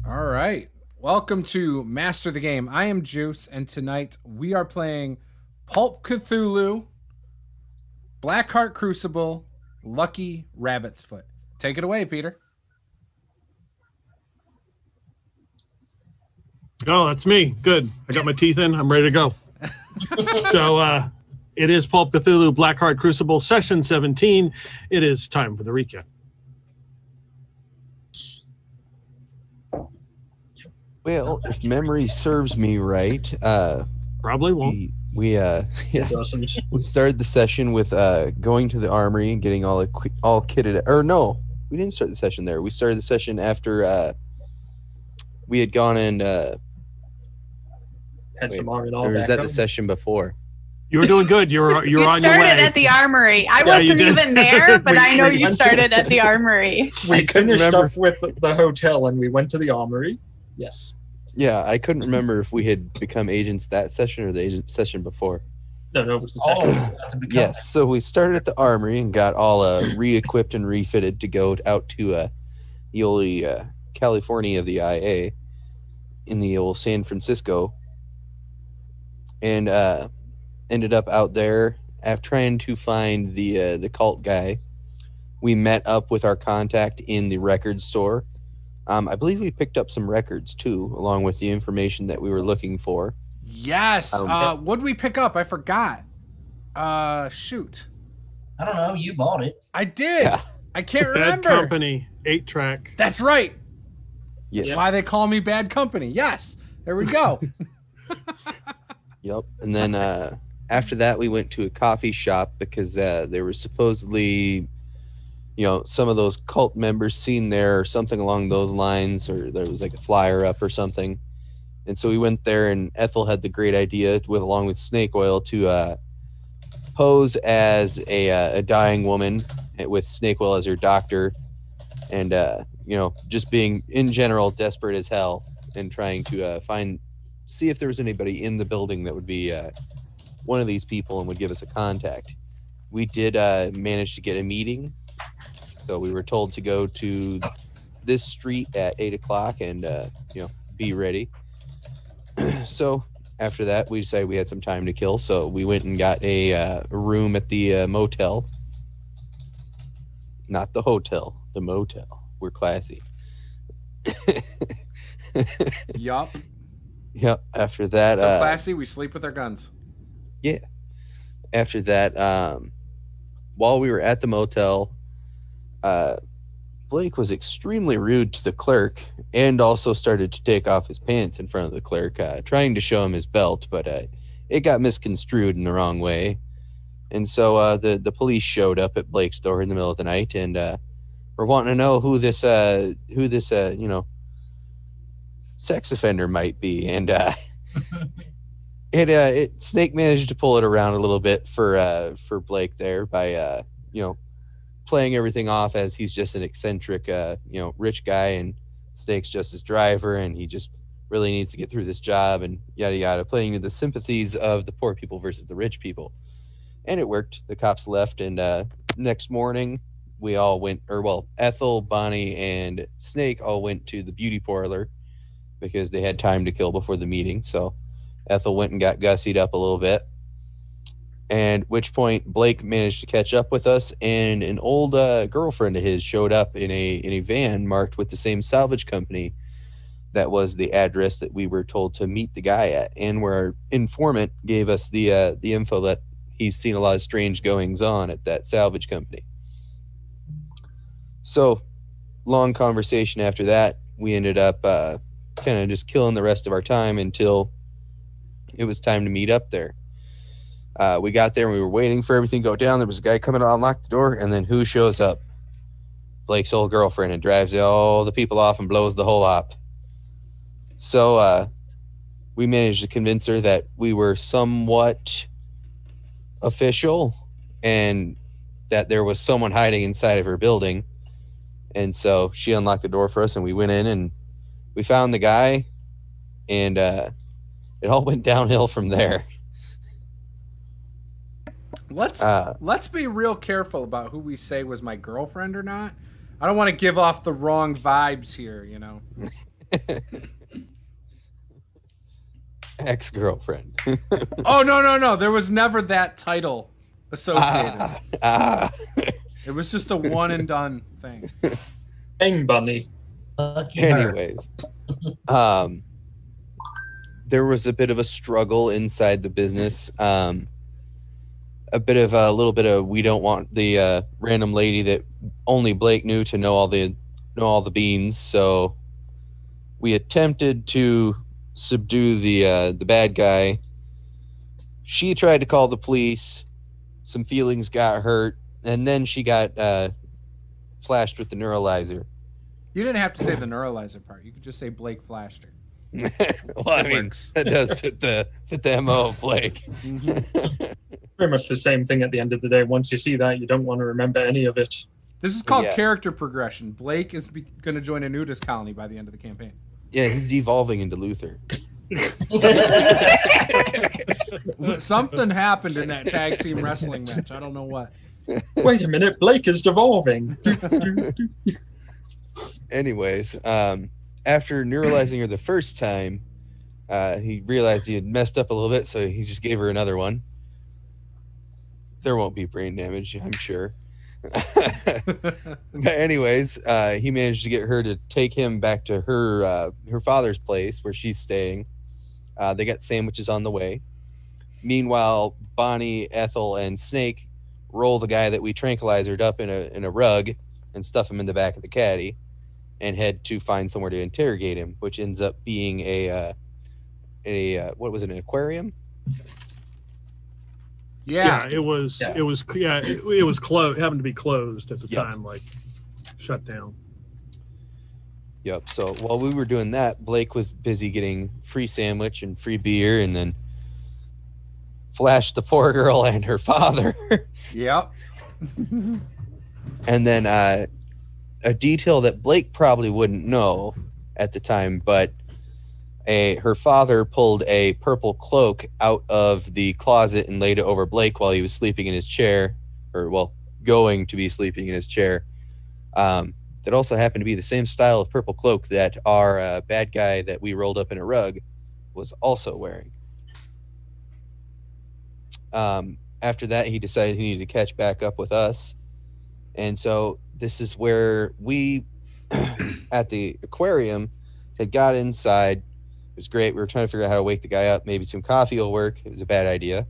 All right. Welcome to Master the Game. I am Juce, and tonight we are playing Pulp Cthulhu, Blackheart Crucible, Lucky Rabbit's Foot. Take it away, Peter. Oh, that's me. Good. I got my teeth in. I'm ready to go. So it is Pulp Cthulhu, Blackheart Crucible, Session 17. It is time for the recap. Well, if memory serves me right, Probably won't. we started the session with going to the armory and getting all kitted. Or no, we didn't start the session there. We started the session after we had gone and had some R and all. or was back that up. the session before? You were doing good. You were You on your started way. at the armory. I Yeah, you wasn't did. even there, but I know We you went to- started at the armory. We I couldn't finished remember. up with the hotel and we went to the armory. Yes. Yeah, I couldn't remember if we had become agents that session or the agent session before. No, it was the session. we had to become. Yes, so we started at the armory and got all re-equipped and refitted to go out to the old California of the IA in the old San Francisco, and ended up out there after trying to find the cult guy. We met up with our contact in the record store. I believe we picked up some records too, along with the information that we were looking for. Yes. What'd we pick up? I forgot. Shoot. I don't know. You bought it. I did. Yeah. I can't Bad remember. Company, 8-track. That's right. Yes. Why they call me Bad Company. Yes. There we go. Yep. And then after that, we went to a coffee shop because there were supposedly, some of those cult members seen there or something along those lines, or there was like a flyer up or something. And so we went there, and Ethel had the great idea, along with Snake Oil, to pose as a dying woman with Snake Oil as her doctor, and just being in general desperate as hell and trying to see if there was anybody in the building that would be one of these people and would give us a contact. We did manage to get a meeting, so we were told to go to this street at 8 o'clock and be ready. So after that, we decided we had some time to kill, so we went and got a room at the motel. Not the hotel, the motel. We're classy. Yup. Yep. After that, So classy, we sleep with our guns. after that, while we were at the motel, Blake was extremely rude to the clerk and also started to take off his pants in front of the clerk, trying to show him his belt, but it got misconstrued in the wrong way. And so the police showed up at Blake's door in the middle of the night and were wanting to know who this sex offender might be. And Snake managed to pull it around a little bit for Blake there by playing everything off as he's just an eccentric rich guy, and Snake's just his driver, and he just really needs to get through this job, and yada yada, playing to the sympathies of the poor people versus the rich people. And it worked. The cops left, and next morning we all went, Ethel, Bonnie, and Snake all went to the beauty parlor because they had time to kill before the meeting. So Ethel went and got gussied up a little bit, and which point Blake managed to catch up with us, and an old girlfriend of his showed up in a van marked with the same salvage company that was the address that we were told to meet the guy at, and where our informant gave us the info that he's seen a lot of strange goings on at that salvage company. So long conversation after that, we ended up kind of just killing the rest of our time until it was time to meet up there. We got there and we were waiting for everything to go down. There was a guy coming to unlock the door, and then who shows up? Blake's old girlfriend, and drives all the people off and blows the whole op. So we managed to convince her that we were somewhat official and that there was someone hiding inside of her building. And so she unlocked the door for us, and we went in and we found the guy, and it all went downhill from there. Let's be real careful about who we say was my girlfriend or not. I don't want to give off the wrong vibes here, Ex-girlfriend. Oh, no. There was never that title associated. It was just a one and done thing. Bang Bunny. Lucky her. Anyways, there was a bit of a struggle inside the business. A little bit of we don't want the random lady that only Blake knew to know all the beans. So we attempted to subdue the bad guy. She tried to call the police. Some feelings got hurt, and then she got flashed with the neuralizer. You didn't have to say the neuralizer part. You could just say Blake flashed her. Well, I mean, that does fit the MO of Blake. Pretty much the same thing at the end of the day. Once you see that, you don't want to remember any of it. This is called Yeah. character progression. Blake is going to join a nudist colony by the end of the campaign. Yeah, he's devolving into Luther. Something happened in that tag team wrestling match. I don't know what. Wait a minute, Blake is devolving. Anyways, after neuralizing her the first time, he realized he had messed up a little bit, so he just gave her another one. There won't be brain damage, I'm sure. But anyways, he managed to get her to take him back to her father's place where she's staying. They got sandwiches on the way. Meanwhile, Bonnie, Ethel, and Snake roll the guy that we tranquilized up in a rug and stuff him in the back of the caddy and head to find somewhere to interrogate him, which ends up being a what was it, an aquarium? Yeah. It was closed. Happened to be closed at the time, like shut down. Yep. So while we were doing that, Blake was busy getting free sandwich and free beer, and then flashed the poor girl and her father. Yep. And then a detail that Blake probably wouldn't know at the time, but her father pulled a purple cloak out of the closet and laid it over Blake while he was sleeping in his chair, going to be sleeping in his chair. That also happened to be the same style of purple cloak that our bad guy that we rolled up in a rug was also wearing. After that, he decided he needed to catch back up with us. And so this is where we, at the aquarium, had got inside. It was great. We were trying to figure out how to wake the guy up. Maybe some coffee will work. It was a bad idea,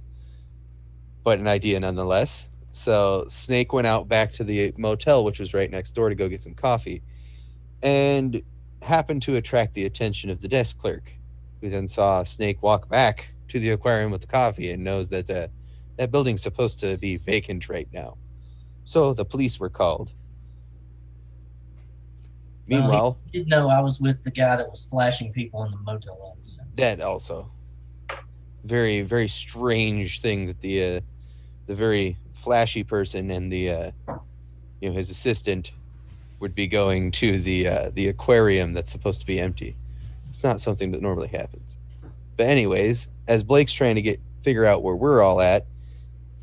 but an idea nonetheless. So Snake went out back to the motel, which was right next door, to go get some coffee, and happened to attract the attention of the desk clerk, who then saw Snake walk back to the aquarium with the coffee and knows that that building's supposed to be vacant right now. So the police were called. Meanwhile, he did know I was with the guy that was flashing people in the motel lobby. So. that also very, very strange thing that the very flashy person and the his assistant would be going to the aquarium that's supposed to be empty. It's not something that normally happens. But anyways, as Blake's trying to figure out where we're all at,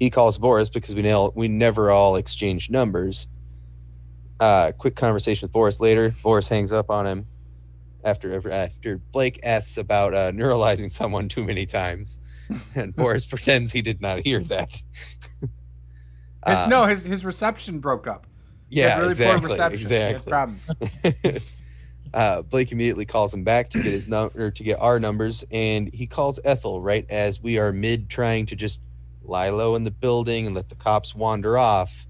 he calls Boris because we never all exchanged numbers. Quick conversation with Boris later. Boris hangs up on him after Blake asks about neuralizing someone too many times, and Boris pretends he did not hear that. His reception broke up. Yeah, really exactly. poor reception. Exactly. He had problems. Blake immediately calls him back to get to get our numbers, and he calls Ethel right as we are mid trying to just lie low in the building and let the cops wander off.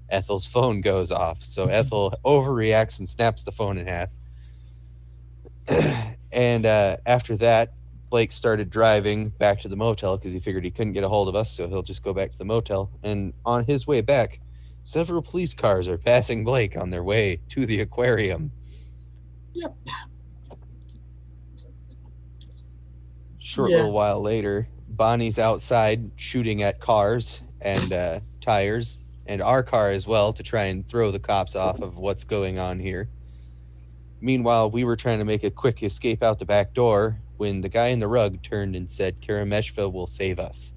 Ethel's phone goes off, so Ethel overreacts and snaps the phone in half. And after that, Blake started driving back to the motel because he figured he couldn't get a hold of us, so he'll just go back to the motel. And on his way back, several police cars are passing Blake on their way to the aquarium. Yep. Short little while later, Bonnie's outside shooting at cars and tires, and our car as well, to try and throw the cops off of what's going on here. Meanwhile, we were trying to make a quick escape out the back door when the guy in the rug turned and said, Karameshva will save us.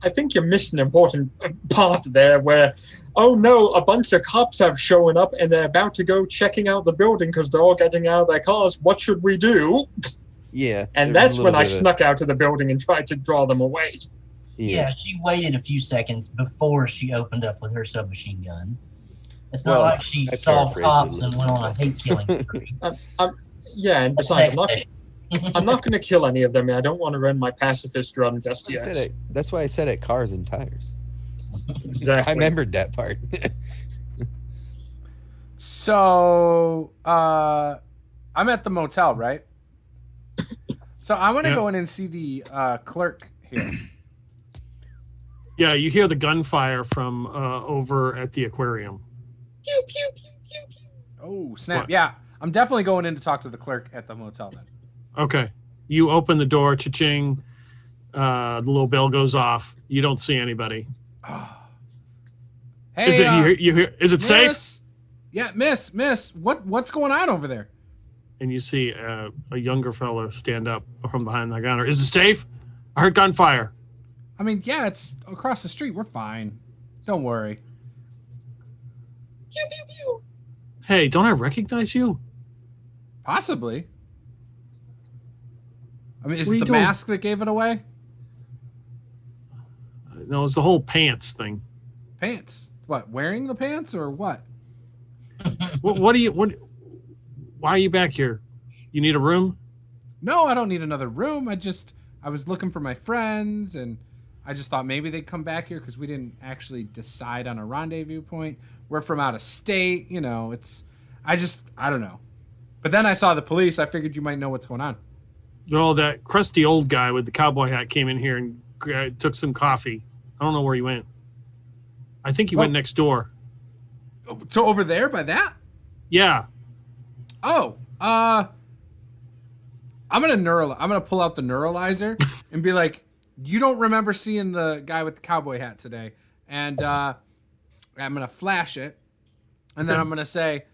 I think you missed an important part there where, oh no, a bunch of cops have shown up and they're about to go checking out the building because they're all getting out of their cars. What should we do? Yeah. And that's when I snuck out of the building and tried to draw them away. Yeah, she waited a few seconds before she opened up with her submachine gun. It's not like she saw cops and went on a hate killing spree. Yeah, and besides, I'm not going to kill any of them. I don't want to run my pacifist run just yet. That's why I said it, cars and tires. Exactly. I remembered that part. So, I'm at the motel, right? So I want to go in and see the clerk here. Yeah, you hear the gunfire from over at the aquarium. Pew, pew, pew, pew, pew. Oh, snap. What? Yeah, I'm definitely going in to talk to the clerk at the motel then. Okay. You open the door, cha-ching. The little bell goes off. You don't see anybody. Hey, Is it you hear? Is it miss? safe? Yeah, miss. What's going on over there? And you see a younger fellow stand up from behind the counter. Is it safe? I heard gunfire. I mean, yeah, it's across the street. We're fine. Don't worry. Pew, pew, pew. Hey, don't I recognize you? Possibly. I mean, is What are it you the doing? mask that gave it away? No, it's the whole pants thing. Pants. What? Wearing the pants or what? What do you? Why are you back here? You need a room? No, I don't need another room. I was looking for my friends, and I just thought maybe they'd come back here because we didn't actually decide on a rendezvous point. We're from out of state, I don't know. But then I saw the police. I figured you might know what's going on. Well, that crusty old guy with the cowboy hat came in here and took some coffee. I don't know where he went. I think he went next door. So over there by that? Yeah. Oh, I'm gonna pull out the neuralizer and be like, you don't remember seeing the guy with the cowboy hat today. And I'm gonna flash it. And then I'm gonna say,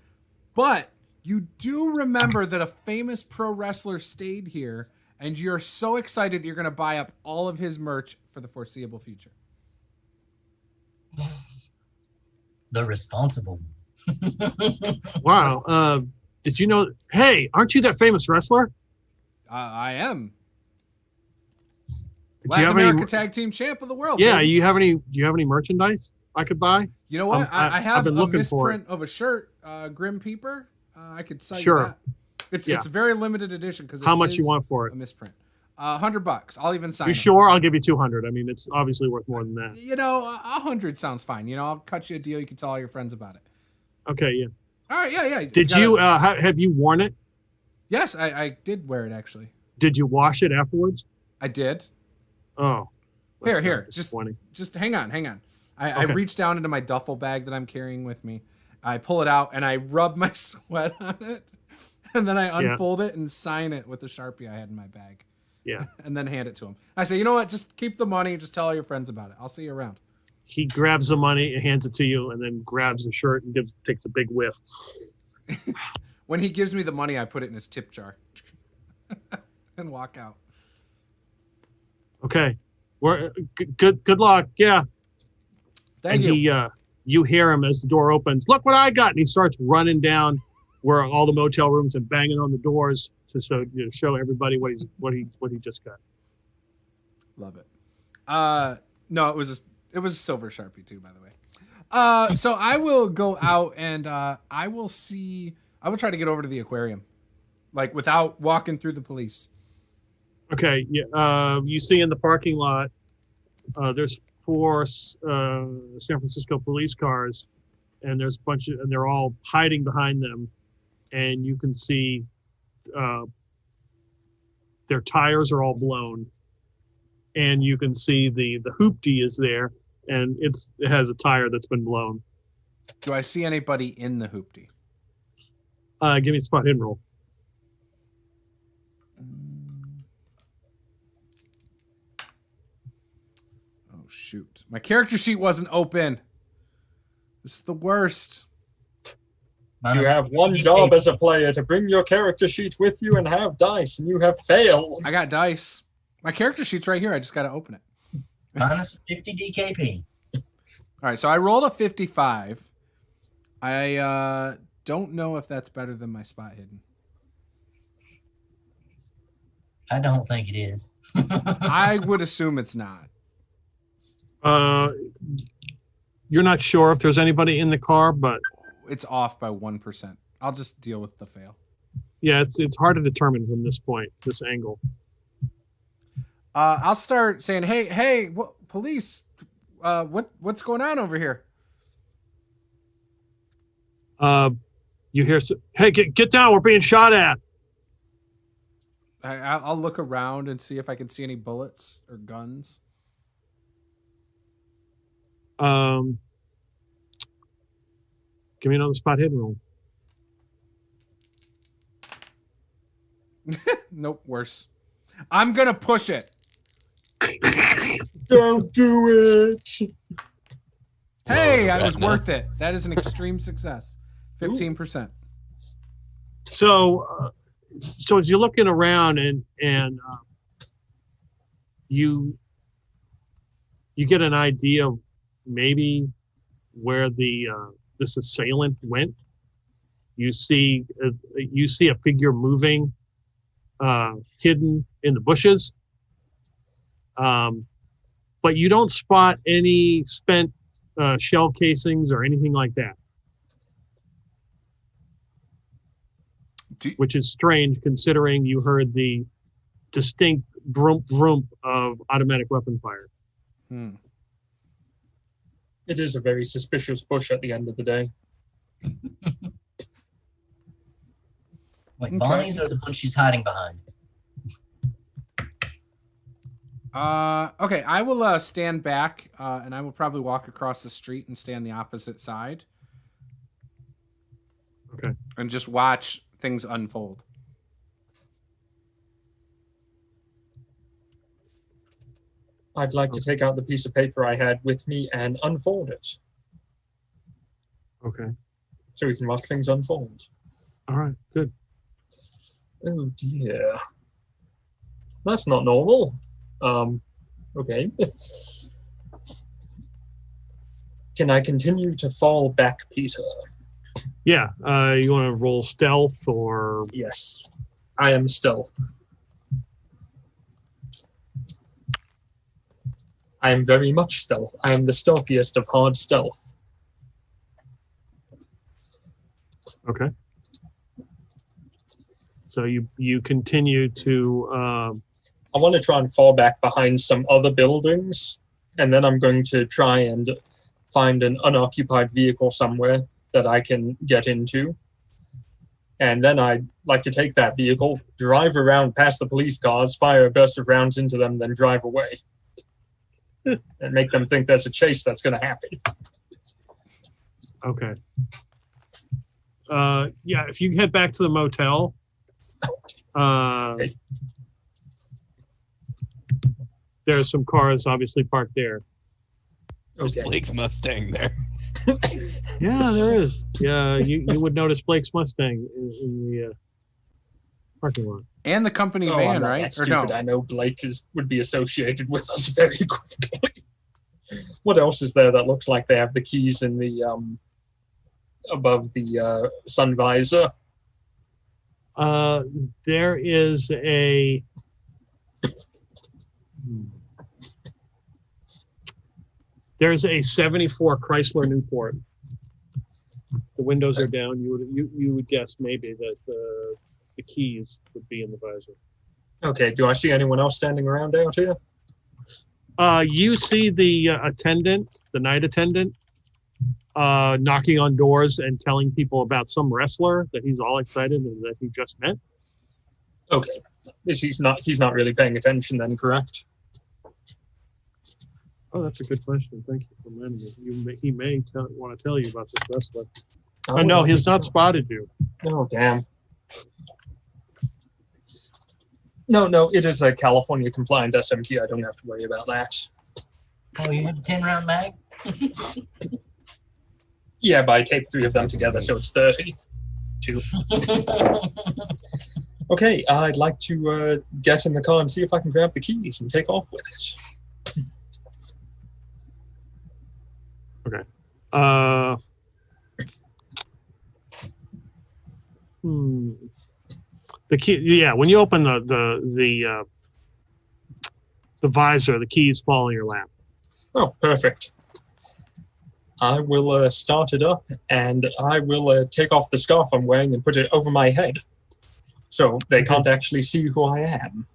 but you do remember that a famous pro wrestler stayed here, and you're so excited that you're gonna buy up all of his merch for the foreseeable future. The responsible. Wow. Did you know? Hey, aren't you that famous wrestler? I am Do Latin you have America any? Tag Team Champ of the world. Yeah. baby. Do you have any merchandise I could buy? You know what? I I've have been a looking for misprint of a shirt, Grim Peeper. I could sell Sure. you that. It's a very limited edition because How much you want for it? A misprint. $100. I'll even sign. You it. sure? I'll give you 200. I mean, it's obviously worth more than that. 100 sounds fine. I'll cut you a deal. You can tell all your friends about it. Okay. Yeah. All right. Yeah. Did you have you worn it? Yes, I did wear it actually. Did you wash it afterwards? I did. Oh. Here. Just Just 20. hang on. I Okay. reach down into my duffel bag that I'm carrying with me. I pull it out and I rub my sweat on it. And then I unfold it and sign it with the Sharpie I had in my bag. Yeah. And then hand it to him. I say, you know what? Just keep the money. Just tell all your friends about it. I'll see you around. He grabs the money and hands it to you, and then grabs the shirt and takes a big whiff. When he gives me the money, I put it in his tip jar and walk out. Okay. Good luck. Yeah. Thank you. He you hear him as the door opens. Look what I got! And he starts running down where all the motel rooms and banging on the doors to show everybody what he just got. Love it. No, it was a silver Sharpie too, by the way. So I will go out and I will try to get over to the aquarium, like without walking through the police. Okay. Yeah. You see in the parking lot, there's 4 San Francisco police cars, and there's a bunch of, and they're all hiding behind them, and you can see their tires are all blown, and you can see the hoopty is there, and it has a tire that's been blown. Do I see anybody in the hoopty? Give me a spot hidden roll. Oh shoot, my character sheet wasn't open. This is the worst. You have one job as a player to bring your character sheet with you and have dice, and you have failed. I got dice. My character sheet's right here. I just got to open it. Minus 50 DKP. All right, so I rolled a 55. I don't know if that's better than my spot hidden. I don't think it is. I would assume it's not. You're not sure if there's anybody in the car, but It's off by 1%. I'll just deal with the fail. yeah, it's hard to determine from this point, this angle. I'll start saying, "Hey, police? What's going on over here?" You hear, hey, get down, we're being shot at. I'll look around and see if I can see any bullets or guns. Give me another spot hidden roll. Nope, worse. I'm gonna push it. Don't do it. Hey, I was worth it. That is an extreme success. 15%. So as you're looking around and you get an idea of maybe where this assailant went. You see a figure moving, hidden in the bushes, but you don't spot any spent shell casings or anything like that. Which is strange considering you heard the distinct vroom vroom of automatic weapon fire. It is a very suspicious bush at the end of the day. Wait, Bonnie's or the one she's hiding behind? Okay, I will stand back, and I will probably walk across the street and stand the opposite side. Okay. And just watch things unfold. I'd like to take out the piece of paper I had with me and unfold it. Okay. So we can watch things unfold. All right, good. Oh dear. That's not normal. Okay. Can I continue to fall back, Peter? Yeah, you want to roll stealth or... Yes. I am stealth. I am very much stealth. I am the stealthiest of hard stealth. Okay. So you continue to... I want to try and fall back behind some other buildings, and then I'm going to try and find an unoccupied vehicle somewhere that I can get into. And then I'd like to take that vehicle, drive around past the police cars, fire a burst of rounds into them, then drive away. And make them think there's a chase that's going to happen. Okay. Yeah, if you head back to the motel, Okay. There's some cars obviously parked there. Okay. Blake's Mustang there. Yeah, there is. Yeah, you would notice Blake's Mustang in the parking lot. And the company Oh, van, I'm not right? that Or stupid. no? I know Blake would be associated with us very quickly. What else is there that looks like they have the keys in the above the sun visor? There is a... There's a 74 Chrysler Newport. The windows are down. You would guess maybe that the keys would be in the visor. Okay, do I see anyone else standing around out here? You see the attendant, the night attendant, knocking on doors and telling people about some wrestler that he's all excited and that he just met. Okay. He's not really paying attention then, correct? Oh, that's a good question. Thank you for reminding me. He may want to tell you about this wrestler. Oh, No, he's not spotted you. Oh, damn. No, it is a California compliant SMG. I don't have to worry about that. Oh, you have a 10-round mag? Yeah, but I taped 3 of them together, so it's 30. 2. Okay, I'd like to get in the car and see if I can grab the keys and take off with it. The key, yeah. When you open the visor, the keys fall in your lap. Oh, perfect. I will start it up, and I will take off the scarf I'm wearing and put it over my head, so they can't actually see who I am.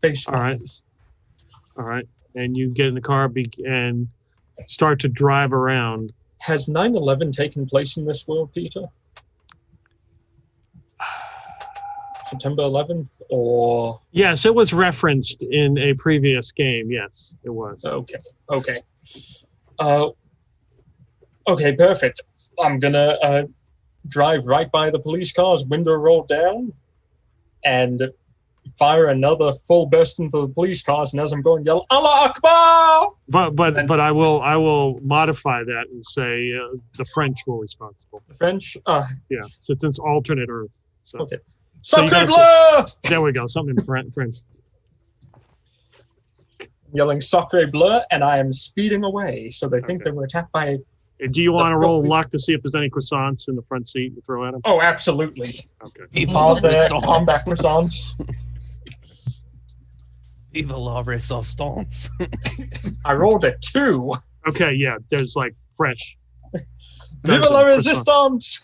Face-wise. All right. And you get in the car and start to drive around. Has 9/11 taken place in this world, Peter? September 11th, or? Yes, it was referenced in a previous game. Yes, it was. Okay. Okay, perfect. I'm gonna drive right by the police cars, window rolled down, and fire another full burst into the police cars. And as I'm going, yell "Allah Akbar!" But I will modify that and say the French were responsible. The French? Yeah, since it's alternate Earth. So. Okay. So Sacre bleu! There we go. Something in French. Yelling "Sacre bleu," and I am speeding away. So they think they were attacked by. Do you want to roll luck to see if there's any croissants in the front seat to throw at them? Oh, absolutely. Okay. All the combat croissants. Vive la resistance. I rolled a 2. Okay, yeah. There's like fresh. Vive la resistance!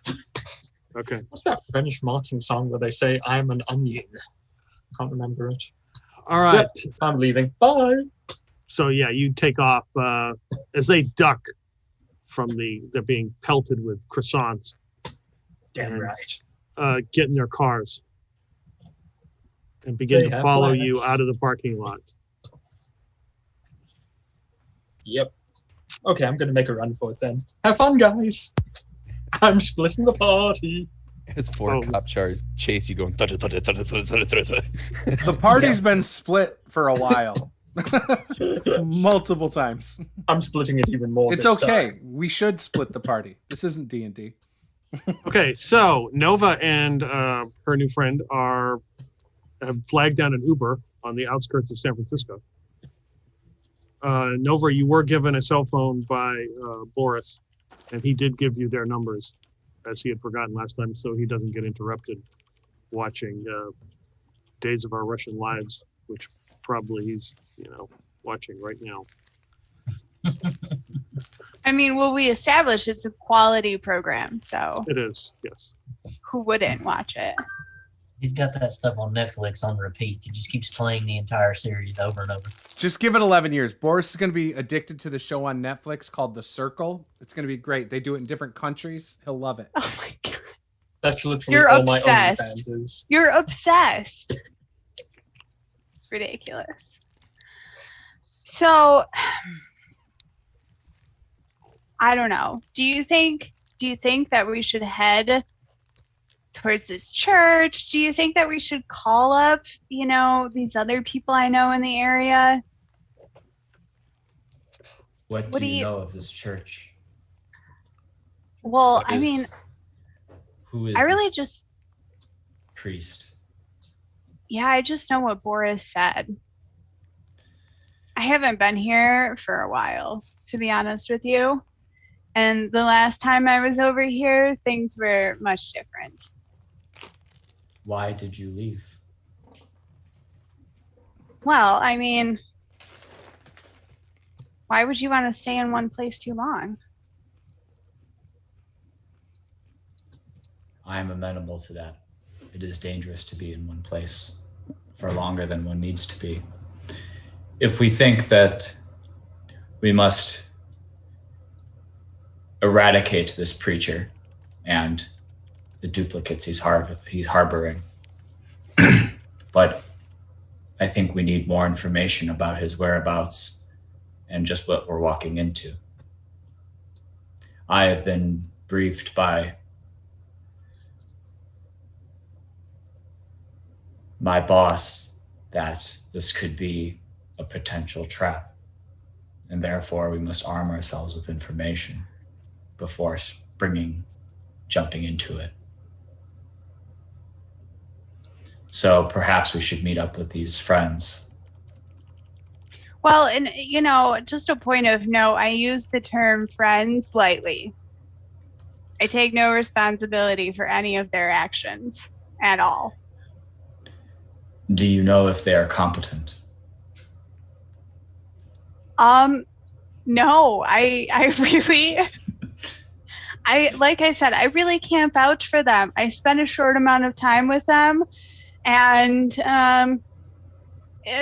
Okay. What's that French marching song where they say, "I'm an onion"? I can't remember it. All right. Yep, I'm leaving. Bye. So yeah, you take off as they duck from they're being pelted with croissants. Damn right. Get in their cars and begin to follow you out of the parking lot. Yep. Okay, I'm going to make a run for it then. Have fun, guys. I'm splitting the party. As 4 cop cars chase you going. The party's been split for a while. Multiple times. I'm splitting it even more. It's okay. We should split the party. This isn't D&D. Okay, so Nova and her new friend have flagged down an Uber on the outskirts of San Francisco. Nova, you were given a cell phone by Boris, and he did give you their numbers, as he had forgotten last time, so he doesn't get interrupted watching Days of Our Russian Lives, which probably he's watching right now. I mean, well, we established it's a quality program, so It is, yes. who wouldn't watch it? He's got that stuff on Netflix on repeat. He just keeps playing the entire series over and over. Just give it 11 years. Boris is going to be addicted to the show on Netflix called The Circle. It's going to be great. They do it in different countries. He'll love it. Oh my god. That's literally You're all obsessed. my OnlyFans is. You're obsessed. It's ridiculous. So I don't know. Do you think that we should head towards this church? Do you think that we should call up, these other people I know in the area? What do you know of this church? Well, Who is I really this just priest? Yeah, I just know what Boris said. I haven't been here for a while, to be honest with you. And the last time I was over here, things were much different. Why did you leave? Well, why would you want to stay in one place too long? I am amenable to that. It is dangerous to be in one place for longer than one needs to be. If we think that we must eradicate this preacher and the duplicates he's harboring, but I think we need more information about his whereabouts and just what we're walking into. I have been briefed by my boss that this could be a potential trap, and therefore we must arm ourselves with information before jumping into it. So perhaps we should meet up with these friends. Well, and just a point of note, I use the term friends lightly. I take no responsibility for any of their actions at all. Do you know if they are competent? No, I really, like I said, I really can't vouch for them. I spent a short amount of time with them, and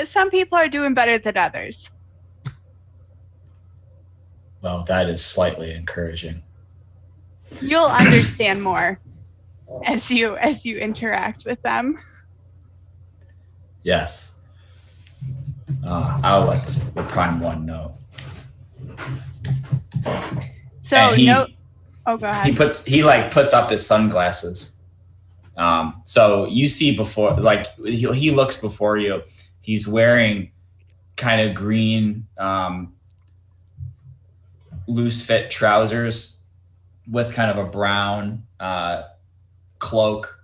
some people are doing better than others. Well, that is slightly encouraging. You'll understand more as you interact with them. Yes. I'll let the Prime One know. So go ahead. He puts up his sunglasses. So you see before, like he looks before you. He's wearing kind of green, loose fit trousers with kind of a brown cloak,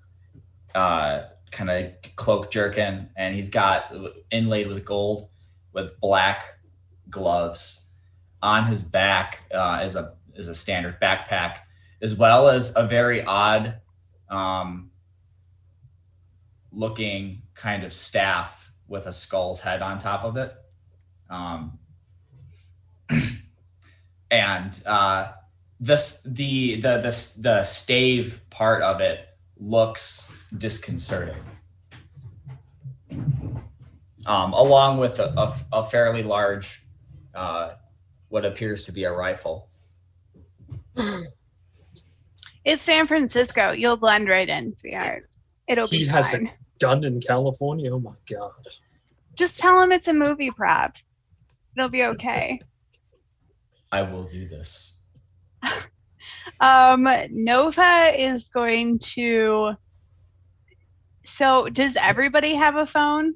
kind of cloak jerkin, and he's got inlaid with gold with black gloves. On his back is a standard backpack, as well as a very odd looking kind of staff with a skull's head on top of it. And the stave part of it looks disconcerting. Along with a fairly large, what appears to be a rifle. It's San Francisco. You'll blend right in, sweetheart. It'll be fine. He has a gun in California. Oh my God. Just tell him it's a movie prop. It'll be okay. I will do this. Nova is going to. So, does everybody have a phone?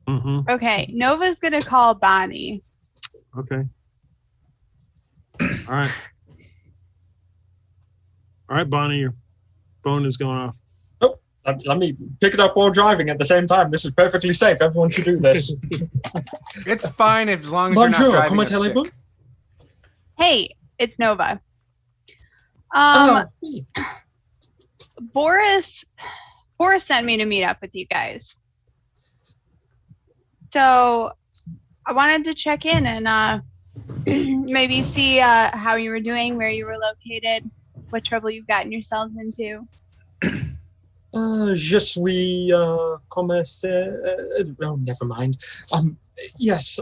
Mm-hmm. Okay, Nova's gonna call Bonnie. Okay. All right, Bonnie, your phone is going off. Oh, let me pick it up while driving at the same time. This is perfectly safe. Everyone should do this. It's fine as long as Bonjour, you're not comment driving a allez-vous? stick. Hey, it's Nova. Oui. Boris sent me to meet up with you guys. So I wanted to check in and maybe see how you were doing, where you were located, what trouble you've gotten yourselves into. Je suis oh, never mind. Yes,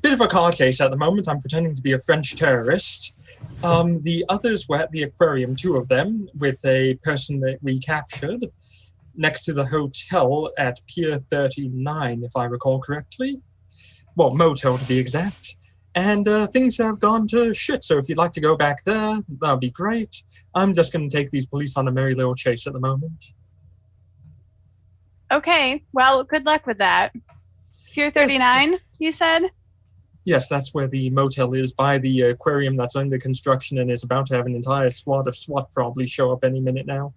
bit of a car chase at the moment. I'm pretending to be a French terrorist. The others were at the aquarium, 2 of them, with a person that we captured next to the hotel at Pier 39, if I recall correctly. Well, motel to be exact. And things have gone to shit, so if you'd like to go back there, that would be great. I'm just going to take these police on a merry little chase at the moment. Okay, well, good luck with that. Pier 39, yes. You said? Yes, that's where the motel is, by the aquarium that's under construction and is about to have an entire squad of SWAT probably show up any minute now.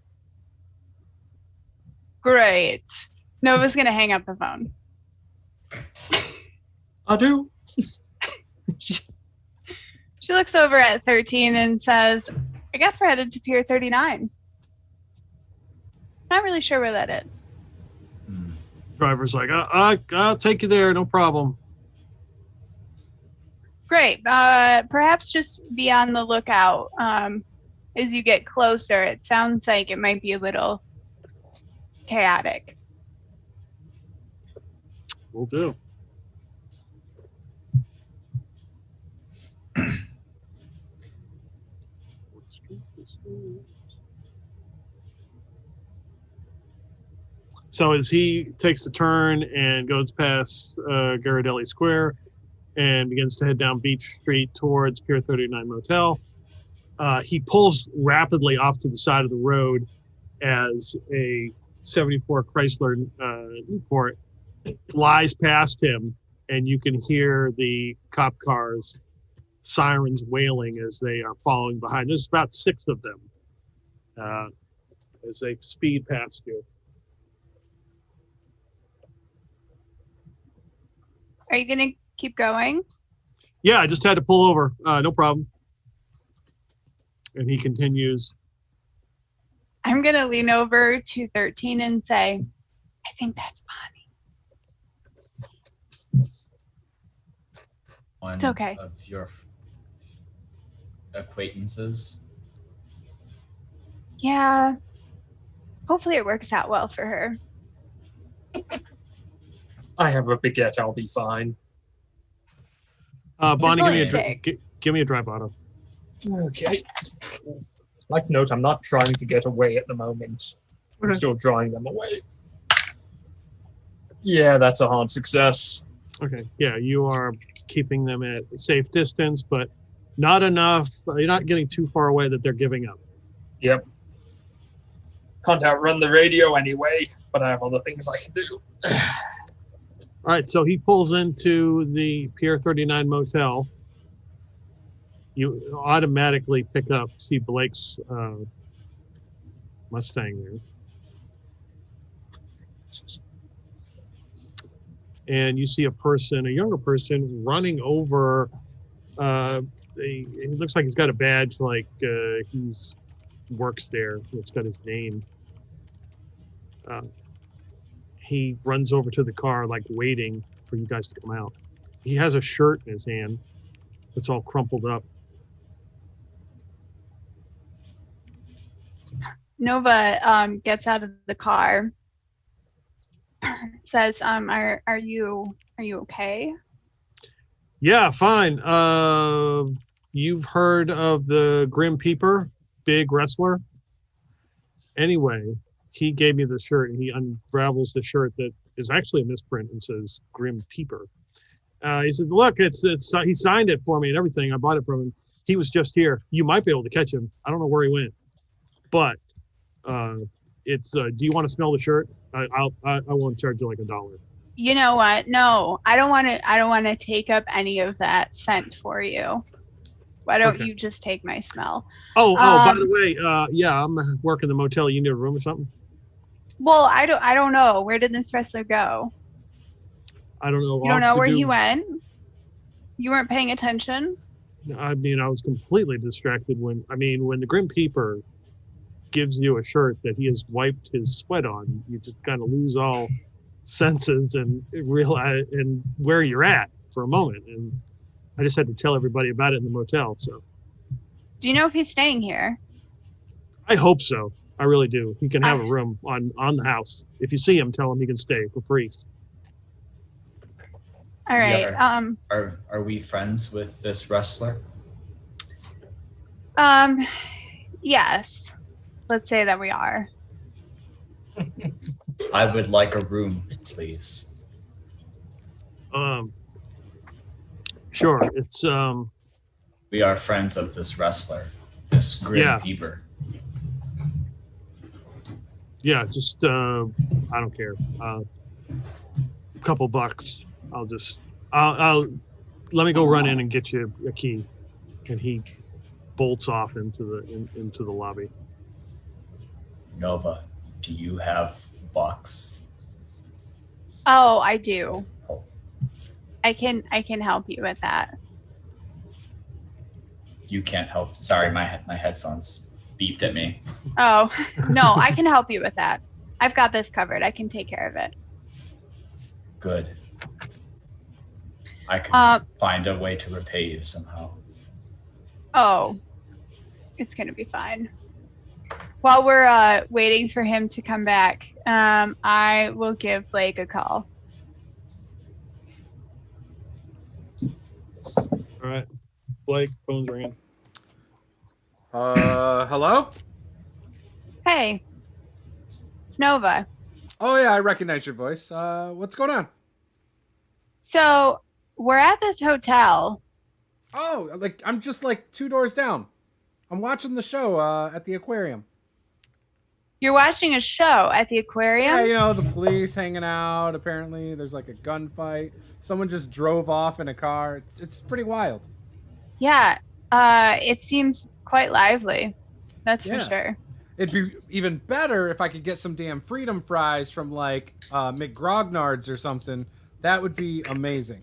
Great. Nova's going to hang up the phone. I do. She looks over at 13 and says, I guess we're headed to Pier 39. Not really sure where that is. Driver's like, I'll take you there, no problem. Great. Perhaps just be on the lookout as you get closer. It sounds like it might be a little chaotic. Will do. So as he takes the turn and goes past Ghirardelli Square and begins to head down Beach Street towards Pier 39 Motel, he pulls rapidly off to the side of the road as a 74 Chrysler Newport flies past him, and you can hear the cop cars sirens wailing as they are following behind. There's about 6 of them as they speed past you. Are you going to keep going? Yeah, I just had to pull over. No problem. And he continues. I'm going to lean over to 13 and say, I think that's Bonnie. One It's okay. of your acquaintances. Yeah. Hopefully it works out well for her. I have a baguette. I'll be fine. Bonnie, There's give me a dry bottle. Okay. Like note, I'm not trying to get away at the moment. I'm Okay. still drawing them away. Yeah, that's a hard success. Okay. Yeah, you are keeping them at a safe distance, but not enough. You're not getting too far away that they're giving up. Yep. Can't outrun the radio anyway, but I have other things I can do. All right, so he pulls into the Pier 39 motel. You automatically pick up, see Blake's Mustang there. And you see a younger person, running over. He looks like he's got a badge, like he's works there. It's got his name. He runs over to the car, like waiting for you guys to come out. He has a shirt in his hand that's all crumpled up. Nova gets out of the car. Says, are you okay? Yeah, fine. You've heard of the Grim Peeper, big wrestler? Anyway, he gave me the shirt, and he unravels the shirt that is actually a misprint and says Grim Peeper. He says, look, it's he signed it for me and everything. I bought it from him. He was just here. You might be able to catch him. I don't know where he went, but it's do you want to smell the shirt? I won't charge you like $1. You know what? No, I don't want to take up any of that scent for you. Why don't you just take my smell? Oh, by the way, yeah, I'm working the motel. You need a room or something? Well, I don't know. Where did this wrestler go? I don't know. You don't know where he went? You weren't paying attention? I mean, I was completely distracted when the Grim Peeper gives you a shirt that he has wiped his sweat on. You just kind of lose all senses and realize and where you're at for a moment. And I just had to tell everybody about it in the motel. So, do you know if he's staying here? I hope so. I really do. He can have a room on the house. If you see him, tell him he can stay for free. All right. Are we friends with this wrestler? Yes. Let's say that we are. I would like a room, please. Sure. It's We are friends of this wrestler, this Grim Peeper. Yeah, just I don't care. A couple bucks. I'll let me go run in and get you a key. And he bolts off into the lobby. Nova, do you have bucks? Oh, I do. I can help you with that. You can't help. Sorry, my headphones beeped at me. Oh, no, I can help you with that. I've got this covered. I can take care of it. Good. I can find a way to repay you somehow. Oh, it's going to be fine. While we're waiting for him to come back, I will give Blake a call. All right. Blake, phone's ringing. Hello? Hey, it's Nova. Oh, yeah, I recognize your voice. What's going on? So, we're at this hotel. Oh, I'm just 2 doors down. I'm watching the show at the aquarium. You're watching a show at the aquarium? Yeah, the police hanging out. Apparently, there's a gunfight. Someone just drove off in a car. It's pretty wild. Yeah, it seems quite lively. That's for sure. It'd be even better if I could get some damn freedom fries from McGrognard's or something. That would be amazing.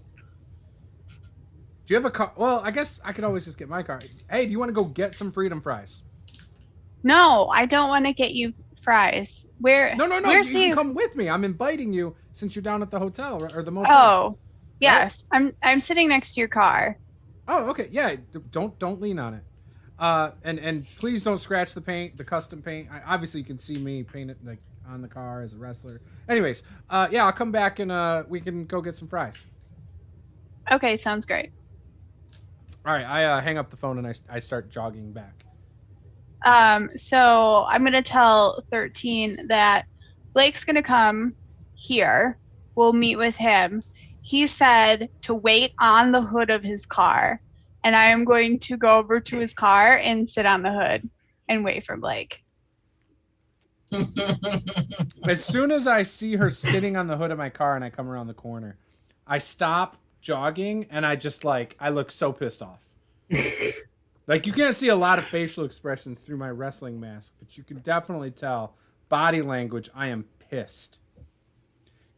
Do you have a car? Well, I guess I could always just get my car. Hey, do you want to go get some freedom fries? No, I don't want to get you fries. Where? No. Where's You can come with me. I'm inviting you since you're down at the hotel or the motel. Oh, yes. Right? I'm sitting next to your car. Oh, okay. Yeah. Don't lean on it. And please don't scratch the paint, the custom paint. Obviously, you can see me paint it like on the car as a wrestler. Anyways, yeah, I'll come back and we can go get some fries. Okay, sounds great. All right, I hang up the phone and I start jogging back. So I'm gonna tell 13 that Blake's gonna come here. We'll meet with him. He said to wait on the hood of his car, and I am going to go over to his car and sit on the hood and wait for Blake. As soon as I see her sitting on the hood of my car and I come around the corner, I stop jogging and I just I look so pissed off. Like, you can't see a lot of facial expressions through my wrestling mask, but you can definitely tell body language. I am pissed.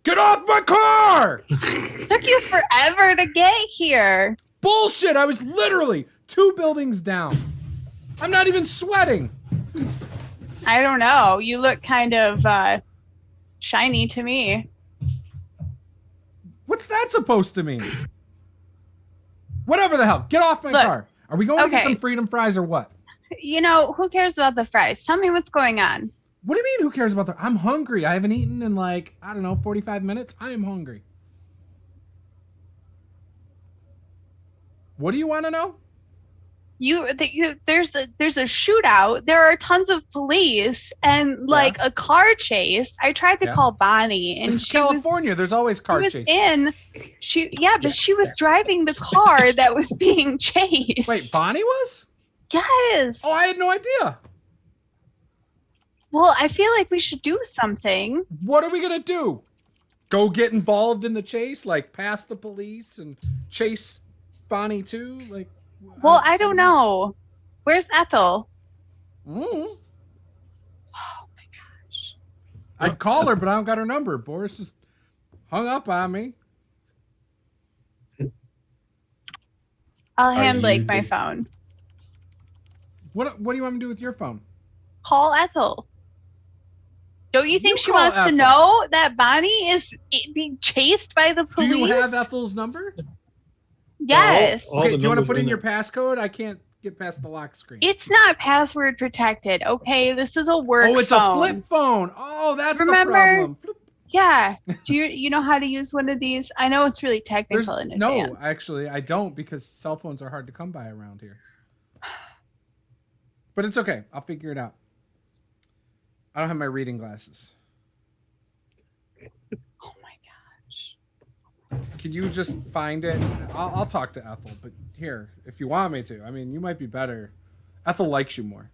Get off my car! Took you forever to get here. Bullshit! I was literally 2 buildings down. I'm not even sweating. I don't know. You look kind of shiny to me. What's that supposed to mean? Whatever the hell. Get off my car. Are we going to get some freedom fries or what? You know, who cares about the fries? Tell me what's going on. What do you mean, who cares about the... I'm hungry. I haven't eaten in 45 minutes. I am hungry. What do you want to know? There's a shootout. There are tons of police and a car chase. I tried to call Bonnie, and this is California. There's always car chases. But she was driving the car that was being chased. Wait, Bonnie was? Yes. Oh, I had no idea. Well, I feel like we should do something. What are we gonna do? Go get involved in the chase, pass the police and chase Bonnie too, Well, I don't know. Where's Ethel? Oh my gosh. I'd call her, but I don't got her number. Boris just hung up on me. I'll hand Blake my phone. What do you want me to do with your phone? Call Ethel. Don't you think she wants to know that Bonnie is being chased by the police? Do you have Ethel's number? Yes. Okay, do you want to put in your passcode? I can't get past the lock screen. It's not password protected, okay? This is a work phone. Oh, it's a flip phone. Oh, that's the problem. Yeah. Do you know how to use one of these? I know it's really technical in advance. No, actually, I don't, because cell phones are hard to come by around here. But it's okay. I'll figure it out. I don't have my reading glasses. Oh my gosh. Can you just find it? I'll talk to Ethel, but here, if you want me to. I mean, you might be better. Ethel likes you more.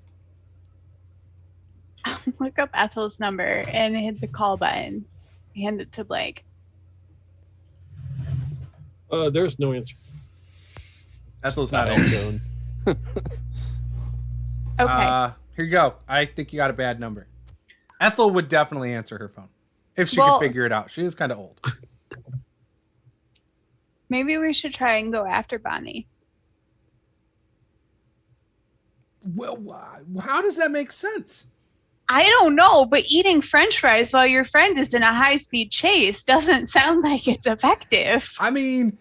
I'll look up Ethel's number and hit the call button. Hand it to Blake. There's no answer. Ethel's not answering. Okay. Here you go. I think you got a bad number. Ethel would definitely answer her phone if she could figure it out. She is kind of old. Maybe we should try and go after Bonnie. Well, how does that make sense? I don't know, but eating French fries while your friend is in a high-speed chase doesn't sound like it's effective. I mean,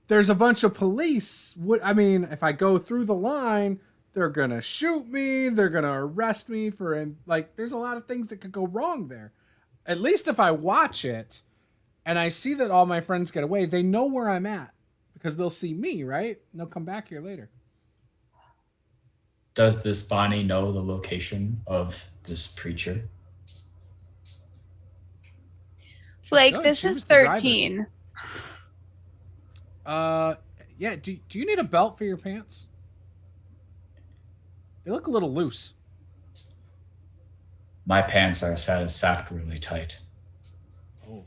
there's a bunch of police. If I go through the line, they're going to shoot me. They're going to arrest me there's a lot of things that could go wrong there. At least if I watch it and I see that all my friends get away, they know where I'm at because they'll see me, right? And they'll come back here later. Does this Bonnie know the location of this preacher? Blake, this is 13. Yeah. Do you need a belt for your pants? They look a little loose. My pants are satisfactorily tight. Oh,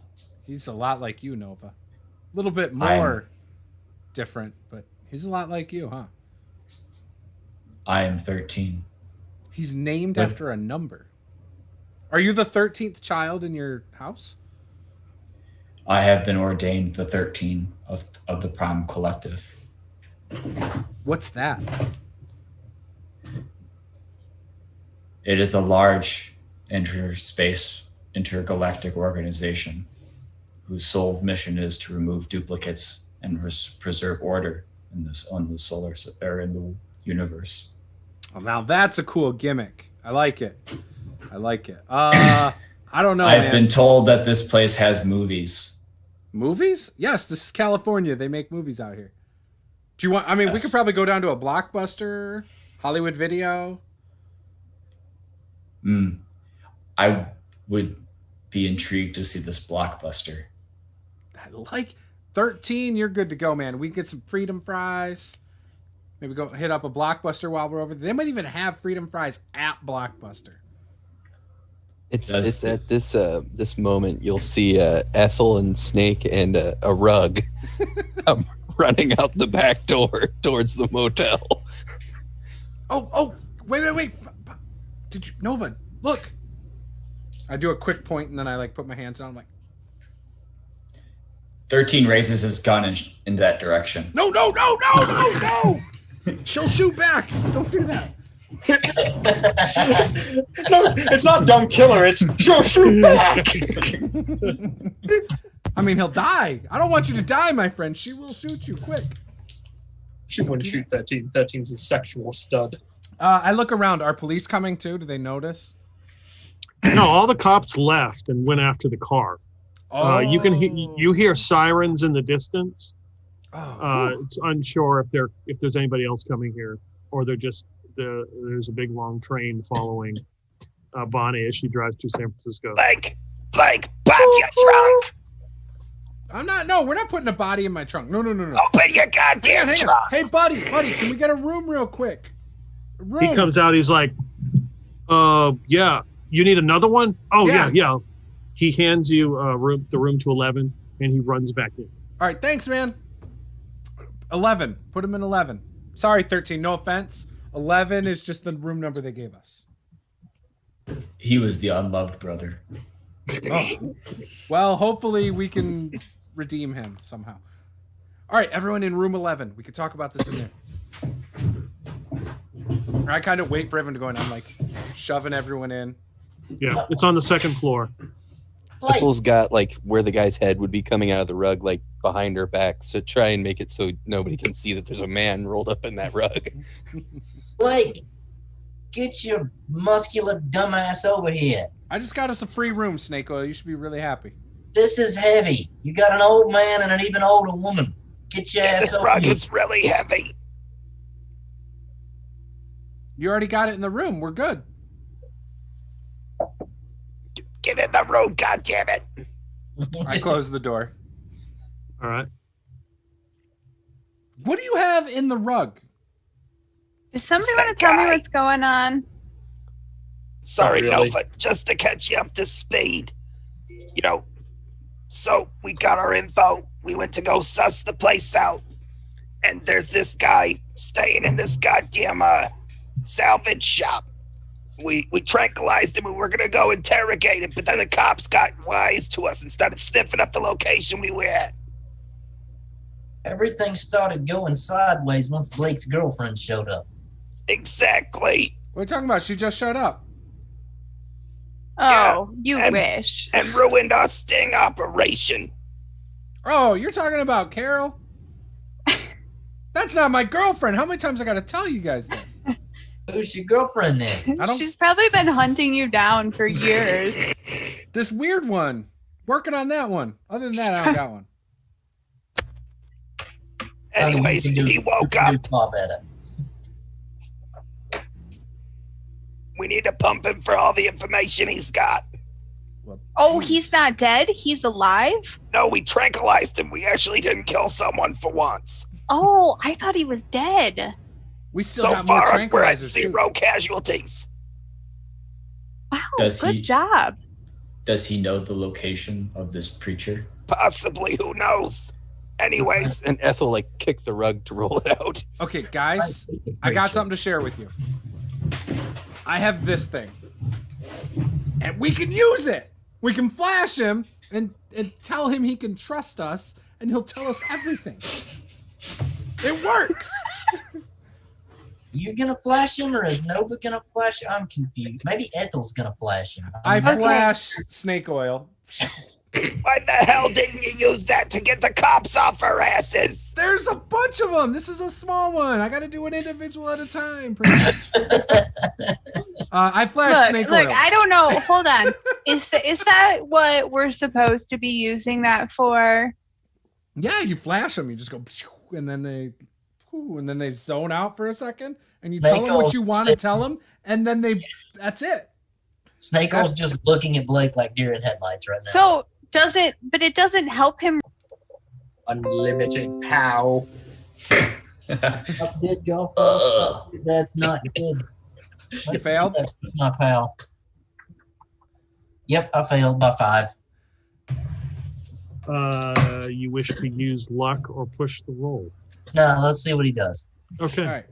he's a lot like you, Nova. A little bit more different, but he's a lot like you, huh? I am 13. He's named after a number. Are you the 13th child in your house? I have been ordained the 13 of the Prime Collective. What's that? It is a large intergalactic organization whose sole mission is to remove duplicates and preserve order in the solar or in the universe. Well, now that's a cool gimmick. I like it. I don't know. I've been told that this place has movies. Movies? Yes, this is California. They make movies out here. Do you want? I mean, Yes. we could probably go down to a Blockbuster, Hollywood Video. I would be intrigued to see this Blockbuster. I like 13. You're good to go, man. We can get some Freedom Fries. Maybe go hit up a Blockbuster while we're over there. They might even have Freedom Fries at Blockbuster. It's at this moment you'll see Ethel and Snake and a rug running out the back door towards the motel. Oh, wait. Did you, Nova, look. I do a quick point and then I like put my hands down. I'm like, 13 raises his gun in that direction. no. She'll shoot back. Don't do that. No, it's not don't kill her, it's she'll shoot back. I mean, he'll die. I don't want you to die, my friend. She will shoot you quick. She wouldn't shoot 13. 13's a sexual stud. I look around. Are police coming too? Do they notice? No, all the cops left and went after the car. You hear sirens in the distance. It's unsure if there's anybody else coming here, or there's a big long train following Bonnie as she drives to San Francisco. Blake, pop your trunk. We're not putting a body in my trunk. No. Open your goddamn Hang on. trunk. Hey, buddy, can we get a room real quick? He comes out. He's like, yeah. You need another one? Oh yeah. He hands you the room to 11, and he runs back in. All right, thanks, man. 11. Put him in 11. Sorry, 13. No offense. 11 is just the room number they gave us. He was the unloved brother. Oh. Well, hopefully we can redeem him somehow. All right, everyone in room 11. We can talk about this in there. I kind of wait for everyone to go in. I'm like shoving everyone in. Yeah, it's on the second floor. Ethel's got like where the guy's head would be coming out of the rug, like behind her back, so try and make it so nobody can see that there's a man rolled up in that rug. Blake, get your muscular dumbass over here. I just got us a free room, Snake Oil. You should be really happy. This is heavy. You got an old man and an even older woman. Get your ass This over rug here. is really heavy. You already got it in the room. We're good. Get in the room, goddammit. I closed the door. All right. What do you have in the rug? Does somebody It's want that to tell me guy. what's going on? Sorry, Not really. Nova, just to catch you up to speed. So we got our info. We went to go suss the place out. And there's this guy staying in this goddamn salvage shop. We tranquilized him and we were going to go interrogate him, but then the cops got wise to us and started sniffing up the location we were at. Everything started going sideways once Blake's girlfriend showed up. Exactly. What are you talking about? She just showed up. Oh, you and- wish. And ruined our sting operation. Oh, you're talking about Carol? That's not my girlfriend. How many times I got to tell you guys this? Who's your girlfriend then? I don't- She's probably been hunting you down for years. This weird one. Working on that one. Other than that, I don't got one. Anyways, he woke up. Far better. We need to pump him for all the information he's got. Well, Oh, geez. he's not dead? He's alive? No, we tranquilized him. We actually didn't kill someone for once. Oh, I thought he was dead. We still So got more far, we're at tranquilizers, too. 0 casualties. Wow, Does good he- job. Does he know the location of this preacher? Possibly, who knows? Anyways, and Ethel like kicked the rug to roll it out. Okay, guys, I got something to share with you. I have this thing. And we can use it. We can flash him, and tell him he can trust us, and he'll tell us everything. It works. You gonna flash him, or is Nova gonna flash him? I'm confused. Maybe Ethel's gonna flash him. I flash snake oil. Why the hell didn't you use that to get the cops off our asses? There's a bunch of them. This is a small one. I got to do an individual at a time, pretty much. I flash snake oil. Look, I don't know. Hold on. Is that what we're supposed to be using that for? Yeah, you flash them. You just go, and then they zone out for a second, and you tell them what you want to tell them, and then that's it. Snake Oil's just looking at Blake like deer in headlights right now. So but it doesn't help him. Unlimited pow. Did go. That's not good. You failed? That's my pal. Yep, I failed by 5. You wish to use luck or push the roll? No, let's see what he does. Okay. All right.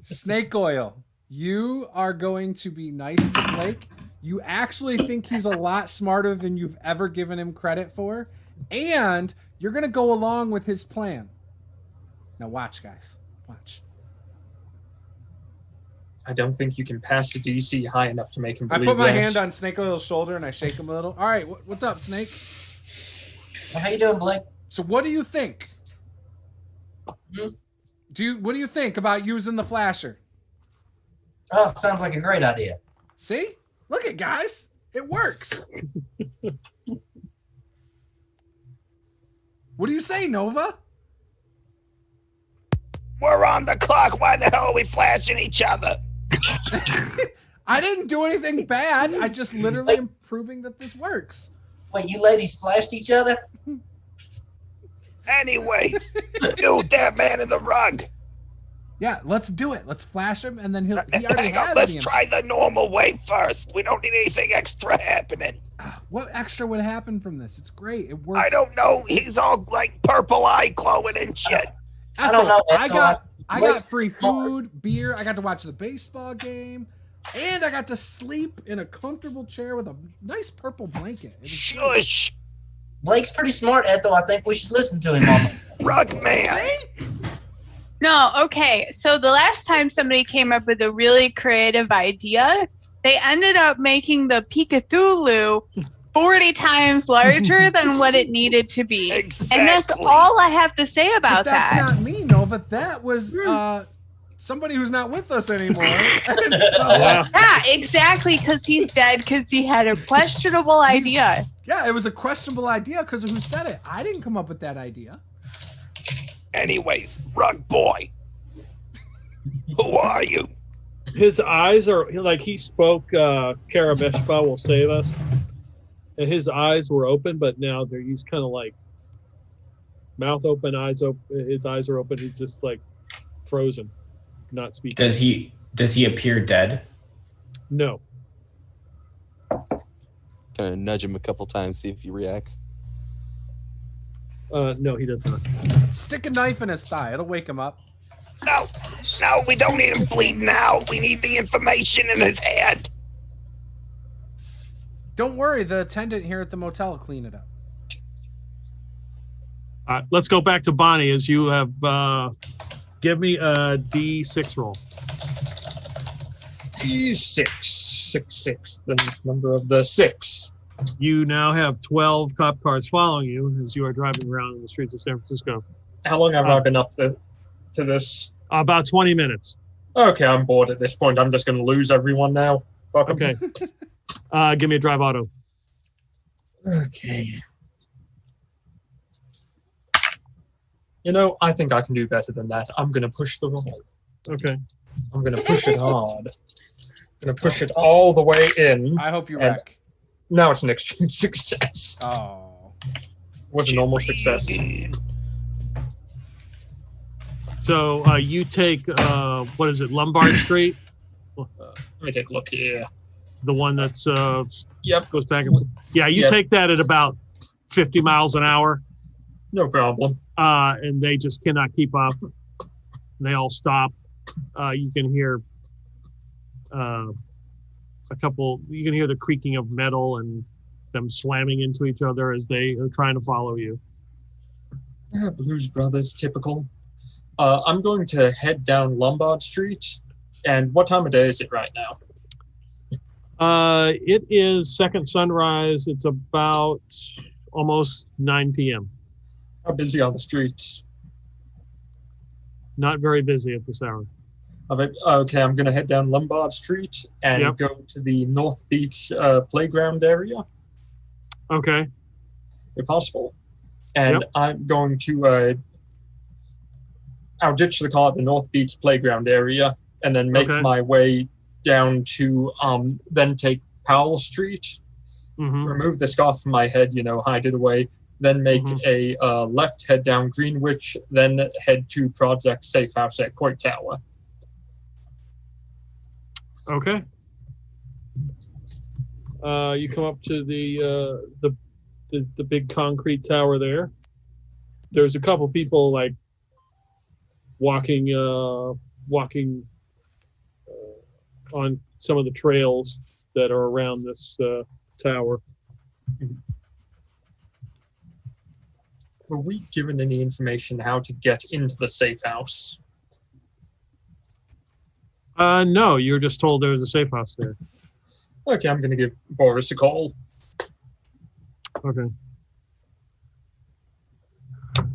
Snake oil. You are going to be nice to Blake. You actually think he's a lot smarter than you've ever given him credit for. And you're going to go along with his plan. Now watch, guys. Watch. I don't think you can pass the DC high enough to make him I believe put my that. hand on Snake Oil's shoulder and I shake him a little. All right, what's up, Snake? Well, how you doing, Blake? So what do you think? Hmm? What do you think about using the flasher? Oh, sounds like a great idea. See? Look at guys. It works. What do you say, Nova? We're on the clock. Why the hell are we flashing each other? I didn't do anything bad. I just literally am proving that this works. Wait, you ladies flashed each other? Anyways, you that man in the rug. Yeah, let's do it. Let's flash him, and then he already Hang on, has let's the try the normal way first. We don't need anything extra happening. What extra would happen from this? It's great. It works. I don't know. He's all like purple eye glowing and shit. I don't know. I got free food, beer. I got to watch the baseball game, and I got to sleep in a comfortable chair with a nice purple blanket. Shush. Blake's pretty smart, Ethel. I think we should listen to him on Rug man. See? No, okay. So the last time somebody came up with a really creative idea, they ended up making the Cthulhu 40 times larger than what it needed to be. Exactly. And that's all I have to say about But that's that. not me, Nova. That was somebody who's not with us anymore. And so, Yeah. Yeah, exactly, because he's dead because he had a questionable idea. yeah, it was a questionable idea because of who said it. I didn't come up with that idea. Anyways, rug boy. Who are you? His eyes are like he spoke. Karabeshpa will save us, and his eyes were open, but now he's kind of like mouth open, eyes open. His eyes are open. He's just like frozen, not speaking. Does he appear dead? No. Kind of nudge him a couple times, see if he reacts. No, he does not. Stick a knife in his thigh. It'll wake him up. No, we don't need him bleeding out. We need the information in his head. Don't worry. The attendant here at the motel will clean it up. Let's go back to Bonnie as you have. Give me a D6 roll. D6. 6, the number of the 6. You now have 12 cop cars following you as you are driving around in the streets of San Francisco. How long have I been up to this? About 20 minutes. Okay, I'm bored at this point. I'm just going to lose everyone now. Fuck 'em. Okay. Give me a drive auto. Okay. You know, I think I can do better than that. I'm going to push the roll. Okay. I'm going to push it hard. I'm going to push it all the way in. I hope you And- wreck. Now it's an extreme success. Oh. Was a normal success. So you take, what is it, Lombard Street? Let me take a look here. The one that's Yep, goes back and yeah, you Yep. take that at about 50 miles an hour, no problem. and they just cannot keep up. They all stop. You can hear you can hear the creaking of metal and them slamming into each other as they are trying to follow you. Blues Brothers, typical. I'm going to head down Lombard Street. And what time of day is it right now? It is second sunrise. It's about almost 9 p.m. How busy are the streets? Not very busy at this hour. Okay, I'm going to head down Lombard Street and go to the North Beach playground area. Okay. If possible. And I'm going to I'll ditch the car at the North Beach playground area and then make my way down to then take Powell Street, remove the scarf from my head, hide it away, then make a left, head down Greenwich, then head to Project Safe House at Court Tower. Okay. You come up to the big concrete tower there. There's a couple people like walking on some of the trails that are around this tower. Were we given any information how to get into the safe house? No, you were just told there was a safe house there. Okay, I'm going to give Boris a call. Okay.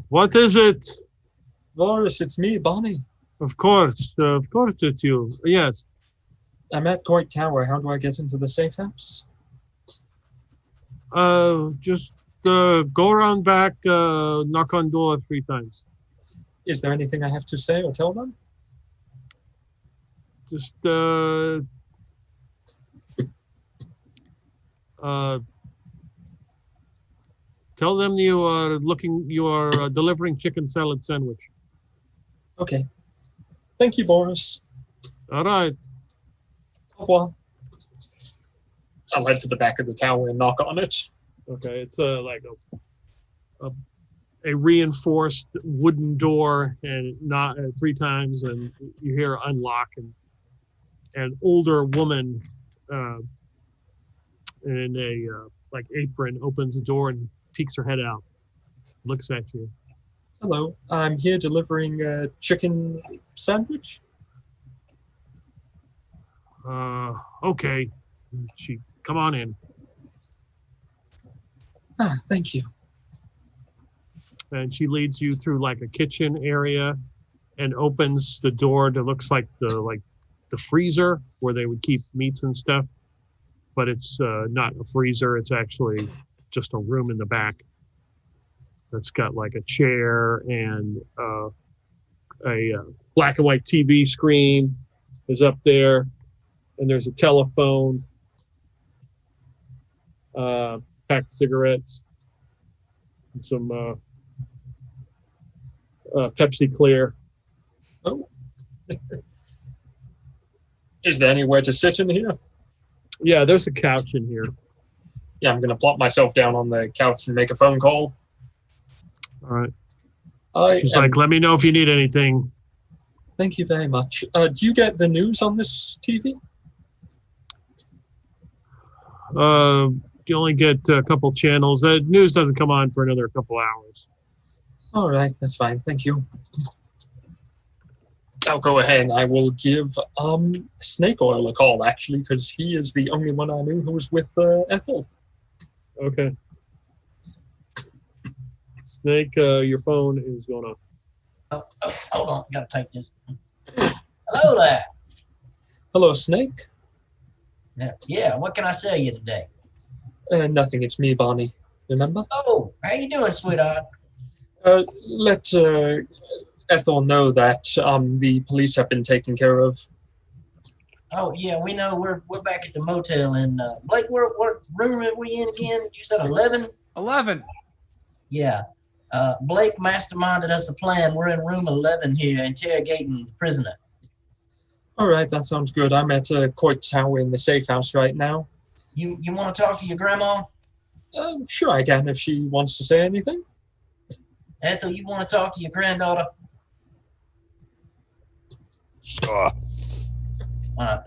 What is it? Boris, it's me, Bonnie. Of course it's you. Yes. I'm at Court Tower. How do I get into the safe house? Just go around back, knock on door 3 times. Is there anything I have to say or tell them? Just tell them you are delivering chicken salad sandwich. Okay. Thank you, Boris. All right. Au revoir. I'll head to the back of the tower and knock on it. Okay, it's like a reinforced wooden door, and not 3 times, and you hear unlock, and an older woman in a like apron opens the door and peeks her head out, looks at you. Hello, I'm here delivering a chicken sandwich. Okay. Come on in. Thank you. And she leads you through like a kitchen area and opens the door that looks like the freezer where they would keep meats and stuff, but it's not a freezer. It's actually just a room in the back that's got like a chair and a black and white TV screen is up there, and there's a telephone, packed cigarettes, and some Pepsi Clear. Oh. Is there anywhere to sit in here? Yeah, there's a couch in here. Yeah, I'm going to plop myself down on the couch and make a phone call. All right. She's like, let me know if you need anything. Thank you very much. Do you get the news on this TV? You only get a couple channels. The news doesn't come on for another couple hours. All right, that's fine. Thank you. I'll go ahead and I will give Snake Oil a call, actually, because he is the only one I knew who was with Ethel. Okay. Snake, your phone is going off. Oh, hold on. Gotta take this. Hello there. Hello, Snake. Yeah, what can I sell you today? Nothing. It's me, Bonnie. Remember? Oh, how you doing, sweetheart? Let Ethel know that the police have been taken care of. Oh, yeah, we know. We're back at the motel. And Blake, what room are we in again? You said 11? 11. Yeah. Blake masterminded us a plan. We're in room 11 here, interrogating the prisoner. All right, that sounds good. I'm at Court Tower in the safe house right now. You want to talk to your grandma? Sure I can, if she wants to say anything. Ethel, you want to talk to your granddaughter? Sure. I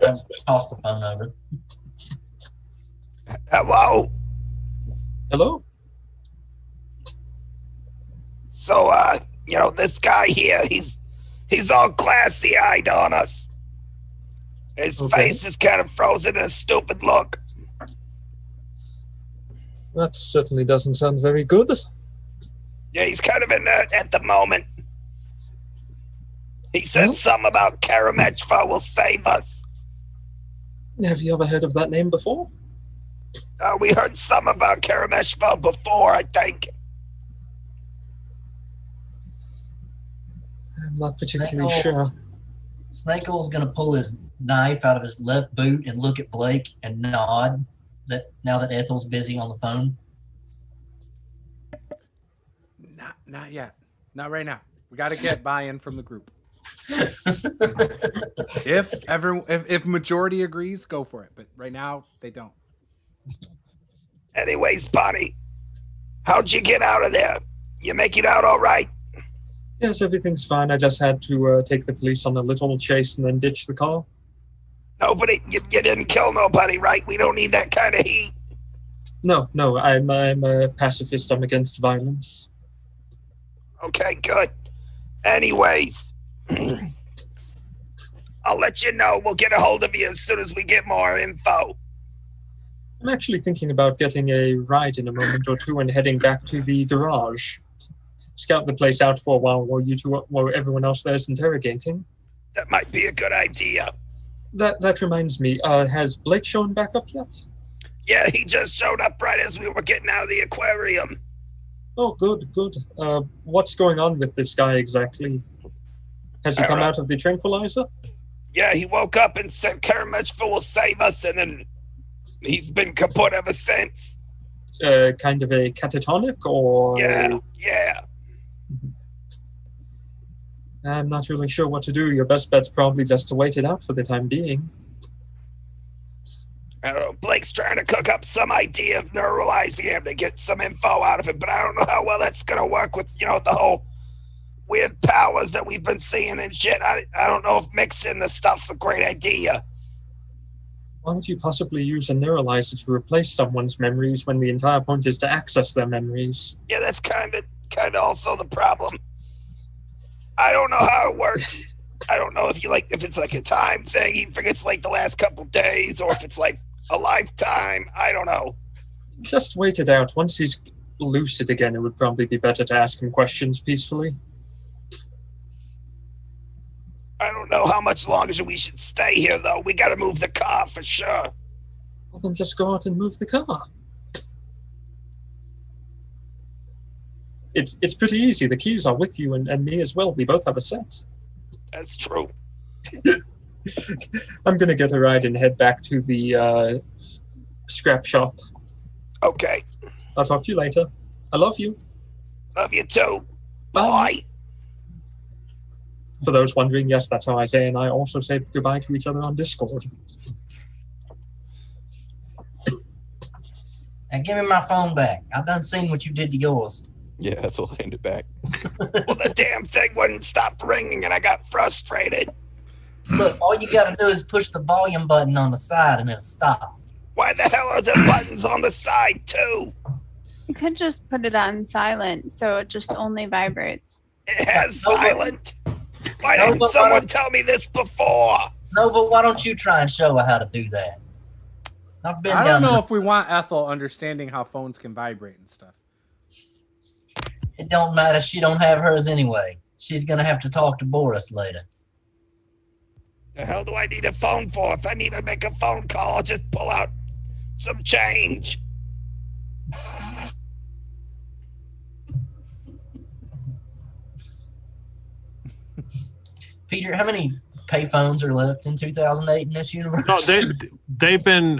tossed the phone over. Hello. Hello? So, this guy here, he's all glassy-eyed on us. His face is kind of frozen in a stupid look. That certainly doesn't sound very good. Yeah, he's kind of inert at the moment. He said something about Karamechva will save us. Have you ever heard of that name before? We heard something about Karamechva before, I think. I'm not particularly sure. Snake Oil's going to pull his knife out of his left boot and look at Blake and nod now that Ethel's busy on the phone. Not yet. Not right now. We got to get buy-in from the group. If majority agrees, go for it. But right now, they don't. Anyways, Bonnie, how'd you get out of there? You make it out all right? Yes, everything's fine. I just had to take the police on a little chase and then ditch the car. Nobody, you didn't kill nobody, right? We don't need that kind of heat. No, I'm a pacifist. I'm against violence. Okay, good. Anyways, I'll let you know. We'll get a hold of you as soon as we get more info. I'm actually thinking about getting a ride in a moment or two and heading back to the garage. Scout the place out for a while while everyone else there is interrogating. That might be a good idea. That reminds me, has Blake shown back up yet? Yeah, he just showed up right as we were getting out of the aquarium. Oh, good. What's going on with this guy exactly? Has he come out of the tranquilizer? Yeah, he woke up and said Karamechva will save us, and then he's been kaput ever since. Kind of a catatonic, or... Yeah. I'm not really sure what to do. Your best bet's probably just to wait it out for the time being. I don't know. Blake's trying to cook up some idea of neuralizing him to get some info out of it, but I don't know how well that's going to work with, the whole weird powers that we've been seeing and shit. I don't know if mixing the stuff's a great idea. Why would you possibly use a neuralizer to replace someone's memories when the entire point is to access their memories? Yeah, that's kind of also the problem. I don't know how it works. I don't know if it's like a time thing. He forgets like the last couple days, or if it's like a lifetime. I don't know. Just wait it out. Once he's lucid again, it would probably be better to ask him questions peacefully. I don't know how much longer we should stay here, though. We got to move the car for sure. Well, then just go out and move the car. It's pretty easy. The keys are with you and me as well. We both have a set. That's true. I'm going to get a ride and head back to the scrap shop. Okay. I'll talk to you later. I love you. Love you too. Bye. For those wondering, yes, that's how Isaiah and I also say goodbye to each other on Discord. Now give me my phone back. I done seen what you did to yours. Yeah, Ethel handed it back. Well, the damn thing wouldn't stop ringing, and I got frustrated. Look, all you gotta do is push the volume button on the side, and it'll stop. Why the hell are the buttons on the side, too? You could just put it on silent, so it just only vibrates. It has silent? Why didn't someone tell me this before? Nova, why don't you try and show her how to do that? I don't know if we want Ethel understanding how phones can vibrate and stuff. It don't matter. She don't have hers anyway. She's going to have to talk to Boris later. The hell do I need a phone for? If I need to make a phone call, I'll just pull out some change. Peter, how many payphones are left in 2008 in this universe? No, they've been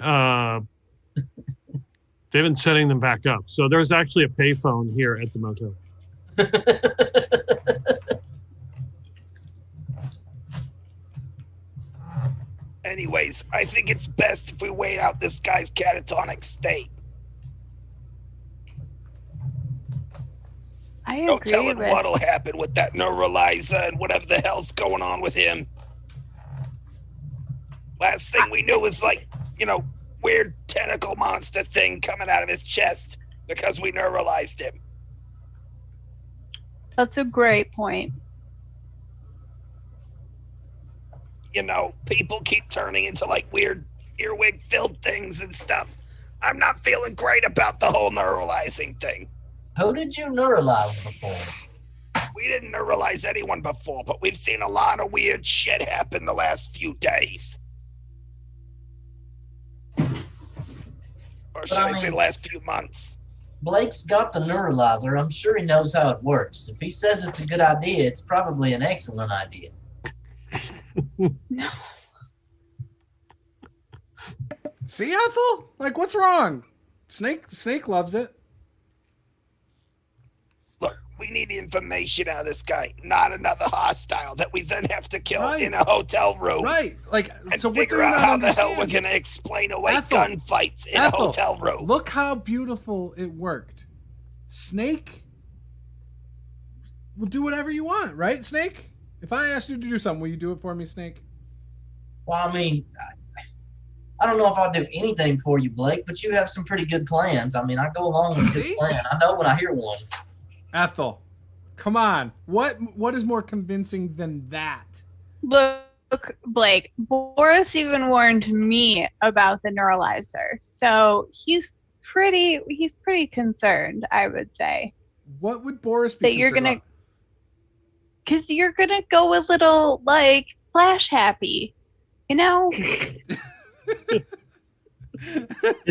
setting them back up. So there's actually a payphone here at the motel. Anyways, I think it's best if we wait out this guy's catatonic state. I agree. No telling what'll happen with that neuralizer and whatever the hell's going on with him. Last thing we knew was weird tentacle monster thing coming out of his chest. Because we neuralized him. That's a great point. You know, people keep turning into like weird earwig filled things and stuff. I'm not feeling great about the whole neuralizing thing. Who did you neuralize before? We didn't neuralize anyone before, but we've seen a lot of weird shit happen the last few days. Or should I say last few months? Blake's got the neuralizer. I'm sure he knows how it works. If he says it's a good idea, it's probably an excellent idea. No. See, Ethel? Like, what's wrong? Snake loves it. Look, we need information out of this guy, not another hostile that we then have to kill in a hotel room. Right. Like, and so figure out how the hell we're going to explain away gunfights in a hotel room. Look how beautiful it worked. Snake will do whatever you want, right, Snake? If I asked you to do something, will you do it for me, Snake? Well, I mean, I don't know if I'll do anything for you, Blake, but you have some pretty good plans. I mean, I go along with this plan. I know when I hear one. Ethel, come on. What is more convincing than that? Look, Blake, Boris even warned me about the neuralizer. So he's pretty concerned, I would say. What would Boris be that you're concerned gonna about? Because you're gonna go a little like flash happy, you know? He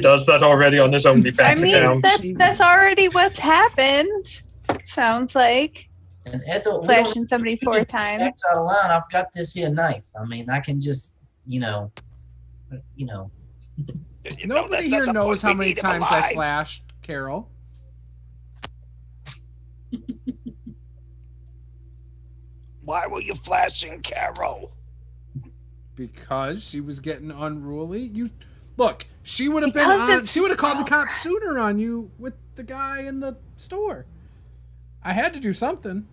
does that already on his OnlyFans account. That's already what's happened. Sounds like. And Ethel, flashing somebody 4 times. Next out of line, I've got this here knife. I mean, I can just, Nobody here knows how many times I flashed Carol. Why were you flashing Carol? Because she was getting unruly. Look, she would have been on. She would have called the cops sooner on you with the guy in the store. I had to do something.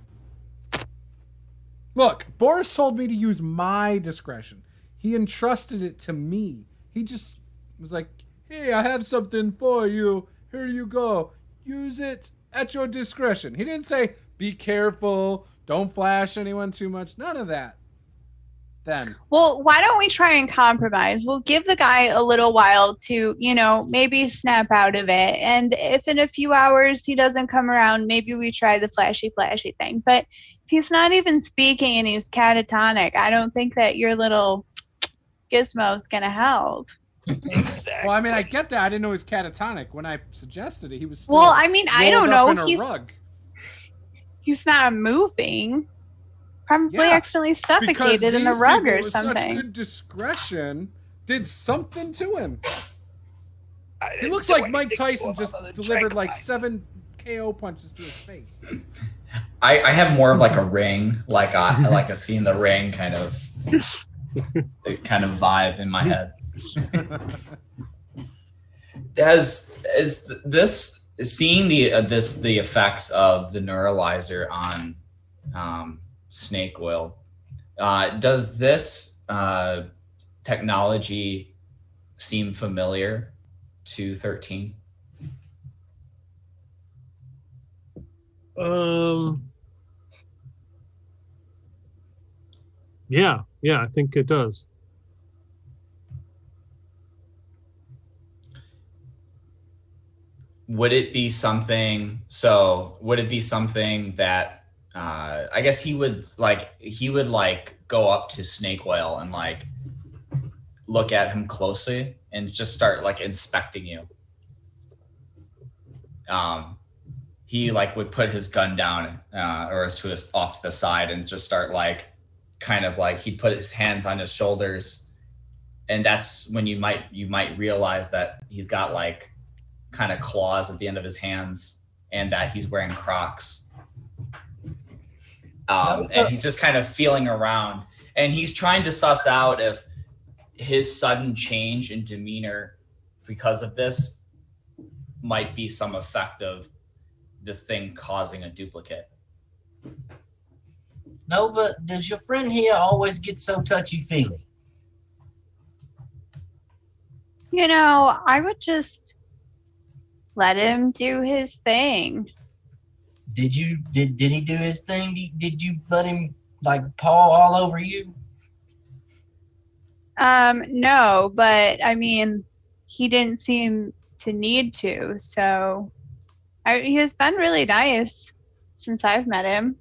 Look, Boris told me to use my discretion. He entrusted it to me. He just was like, "Hey, I have something for you. Here you go. Use it at your discretion." He didn't say, "Be careful. Don't flash anyone too much." None of that. Then. Well, why don't we try and compromise? We'll give the guy a little while to, maybe snap out of it. And if in a few hours he doesn't come around, maybe we try the flashy thing. But if he's not even speaking and he's catatonic, I don't think that your little gizmo is going to help. Exactly. Well, I mean, I get that. I didn't know he was catatonic. When I suggested it, he was still well, I mean, I don't know. Rug. He's not moving. Probably accidentally suffocated in a rug or something. Such good discretion did something to him. He looks like Mike Tyson just delivered like 7 KO punches to his face. I have more of like a Ring, like a Scene the Ring kind of vibe in my head. Is this seeing the effects of the neuralizer on snake oil? Does this technology seem familiar to 13? Yeah, I think it does. Would it be something that I guess he would go up to snake oil and like look at him closely and just start like inspecting you. He like would put his gun down or off to the side and just start like kind of like he'd put his hands on his shoulders, and that's when you might realize that he's got like kind of claws at the end of his hands and that he's wearing Crocs. And he's just kind of feeling around and he's trying to suss out if his sudden change in demeanor because of this might be some effect of this thing causing a duplicate. Nova, does your friend here always get so touchy-feely? I would just let him do his thing. Did he do his thing? Did you let him like paw all over you? No, but I mean, he didn't seem to need to, so he has been really nice since I've met him.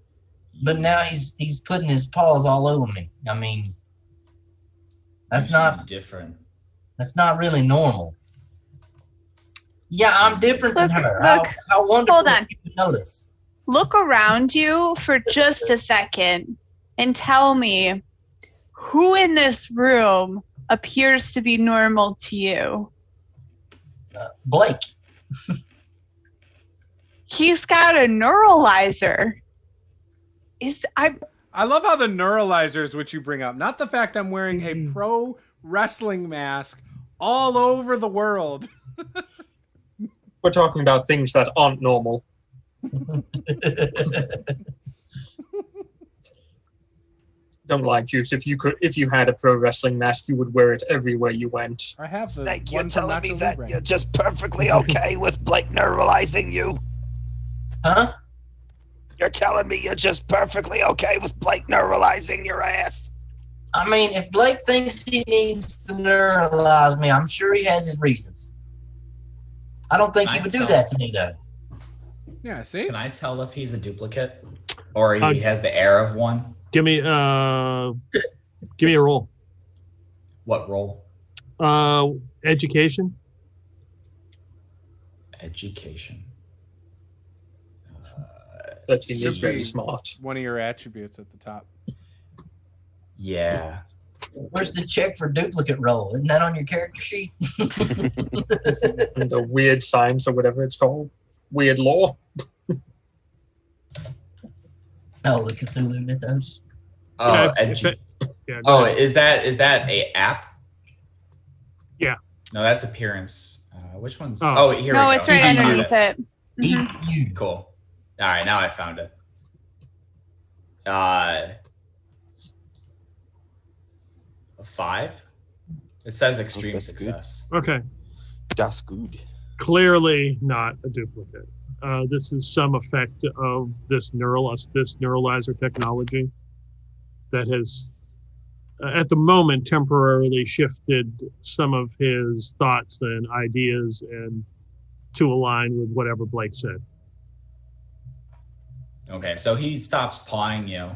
But now he's putting his paws all over me. I mean, that's not different. That's not really normal. Yeah, I'm different than her. Look, how wonderful hold on. that you would notice. Look around you for just a second and tell me who in this room appears to be normal to you. Blake. He's got a neuralizer. I love how the neuralizer is what you bring up, not the fact I'm wearing a pro wrestling mask all over the world. We're talking about things that aren't normal. Don't lie, Juice. If you had a pro wrestling mask, you would wear it everywhere you went. I have the Snake, one you're from telling me Nacho that Libre. you're just perfectly okay with Blake neuralizing you? Huh? You're telling me you're just perfectly okay with Blake neuralizing your ass? I mean, if Blake thinks he needs to neuralize me, I'm sure he has his reasons. I don't think he would do that to me, though. Yeah, see? Can I tell if he's a duplicate or he has the air of one? Give me a roll. What role? Education. Education. 13 is Should very be smart. one of your attributes at the top. Yeah. Where's the check for duplicate roll? Isn't that on your character sheet? And the weird science or whatever it's called. Weird law. Oh, the Cthulhu mythos. Oh, Yeah, oh, is that a app? Yeah. No, that's appearance. Which one's? Oh. Oh, here No, we go. it's right I found underneath it. EQ. Cool. All right, now I found it. A 5. It says extreme that's good. success. Okay. That's good. Clearly not a duplicate. This is some effect of this neuralizer technology that has, at the moment, temporarily shifted some of his thoughts and ideas and to align with whatever Blake said. Okay, so he stops pawing you,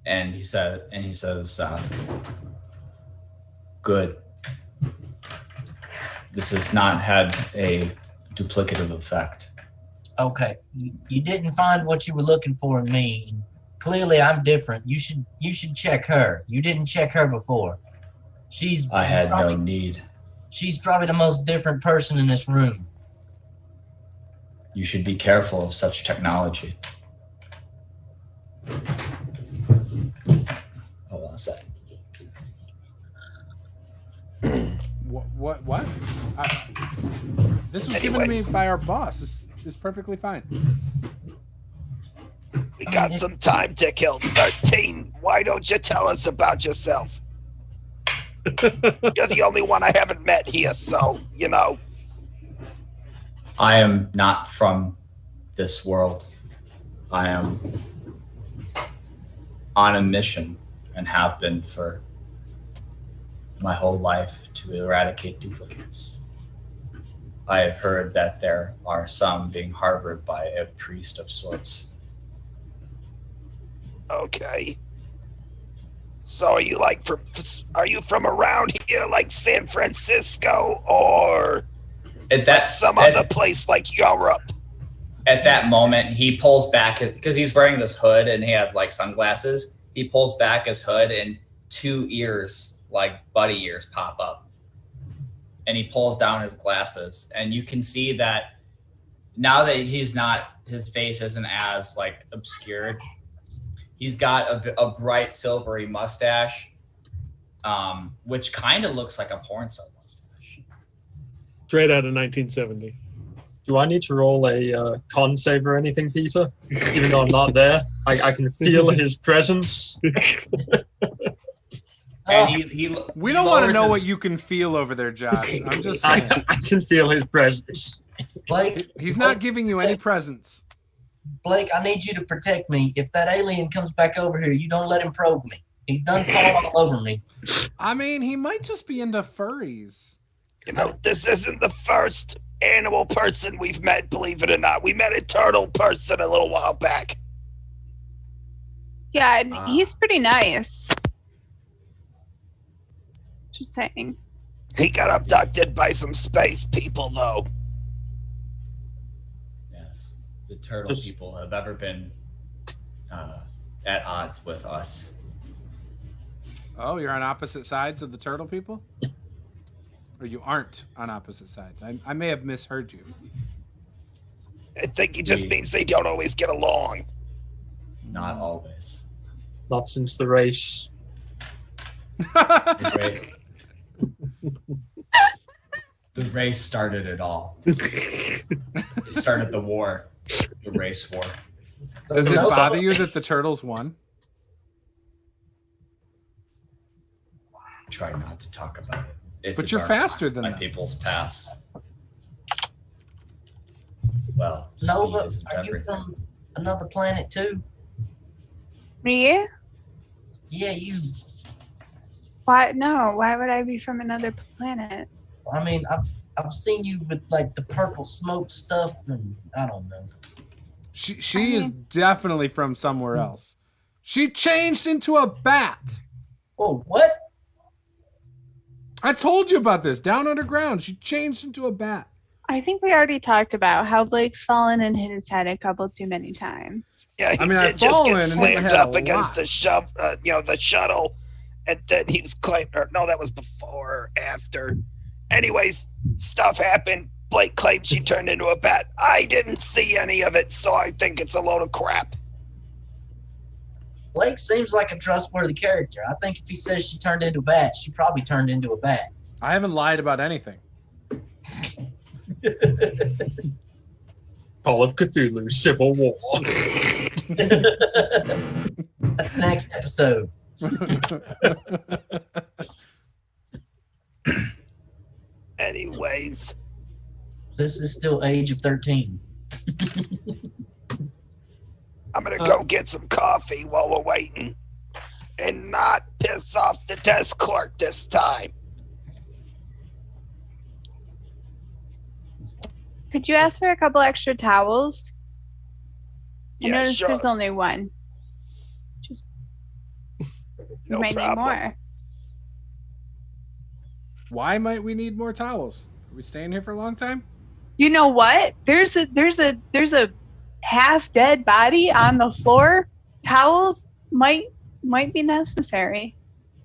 and he says, "Good. This has not had a duplicative effect." Okay, you didn't find what you were looking for in me. Clearly, I'm different. You should check her. You didn't check her before. I had no need. She's probably the most different person in this room. You should be careful of such technology. Hold on a sec. What? This was given to me by our boss. This is perfectly fine. We got some time to kill. 13. Why don't you tell us about yourself? You're the only one I haven't met here, so, you know. I am not from this world. I am on a mission and have been for my whole life to eradicate duplicates. I have heard that there are some being harbored by a priest of sorts. Okay. So are you from around here, like San Francisco, or some other place like Europe? At that moment, he pulls back because he's wearing this hood and he had like sunglasses. He pulls back his hood and 2 ears, like buddy ears, pop up. And he pulls down his glasses, and you can see that now that his face isn't as like obscured. He's got a bright silvery mustache, which kind of looks like a porn star mustache. Straight out of 1970. Do I need to roll a con save or anything, Peter? Even though I'm not there, I can feel his presence. And We don't want to know what you can feel over there, Josh. I'm just saying. I can feel his presence. Blake, He's not giving you any presents. Blake, I need you to protect me. If that alien comes back over here, you don't let him probe me. He's done falling all over me. I mean, he might just be into furries. You know, this isn't the first animal person we've met, believe it or not. We met a turtle person a little while back. Yeah, he's pretty nice. Just saying. He got abducted by some space people, though. Yes. The turtle people have ever been at odds with us. Oh, you're on opposite sides of the turtle people? Or you aren't on opposite sides? I may have misheard you. I think it just means they don't always get along. Not always. Not since the race. The race started it all. It started the war, the race war. Does it bother you that the turtles won? Try not to talk about it. It's But you're faster than my them. people's past. Well, No, speed but isn't are you everything. from another planet too? Me? Yeah, you. Why? No. Why would I be from another planet? I mean, I've seen you with like the purple smoke stuff, and I don't know. She is definitely from somewhere else. She changed into a bat. Oh, what? I told you about this. Down underground, she changed into a bat. I think we already talked about how Blake's fallen and hit his head a couple too many times. Yeah, he I mean, I've did just fallen get and hit my slammed head a up against lot. the shuttle, and then he was claimed. Or no, that was before or after. Anyways, stuff happened. Blake claimed she turned into a bat. I didn't see any of it, so I think it's a load of crap. Blake seems like a trustworthy character. I think if he says she turned into a bat, she probably turned into a bat. I haven't lied about anything. Call of Cthulhu, Civil War. That's the next episode. Anyways, This is still age of 13. I'm gonna go get some coffee while we're waiting, and not piss off the desk clerk this time. Could you ask for a couple extra towels? I Yeah, noticed sure. there's only one. Just No might problem. need more. Why might we need more towels? Are we staying here for a long time? You know what? There's a half dead body on the floor. Towels might be necessary.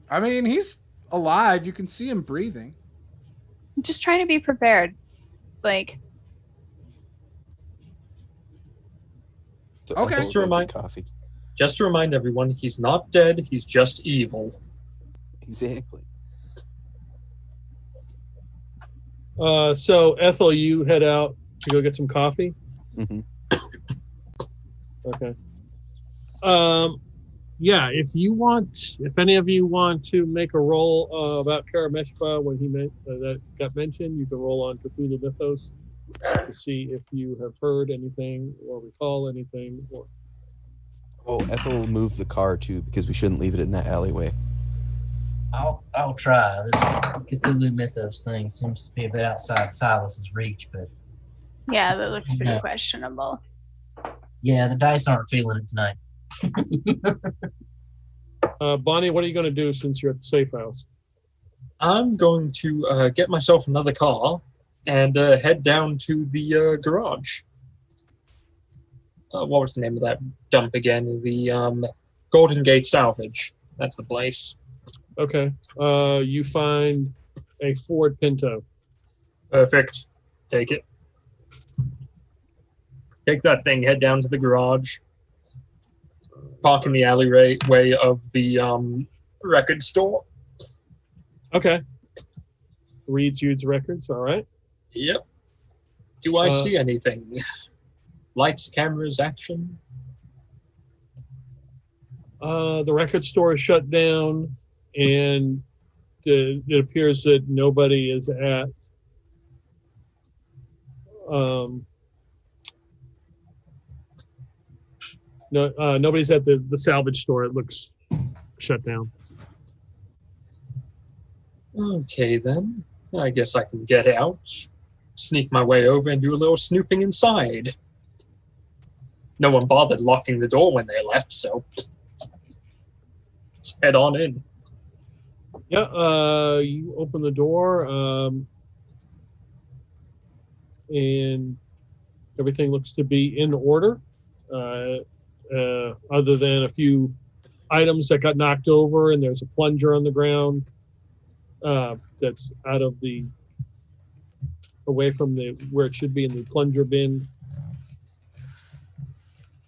I mean, he's alive. You can see him breathing. I'm just trying to be prepared. Like, So Okay. I'll Just to go remind- get coffee. Just to remind everyone, he's not dead, he's just evil. Exactly. So Ethel, you head out to go get some coffee. Mhm. Okay. Yeah, if any of you want to make a roll about Karameshpa when that got mentioned, you can roll on Cthulhu Mythos to see if you have heard anything or recall anything. Oh, Ethel moved the car too because we shouldn't leave it in that alleyway. I'll try. This Cthulhu Mythos thing seems to be a bit outside Silas's reach, but yeah, that looks pretty Yeah. questionable. yeah, the dice aren't feeling it tonight. Bonnie, what are you going to do since you're at the safe house? I'm going to get myself another car and head down to the garage. What was the name of that dump again? The Golden Gate Salvage. That's the place. Okay. You find a Ford Pinto. Perfect. Take it. Take that thing, head down to the garage. Park in the alleyway of the record store. Okay. Reads Jude's records. All right. Yep. Do I see anything? Lights, cameras, action? The record store is shut down, and it appears that nobody is at No, nobody's at the salvage store. It looks shut down. Okay, then. I guess I can get out, sneak my way over, and do a little snooping inside. No one bothered locking the door when they left, so let's head on in. Yeah, you open the door, and everything looks to be in order, other than a few items that got knocked over, and there's a plunger on the ground that's out of away from where it should be in the plunger bin.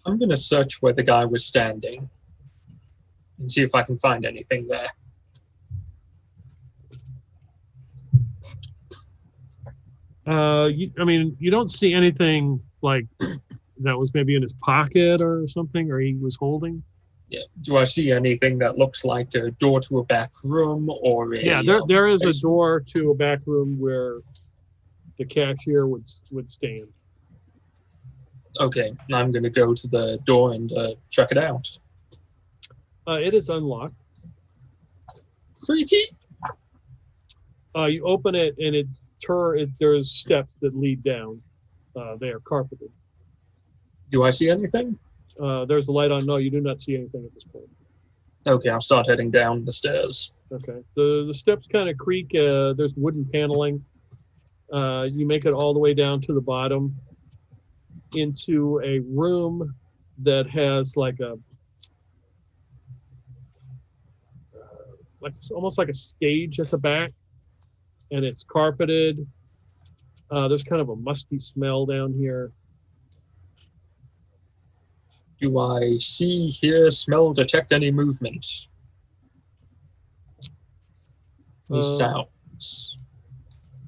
I'm going to search where the guy was standing and see if I can find anything there. You don't see anything like that was maybe in his pocket or something, or he was holding. Yeah. Do I see anything that looks like a door to a back room or a... Yeah, there is a door to a back room where the cashier would stand. Okay, I'm going to go to the door and check it out. It is unlocked. Freaky! You open it and there's steps that lead down. They are carpeted. Do I see anything? There's a light on. No, you do not see anything at this point. Okay, I'll start heading down the stairs. Okay. The steps kind of creak. There's wooden paneling. You make it all the way down to the bottom into a room that has like almost like a stage at the back, and it's carpeted. There's kind of a musty smell down here. Do I see, hear, smell, detect any movement? Any sounds?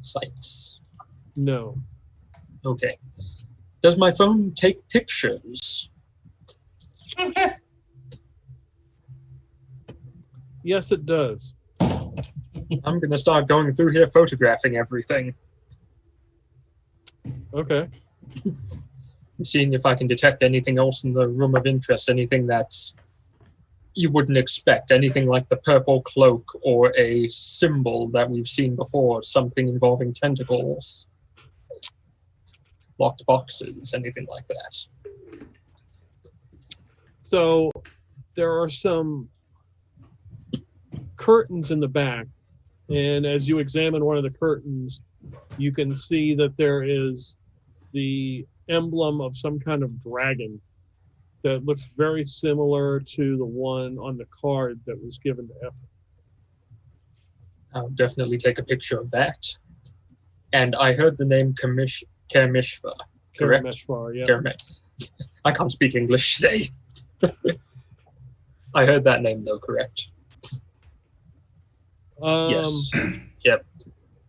Sights? No. Okay. Does my phone take pictures? Yes, it does. I'm going to start going through here photographing everything. Okay. Seeing if I can detect anything else in the room of interest, anything that you wouldn't expect, anything like the purple cloak or a symbol that we've seen before, something involving tentacles, locked boxes, anything like that. So there are some curtains in the back, and as you examine one of the curtains, you can see that there is the emblem of some kind of dragon that looks very similar to the one on the card that was given to Effa. I'll definitely take a picture of that. And I heard the name Kermishva, correct? Kermeshvar, yeah. I can't speak English today. I heard that name though, correct? Yes. Yep.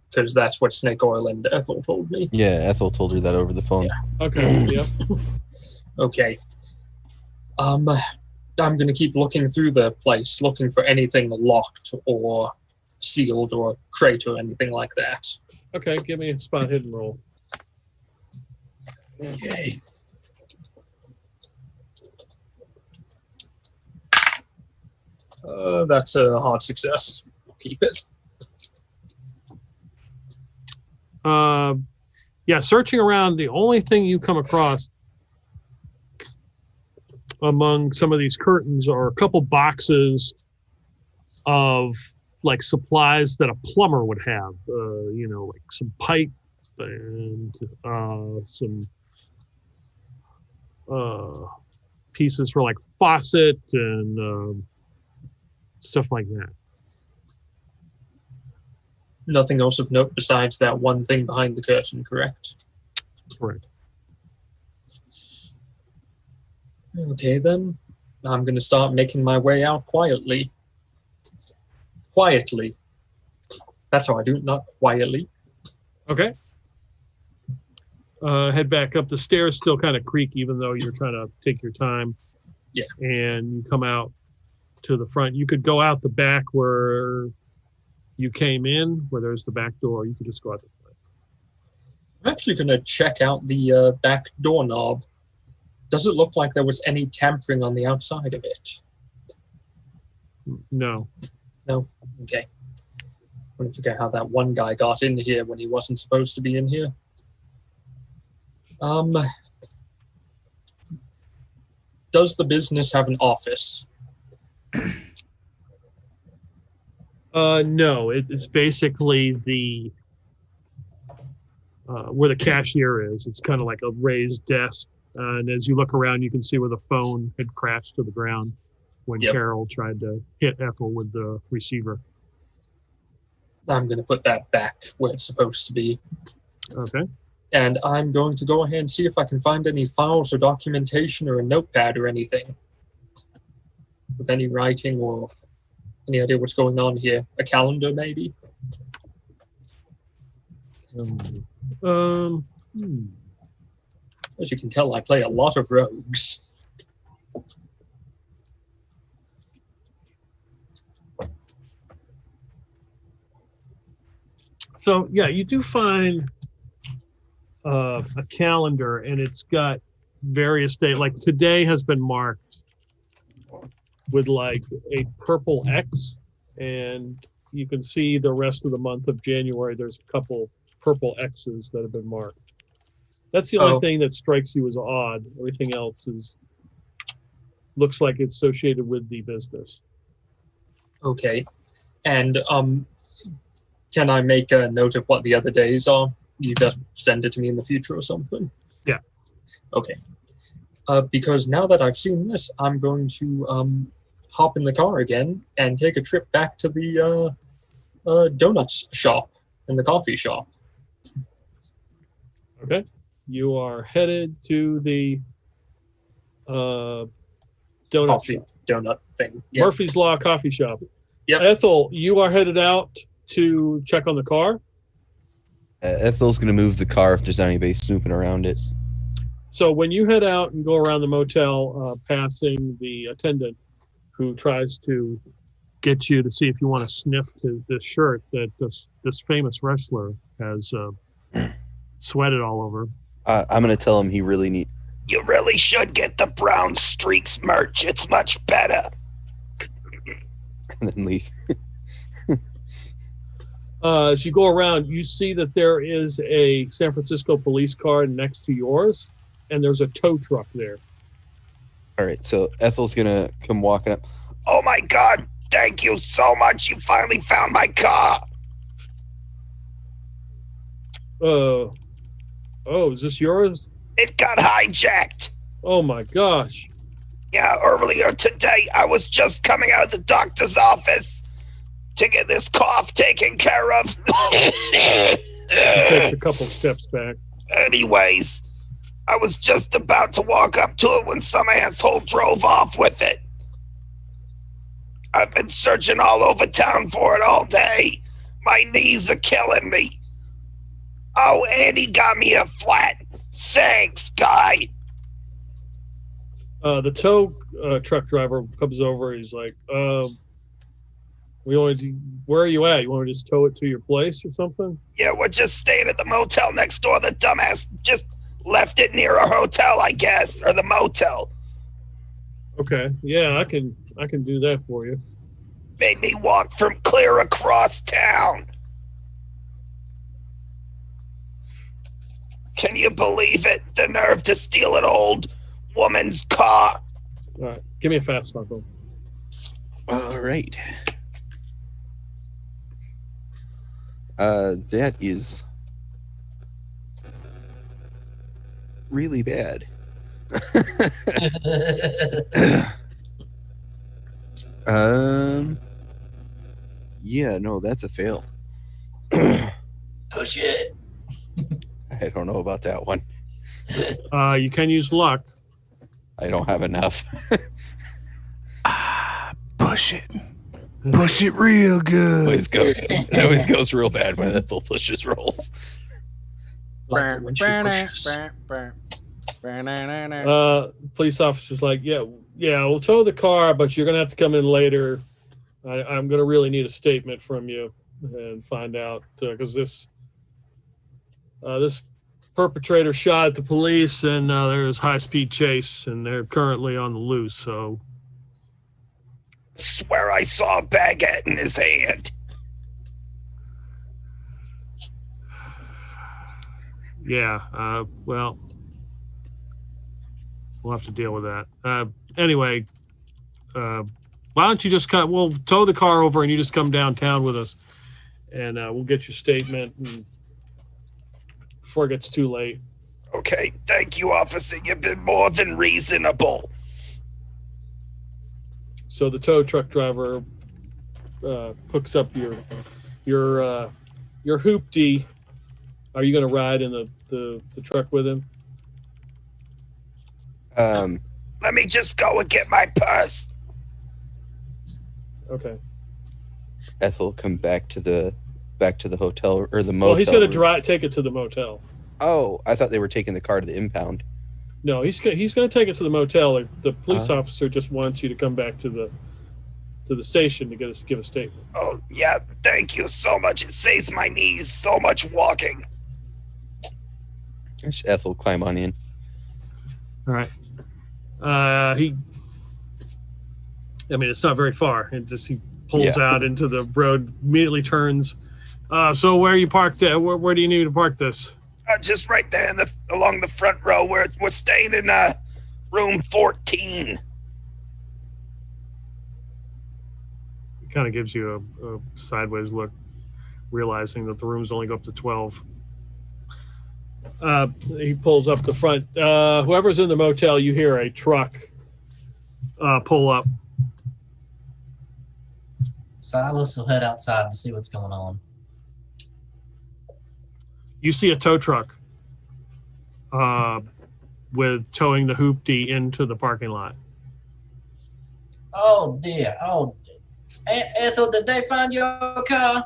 Because that's what Snake Oil and Ethel told me. Yeah, Ethel told her that over the phone. Yeah. Okay, yep. Okay. I'm going to keep looking through the place, looking for anything locked or sealed or crate or anything like that. Okay, give me a spot hidden roll. Okay. That's a hard success. I'll keep it. Yeah, searching around, the only thing you come across among some of these curtains are a couple boxes of like supplies that a plumber would have, like some pipe and some pieces for like faucet and stuff like that. Nothing else of note besides that one thing behind the curtain, correct? Correct. Okay, then. I'm going to start making my way out quietly. Quietly. That's how I do it, not quietly. Okay. Head back up. The stairs still kind of creak, even though you're trying to take your time. Yeah. And you come out to the front. You could go out the back where you came in, where there's the back door. You could just go out the front. I'm actually going to check out the back doorknob. Does it look like there was any tampering on the outside of it? No. No? Okay. I want to figure out how that one guy got in here when he wasn't supposed to be in here. Does the business have an office? No, it's basically the where the cashier is. It's kind of like a raised desk, and as you look around, you can see where the phone had crashed to the ground when Carol tried to hit Ethel with the receiver. I'm going to put that back where it's supposed to be. Okay. And I'm going to go ahead and see if I can find any files or documentation or a notepad or anything with any writing or any idea what's going on here. A calendar, maybe? As you can tell, I play a lot of rogues. So, yeah, you do find a calendar, and it's got various days. Like today has been marked with like a purple X, and you can see the rest of the month of January. There's a couple purple X's that have been marked. That's the only thing that strikes you as odd. Everything else looks like it's associated with the business. Okay. And can I make a note of what the other days are? You just send it to me in the future or something? Yeah. Okay. Because now that I've seen this, I'm going to hop in the car again and take a trip back to the donuts shop and the coffee shop. Okay. You are headed to the donut thing. Yep. Murphy's Law coffee shop. Yep. Ethel, you are headed out to check on the car? Ethel's going to move the car if there's anybody snooping around it. So when you head out and go around the motel, passing the attendant who tries to get you to see if you want to sniff this shirt that this famous wrestler has sweated all over. I'm going to tell him he really needs... You really should get the Brown Streaks merch. It's much better. And then leave. As you go around, you see that there is a San Francisco police car next to yours, and there's a tow truck there. All right, so Ethel's going to come walking up. Oh my God, thank you so much. You finally found my car. Is this yours? It got hijacked. Oh my gosh. Yeah, earlier today, I was just coming out of the doctor's office to get this cough taken care of. He takes a couple steps back. Anyways, I was just about to walk up to it when some asshole drove off with it. I've been searching all over town for it all day. My knees are killing me. Oh, and he got me a flat. Thanks, guy. The tow truck driver comes over. He's like, where are you at? You want to just tow it to your place or something? Yeah, we're just staying at the motel next door. The dumbass just left it near a hotel, I guess, or the motel. Okay, yeah, I can do that for you. Made me walk from clear across town. Can you believe it? The nerve to steal an old woman's car. All right, give me a fast smartphone. All right. That is really bad. Yeah, no, that's a fail. Push it. I don't know about that one. You can use luck. I don't have enough. Push it. Push it real good. It always goes real bad when Ethel pushes rolls. Like when she pushes. Police officer's like, yeah, we'll tow the car, but you're gonna have to come in later. I'm gonna really need a statement from you and find out because this perpetrator shot at the police, and there's high-speed chase, and they're currently on the loose. So, Swear I saw a baguette in his hand. yeah, well, we'll have to deal with that. Anyway, why don't you just we'll tow the car over, and you just come downtown with us, and we'll get your statement before it gets too late. Okay, thank you, officer. You've been more than reasonable. So the tow truck driver hooks up your hoopty. Are you going to ride in the truck with him? Let me just go and get my purse. Okay. Ethel come back to the hotel or the motel. Well, he's going to take it to the motel. Oh, I thought they were taking the car to the impound. No, he's going to take it to the motel. The police officer just wants you to come back to the station to give a statement. Oh, yeah, thank you so much. It saves my knees so much walking. Ethel climb on in. All right. It's not very far. He pulls out into the road, immediately turns. So where are you parked at? Where do you need to park this? Just right there along the front row where we're staying in room 14. It kind of gives you a sideways look, realizing that the rooms only go up to 12. He pulls up the front. Whoever's in the motel, you hear a truck pull up. Silas will head outside to see what's going on. You see a tow truck with towing the hoopty into the parking lot. Oh, dear. Ethel, did they find your car?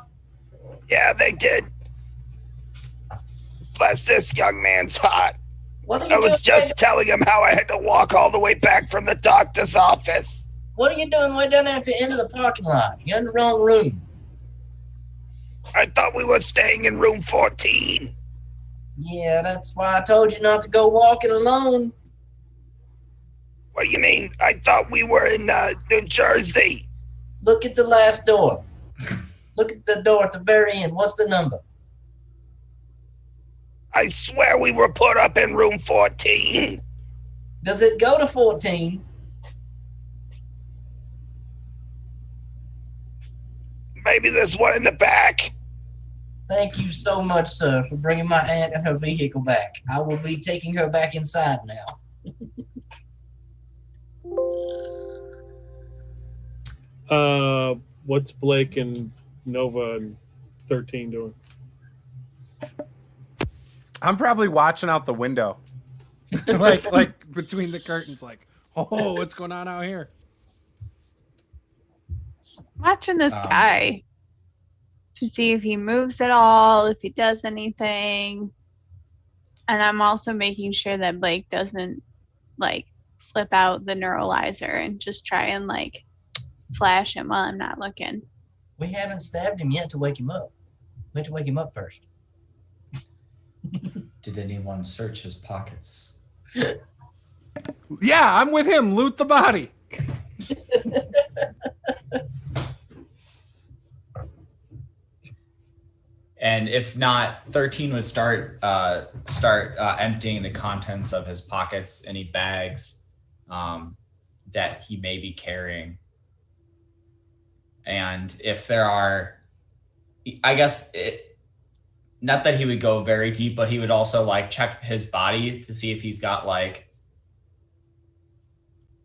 Yeah, they did. Bless this young man's hot. I was just telling him how I had to walk all the way back from the doctor's office. What are you doing way down there at the end of the parking lot? You're in the wrong room. I thought we were staying in room 14. Yeah, that's why I told you not to go walking alone. What do you mean? I thought we were in New Jersey. Look at the last door. Look at the door at the very end. What's the number? I swear we were put up in room 14. Does it go to 14? Maybe there's one in the back. Thank you so much, sir, for bringing my aunt and her vehicle back. I will be taking her back inside now. What's Blake and Nova and 13 doing? I'm probably watching out the window. like between the curtains, like, oh, what's going on out here? Watching this guy to see if he moves at all, if he does anything. And I'm also making sure that Blake doesn't slip out the neuralizer and just try and flash him while I'm not looking. We haven't stabbed him yet to wake him up. We have to wake him up first. Did anyone search his pockets? Yeah, I'm with him. Loot the body. And if not, 13 would start emptying the contents of his pockets, any bags that he may be carrying. And if there are, I guess, not that he would go very deep, but he would also check his body to see if he's got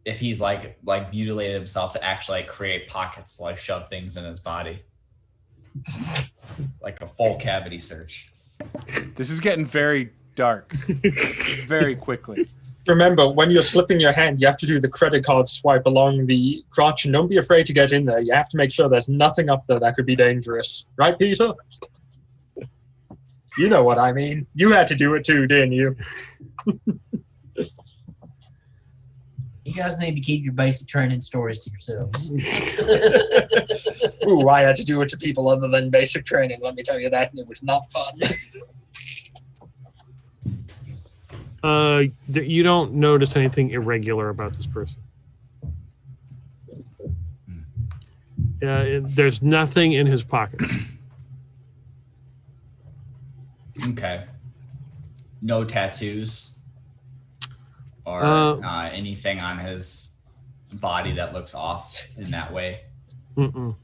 if he's mutilated himself to actually create pockets, shove things in his body. Like a full cavity search. This is getting very dark very quickly. Remember, when you're slipping your hand, you have to do the credit card swipe along the crotch, and don't be afraid to get in there. You have to make sure there's nothing up there that could be dangerous. Right, Peter? You know what I mean. You had to do it too, didn't you? You guys need to keep your basic training stories to yourselves. Ooh, I had to do it to people other than basic training, let me tell you that, and it was not fun. You don't notice anything irregular about this person. There's nothing in his pockets. Okay. No tattoos or anything on his body that looks off in that way. Mm-mm.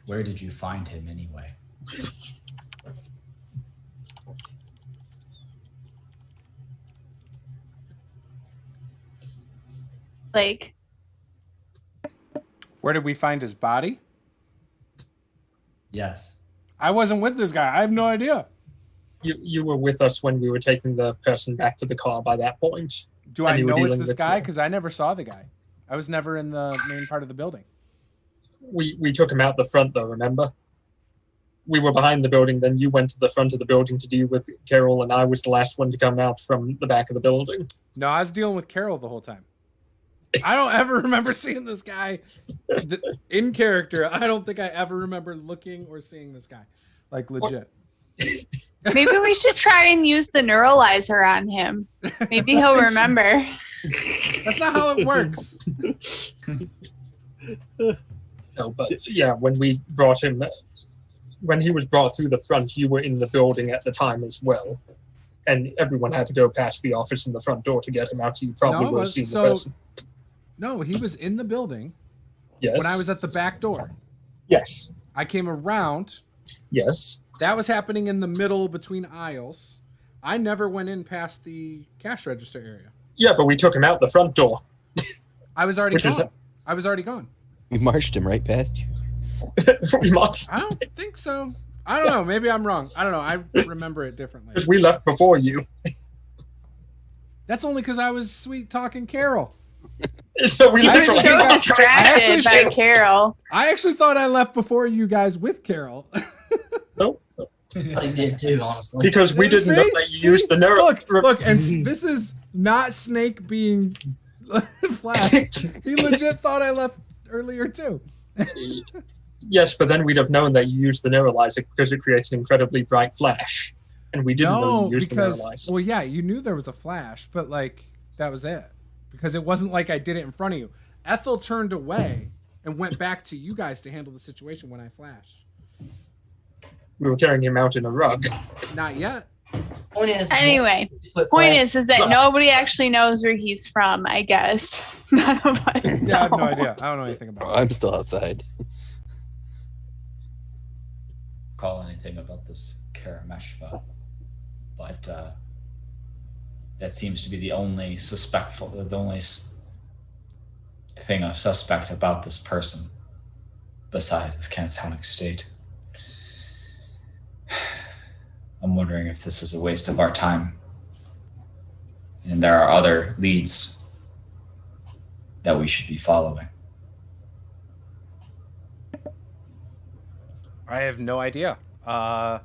Where did you find him anyway? Like, Where did we find his body? Yes. I wasn't with this guy. I have no idea. You were with us when we were taking the person back to the car by that point. Do I And you were know it's dealing this with guy? him. Because I never saw the guy. I was never in the main part of the building. We took him out the front, though, remember? We were behind the building, then you went to the front of the building to deal with Carol, and I was the last one to come out from the back of the building. No, I was dealing with Carol the whole time. I don't ever remember seeing this guy in character. I don't think I ever remember looking or seeing this guy. Like, legit. maybe we should try and use the neuralizer on him. Maybe he'll remember. That's not how it works. No, but yeah, when we brought him, when he was brought through the front, you were in the building at the time as well. And everyone had to go past the office and the front door to get him out. So you probably No, would have seen so- the person. No, he was in the building Yes. when I was at the back door. Yes. I came around. Yes. That was happening in the middle between aisles. I never went in past the cash register area. Yeah, but we took him out the front door. I was already Which is- gone. I was already gone. We marched him right past you. We must. I don't think so. I don't know. Maybe I'm wrong. I don't know. I remember it differently. Because we left before you. That's only because I was sweet talking Carol. So we I He was actually so think I- distracted I by Carol. I actually thought I left before you guys with Carol. Nope. I did too, honestly. Because we didn't know that you used the nerve. Look, and this is not Snake being flash. He legit thought I left earlier too. Yes, but then we'd have known that you used the neuralizer because it creates an incredibly bright flash. And we didn't know No, you used because the neuralizer. well, yeah, you knew there was a flash, but like that was it. Because it wasn't like I did it in front of you. Ethel turned away and went back to you guys to handle the situation when I flashed. We were carrying him out in a rug. Not yet. Point is, Anyway, point is that nobody actually knows where he's from, I guess. None of us Yeah, I have no know. idea. I don't know anything about it. I'm still outside. Call anything about this Karameshva, but that seems to be the only thing of suspect about this person, besides his catatonic state. I'm wondering if this is a waste of our time, and there are other leads that we should be following. I have no idea. I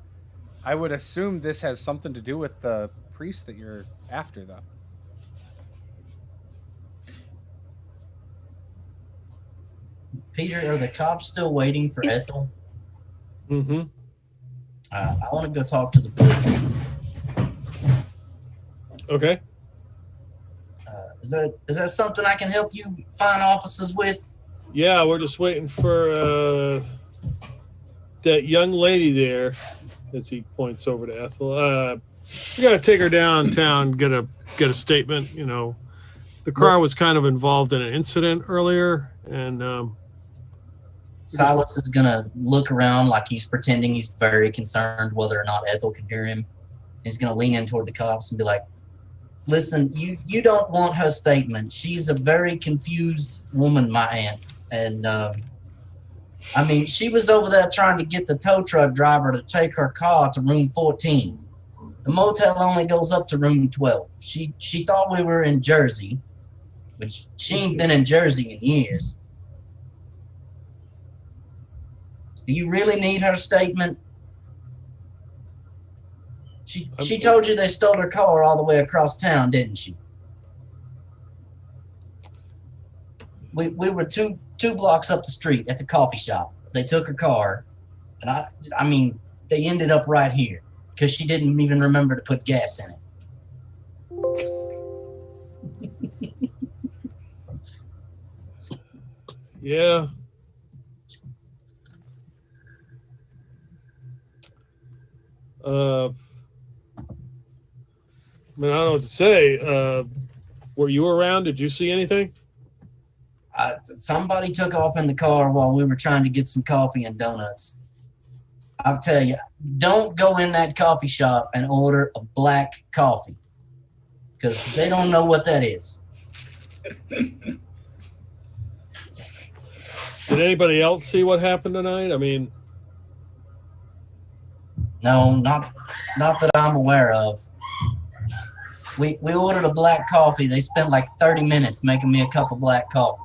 would assume this has something to do with the priest that you're after, though. Peter, are the cops still waiting for Ethel? Mm-hmm. I want to go talk to the police. Okay. Is that something I can help you find officers with? Yeah, we're just waiting for that young lady there, as he points over to Ethel. We got to take her downtown, get a statement. You know, the car was kind of involved in an incident earlier, and Silas is gonna look around like he's pretending he's very concerned whether or not Ethel can hear him. He's gonna lean in toward the cops and be like, "Listen, you don't want her statement. She's a very confused woman, my aunt, and I mean, she was over there trying to get the tow truck driver to take her car to room 14. The motel only goes up to room 12. She thought we were in Jersey, which she ain't been in Jersey in years. Do you really need her statement? She told you they stole her car all the way across town, didn't she? We were two blocks up the street at the coffee shop. They took her car. And I mean, they ended up right here because she didn't even remember to put gas in it. Yeah. I mean, I don't know what to say. Were you around? Did you see anything? Somebody took off in the car while we were trying to get some coffee and donuts. I'll tell you, don't go in that coffee shop and order a black coffee because they don't know what that is. Did anybody else see what happened tonight? I mean, No, not that I'm aware of. We ordered a black coffee. They spent like 30 minutes making me a cup of black coffee.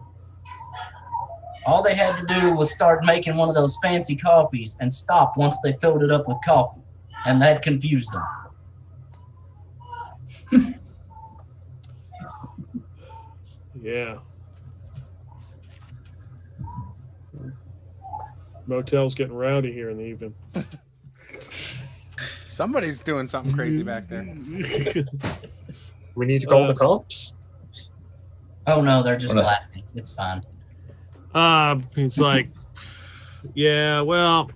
All they had to do was start making one of those fancy coffees and stop once they filled it up with coffee. And that confused them. yeah. Motel's getting rowdy here in the evening. Somebody's doing something crazy back there. We need to call the cops. Oh no, they're just laughing. It's fine. It's like, yeah, well,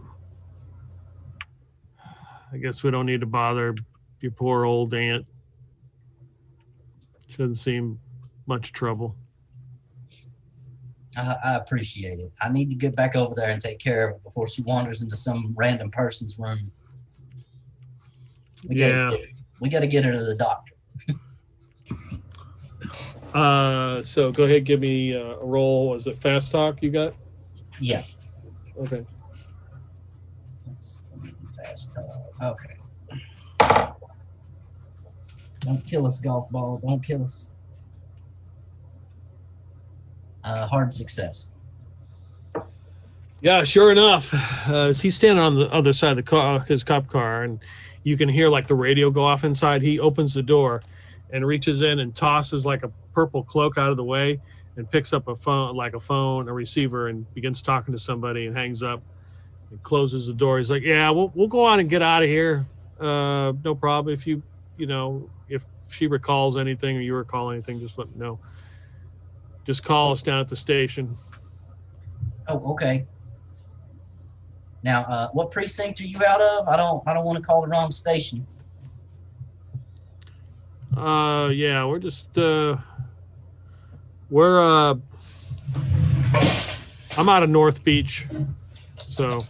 I guess we don't need to bother your poor old aunt. Shouldn't seem much trouble. I appreciate it. I need to get back over there and take care of it before she wanders into some random person's room. We got to get her to the doctor. So go ahead, give me a roll. Was it fast talk you got? Yeah. Okay. Fast talk. Okay. Don't kill us, golf ball. Don't kill us. Hard success. Yeah, sure enough. As he's standing on the other side of the car, his cop car, and you can hear like the radio go off inside. He opens the door and reaches in and tosses like a purple cloak out of the way and picks up a phone, a receiver, and begins talking to somebody and hangs up and closes the door. He's like, yeah, we'll go on and get out of here. No problem. If if she recalls anything or you recall anything, just let me know. Just call us down at the station. Oh, okay. Now, what precinct are you out of? I don't want to call the wrong station. Yeah, we're just I'm out of North Beach. So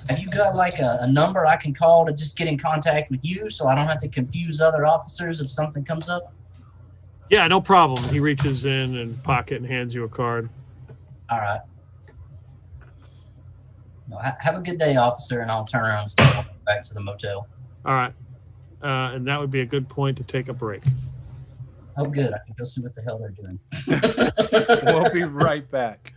have you got like a number I can call to just get in contact with you so I don't have to confuse other officers if something comes up? Yeah, no problem. He reaches in and pocket and hands you a card. All right. Well, have a good day, officer, and I'll turn around and start back to the motel. All right. And that would be a good point to take a break. Oh, good. I can go see what the hell they're doing. We'll be right back.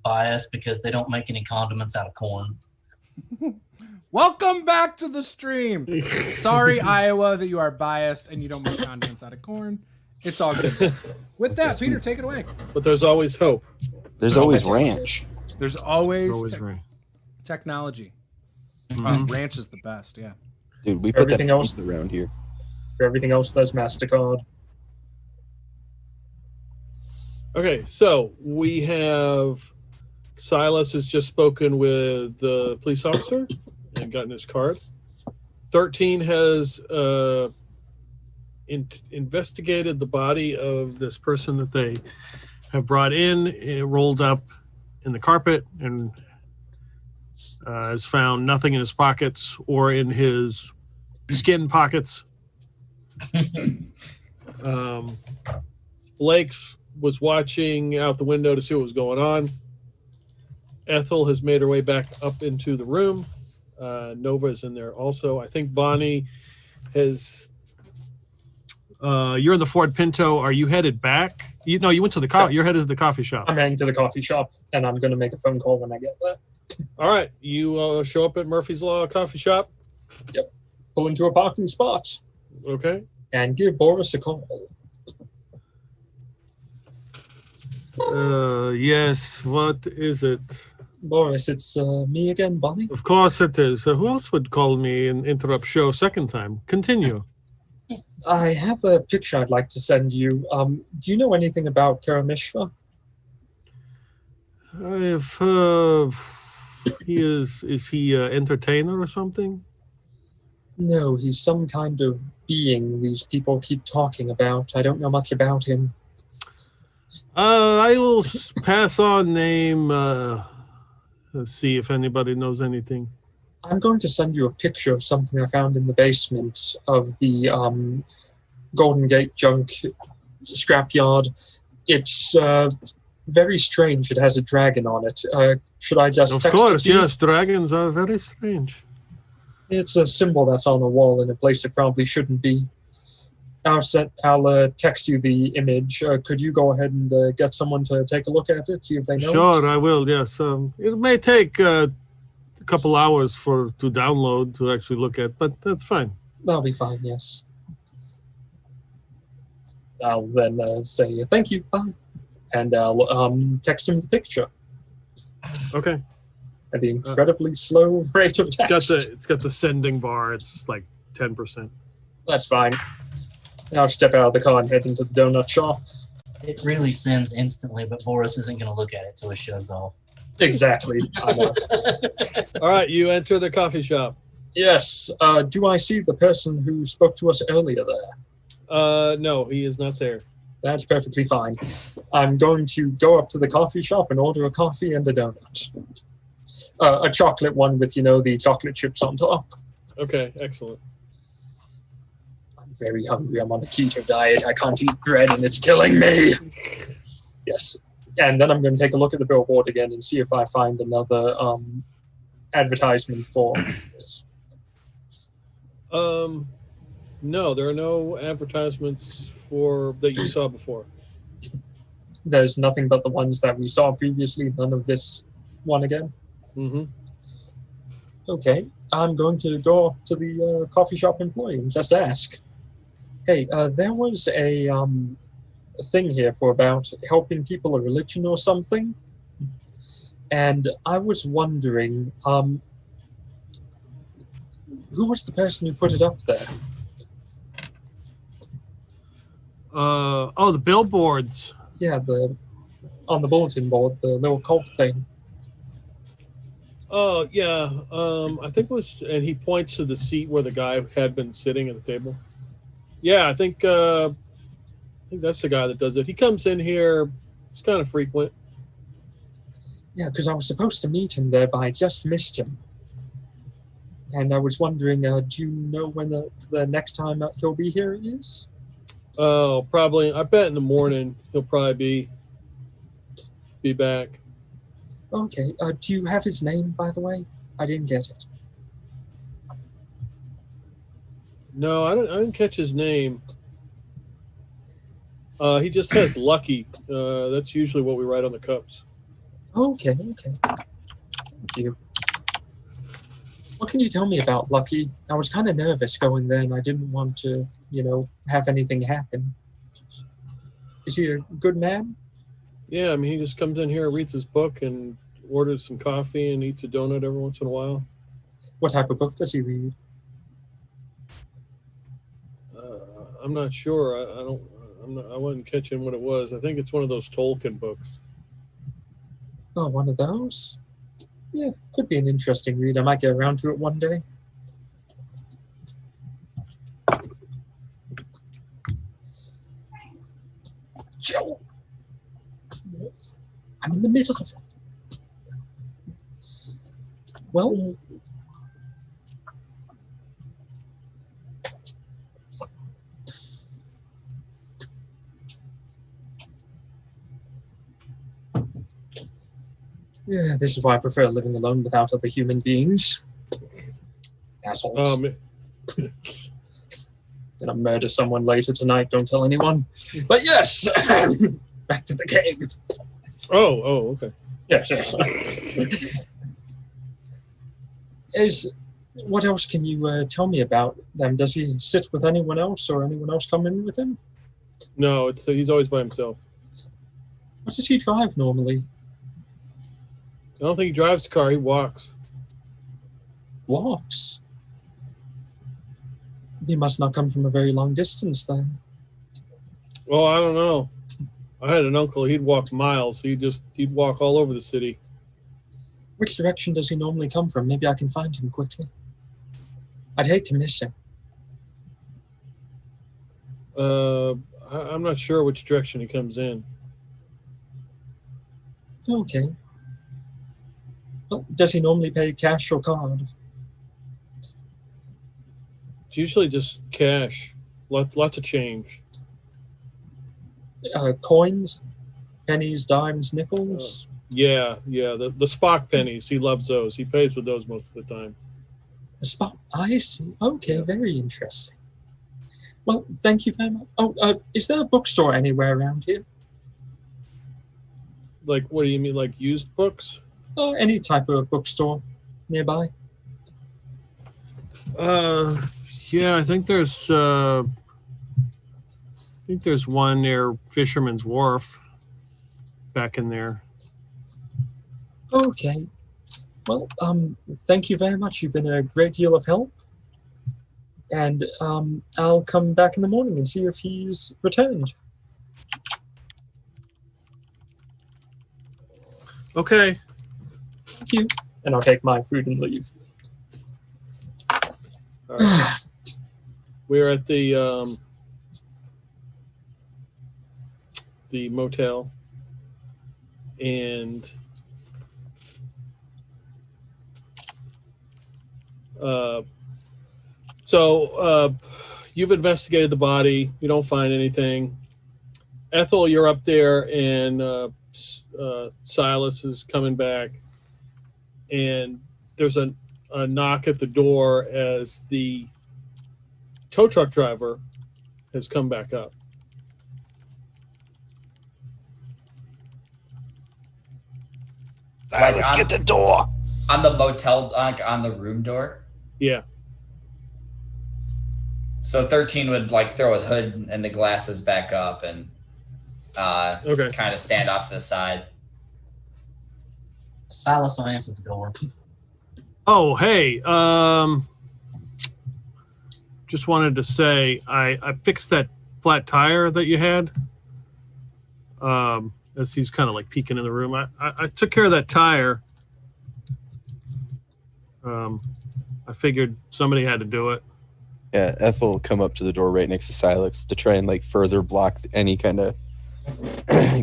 Biased because they don't make any condiments out of corn. Welcome back to the stream. Sorry, Iowa, that you are biased and you don't make condiments out of corn. It's all good. With that, Peter, take it away. But there's always hope. There's always ranch. There's always, Right. technology. Mhm. Ranch is the best, yeah. Dude, we put Everything that else- around here. For everything else, there's MasterCard. Okay, so we have Silas has just spoken with the police officer and gotten his card. 13 has investigated the body of this person that they have brought in, rolled up in the carpet, and has found nothing in his pockets or in his skin pockets. Blake's was watching out the window to see what was going on. Ethel has made her way back up into the room. Nova is in there also. I think Bonnie has. You're in the Ford Pinto. Are you headed back? You went to the You're headed to the coffee shop. I'm heading to the coffee shop, and I'm going to make a phone call when I get there. All right, you show up at Murphy's Law coffee shop. Pull into a parking spot Okay. and give Boris a call. Yes. What is it? Boris, it's me again, Bonnie. Of course it is. Who else would call me and interrupt show second time? Continue. I have a picture I'd like to send you. Do you know anything about Karamishva? If he is he an entertainer or something? No, he's some kind of being these people keep talking about. I don't know much about him. I will pass on name. Let's see if anybody knows anything. I'm going to send you a picture of something I found in the basement of the Golden Gate junk scrapyard. It's very strange. It has a dragon on it. Should I just Of text course, it to you? yes. Dragons are very strange. It's a symbol that's on a wall in a place it probably shouldn't be. I'll text you the image. Could you go ahead and get someone to take a look at it, see if they know it? Sure, I will. Yes. It may take a couple hours to download to actually look at, but that's fine. That'll be fine, yes. I'll then say thank you, bye. And I'll text him the picture Okay. at the incredibly slow rate of text. It's got the sending bar. It's like 10%. That's fine. I'll step out of the car and head into the donut shop. It really sends instantly, but Boris isn't going to look at it till it shows off. Exactly. I know. All right, you enter the coffee shop. Yes. Do I see the person who spoke to us earlier there? No, he is not there. That's perfectly fine. I'm going to go up to the coffee shop and order a coffee and a donut. A chocolate one with, the chocolate chips on top. Okay, excellent. I'm very hungry. I'm on a keto diet. I can't eat bread and it's killing me. Yes. And then I'm going to take a look at the billboard again and see if I find another advertisement for this. No, there are no advertisements that you saw before. There's nothing but the ones that we saw previously, none of this one again. Mm-hmm. Okay, I'm going to go up to the coffee shop employee and just ask. Hey, there was a thing here for about helping people a religion or something. And I was wondering, who was the person who put it up there? The billboards. Yeah, on the bulletin board, the little cult thing. Oh, yeah. I think it was, and he points to the seat where the guy had been sitting at the table. Yeah, I think that's the guy that does it. He comes in here. It's kind of frequent. Yeah, because I was supposed to meet him there, but I just missed him. And I was wondering, do you know when the next time he'll be here is? Oh, probably. I bet in the morning he'll probably be back. Okay. Do you have his name, by the way? I didn't get it. No, I didn't catch his name. He just has Lucky. That's usually what we write on the cups. Okay. Thank you. What can you tell me about Lucky? I was kind of nervous going there, and I didn't want to, have anything happen. Is he a good man? Yeah, I mean, he just comes in here, reads his book, and orders some coffee and eats a donut every once in a while. What type of book does he read? I'm not sure. I wasn't catching what it was. I think it's one of those Tolkien books. Oh, one of those? Yeah, could be an interesting read. I might get around to it one day. Joe! Yes. I'm in the middle of it. Well, yeah, this is why I prefer living alone without other human beings. Assholes. Gonna murder someone later tonight, don't tell anyone. But yes, back to the game. Oh, okay. Yes. What else can you tell me about them? Does he sit with anyone else or anyone else come in with him? No, he's always by himself. What does he drive normally? I don't think he drives the car. He walks. Walks? He must not come from a very long distance then. Well, I don't know. I had an uncle. He'd walk miles. He'd walk all over the city. Which direction does he normally come from? Maybe I can find him quickly. I'd hate to miss him. I'm not sure which direction he comes in. Okay. Well, does he normally pay cash or card? It's usually just cash. Lots of change. Coins? Pennies, dimes, nickels? Yeah. The Spock pennies. He loves those. He pays with those most of the time. The spot. I see. Okay, very interesting. Well, thank you very much. Oh, is there a bookstore anywhere around here? Like, what do you mean, like used books? Or any type of bookstore nearby? Yeah, I think there's one near Fisherman's Wharf back in there. Okay. Well, thank you very much. You've been a great deal of help. And I'll come back in the morning and see if he's returned. Okay. Thank you. And I'll take my food and leave. All right. We're at the motel, and so you've investigated the body. You don't find anything. Ethel, you're up there, and Silas is coming back, and there's a knock at the door as the tow truck driver has come back up. All right, let's get the door. On the motel, on the room door? Yeah. So 13 would throw his hood and the glasses back up and kind of stand off to the side. Silas will answer the door. Oh, hey. Just wanted to say I fixed that flat tire that you had. as he's kind of like peeking in the room. I took care of that tire. I figured somebody had to do it. Yeah, Ethel will come up to the door right next to Silex to try and like further block any kind of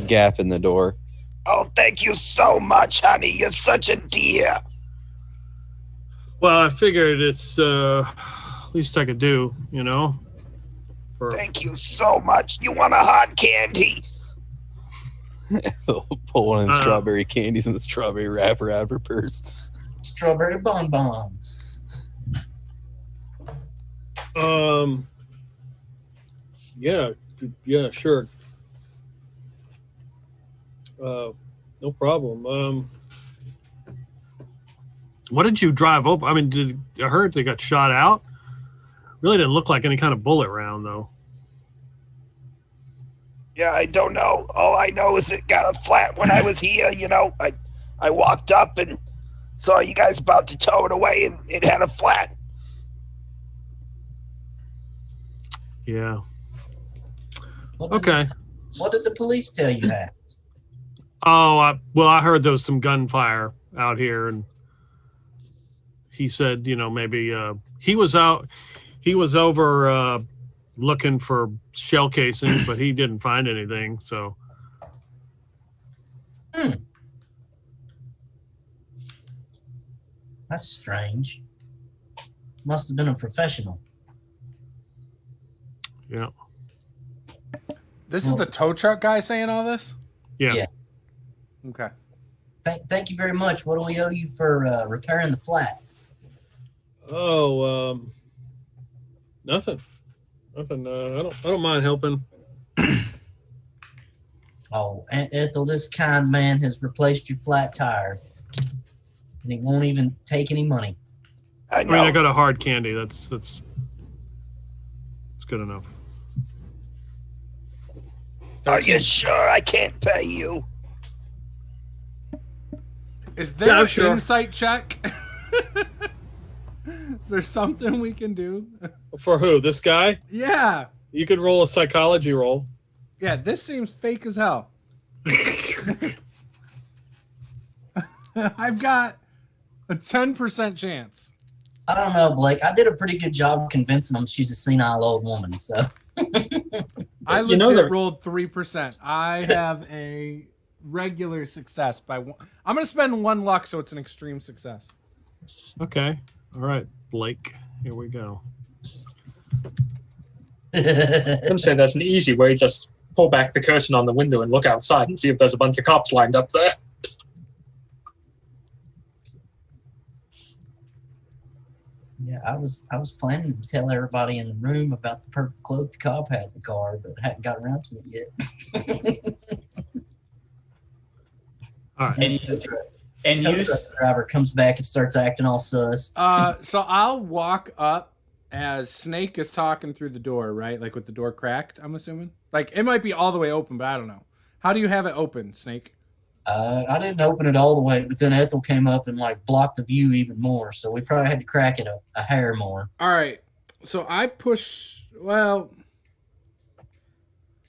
gap in the door. Oh, thank you so much, honey. You're such a dear. Well, I figured it's least I could do, you know. Thank you so much. You want a hot candy? Ethel will pull one of them strawberry candies in the strawberry wrapper out of her purse. Strawberry bonbons. Yeah, sure. No problem. What did you drive over? I mean, I heard they got shot out? Really didn't look like any kind of bullet round, though. Yeah, I don't know. All I know is it got a flat when I was here. You know, I walked up and saw you guys about to tow it away, and it had a flat. Yeah. Okay. What did the police tell you that? Oh, I heard there was some gunfire out here, and he said, you know, maybe he was over looking for shell casings, but he didn't find anything. So. That's strange. Must have been a professional. Yeah. This is the tow truck guy saying all this? Yeah. Okay. Thank you very much. What do we owe you for repairing the flat? Oh, nothing. I don't mind helping. Oh, Aunt Ethel, this kind man has replaced your flat tire, and he won't even take any money. I know. I mean, I got a hard candy. That's good enough. Are you sure I can't pay you? Is there an sure. insight check? Is there something we can do? For who? This guy? Yeah. You could roll a psychology roll. Yeah, this seems fake as hell. I've got a 10% chance. I don't know, Blake. I did a pretty good job convincing him she's a senile old woman, so. I legit rolled 3%. I have a regular success by one. I'm going to spend 1 luck, so it's an extreme success. Okay. All right, Blake. Here we go. I'm saying that's an easy way. Just pull back the curtain on the window and look outside and see if there's a bunch of cops lined up there. Yeah, I was planning to tell everybody in the room about the purple cloaked cop had in the car, but hadn't got around to it yet. All right. And Juce driver comes back and starts acting all sus. So I'll walk up as Snake is talking through the door, right? Like with the door cracked, I'm assuming. Like it might be all the way open, but I don't know. How do you have it open, Snake? I didn't open it all the way, but then Ethel came up and like blocked the view even more. So we probably had to crack it a hair more. All right. So I push. Well,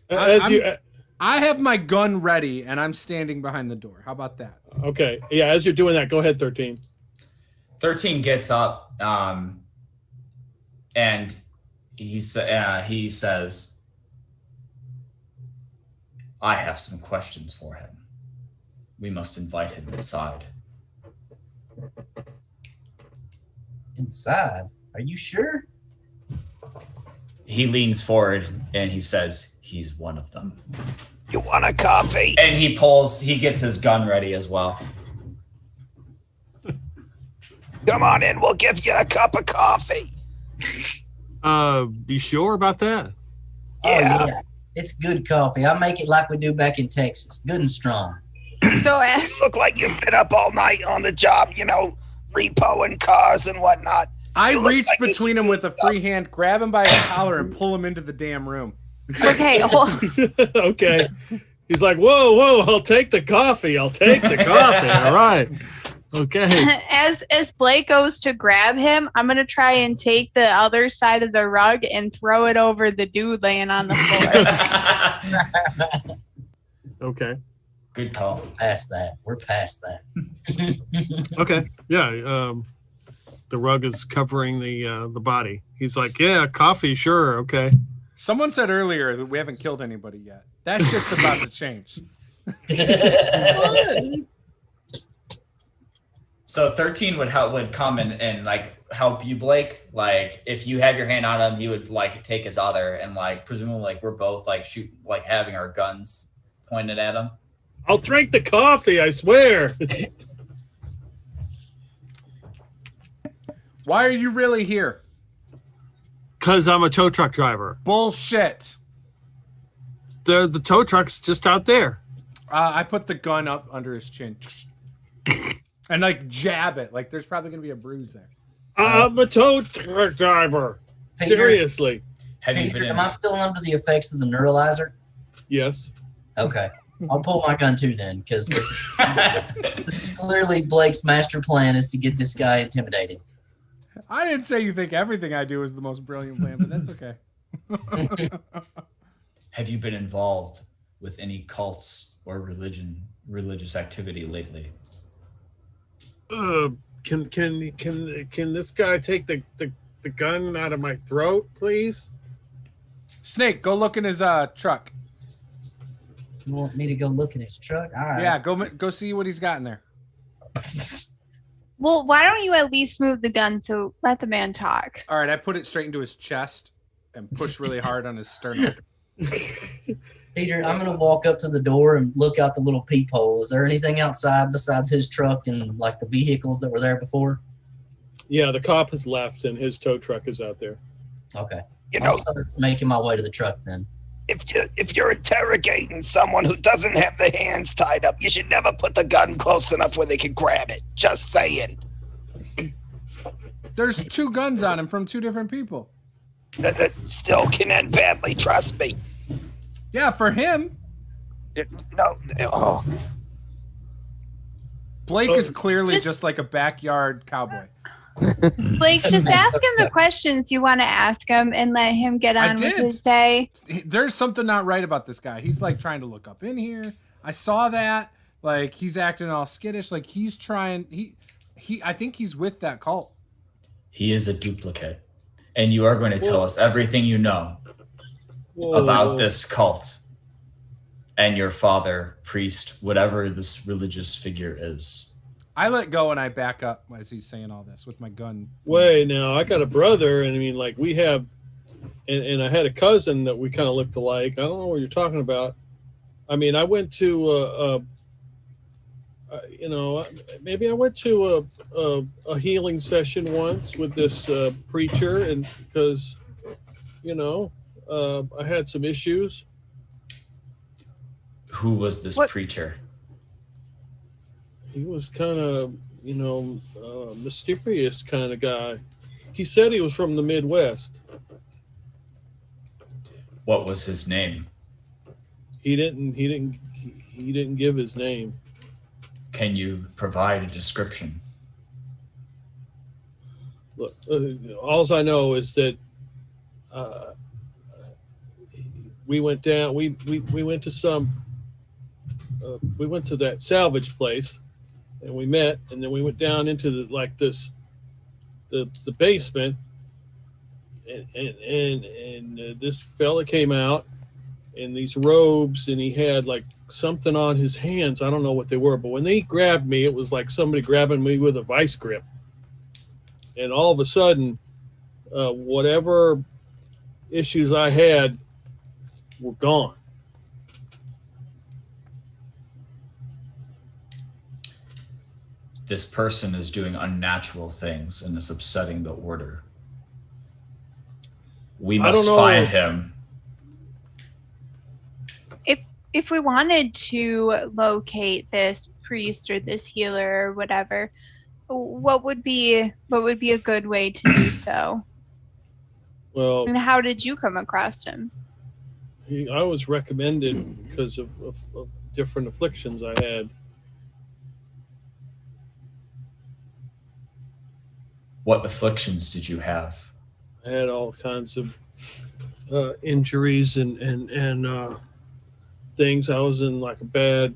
I have my gun ready and I'm standing behind the door. How about that? Okay. Yeah. As you're doing that, go ahead, 13. 13 gets up, and he says, "I have some questions for him. We must invite him inside." Inside? Are you sure? He leans forward and he says, "He's one of them." You want a coffee? And he gets his gun ready as well. Come on in, we'll give you a cup of coffee. You sure about that? Yeah. Oh, yeah. It's good coffee. I make it like we do back in Texas. Good and strong. So You look like you've been up all night on the job, you know, repoing cars and whatnot. I You look reach like between him with a free hand, grab him by his collar, and pull him into the damn room. okay, Okay. He's like, whoa, I'll take the coffee. All right. Okay. as Blake goes to grab him, I'm gonna try and take the other side of the rug and throw it over the dude laying on the floor. Okay. Good call. Past that. We're past that. Okay. Yeah. The rug is covering the body. He's like, yeah, coffee, sure, okay. Someone said earlier that we haven't killed anybody yet. That shit's about to change. So 13 would come and like help you, Blake. Like if you have your hand on him, he would like take his other and like presumably like we're both like shoot like having our guns pointed at him. I'll drink the coffee, I swear. Why are you really here? Because I'm a tow truck driver. Bullshit. The tow truck's just out there. I put the gun up under his chin and like jab it. Like there's probably gonna be a bruise there. I'm a tow truck driver. Peter, Seriously. Have you Peter, been am I still under the effects of the neuralizer? Yes. Okay. I'll pull my gun too then, because this is clearly Blake's master plan is to get this guy intimidated. I didn't say you think everything I do is the most brilliant plan, but that's okay. Have you been involved with any cults or religious activity lately? Can this guy take the gun out of my throat, please? Snake, go look in his truck. You want me to go look in his truck? All right. Yeah, go see what he's got in there. Well, why don't you at least move the gun so let the man talk? All right, I put it straight into his chest and push really hard on his sternum. Peter, I'm going to walk up to the door and look out the little peephole. Is there anything outside besides his truck and like the vehicles that were there before? Yeah, the cop has left and his tow truck is out there. Okay. You I'll know, start making my way to the truck then. if you're interrogating someone who doesn't have their hands tied up, you should never put the gun close enough where they can grab it. Just saying. There's 2 guns on him from 2 different people. That still can end badly, trust me. Yeah, for him. Oh. Blake is clearly just like a backyard cowboy. Blake, just ask him the questions you want to ask him and let him get on with his day. There's something not right about this guy. He's like trying to look up in here. I saw that. Like he's acting all skittish. Like he's trying. I think he's with that cult. He is a duplicate, and you are going to tell us everything you know Whoa. about this cult and your father, priest, whatever this religious figure is. I let go and I back up as he's saying all this with my gun. Wait, now I got a brother, and I mean, like we have, and I had a cousin that we kind of looked alike. I don't know what you're talking about. I mean, I went to maybe I went to a healing session once with this preacher, and because I had some issues. Who was this preacher? He was kind of, mysterious kind of guy. He said he was from the Midwest. What was his name? He didn't give his name. Can you provide a description? Look, all I know is that we went down. We went to some. We went to that salvage place, and we met, and then we went down into the basement, and this fella came out in these robes, and he had like something on his hands. I don't know what they were, but when they grabbed me, it was like somebody grabbing me with a vice grip. And all of a sudden, whatever issues I had were gone. This person is doing unnatural things and is upsetting the order. We must find him. If we wanted to locate this priest or this healer or whatever, what would be a good way to do so? Well, and how did you come across him? I was recommended because of different afflictions I had. What afflictions did you have? I had all kinds of injuries and things. I was in like a bad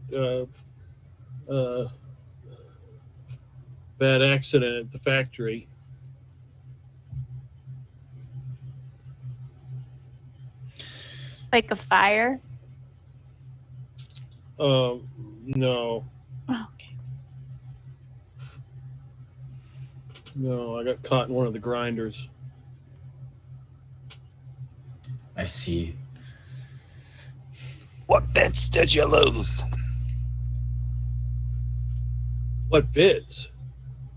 accident at the factory. Like a fire? No. Oh, okay. No, I got caught in one of the grinders. I see. What bits did you lose? What bits?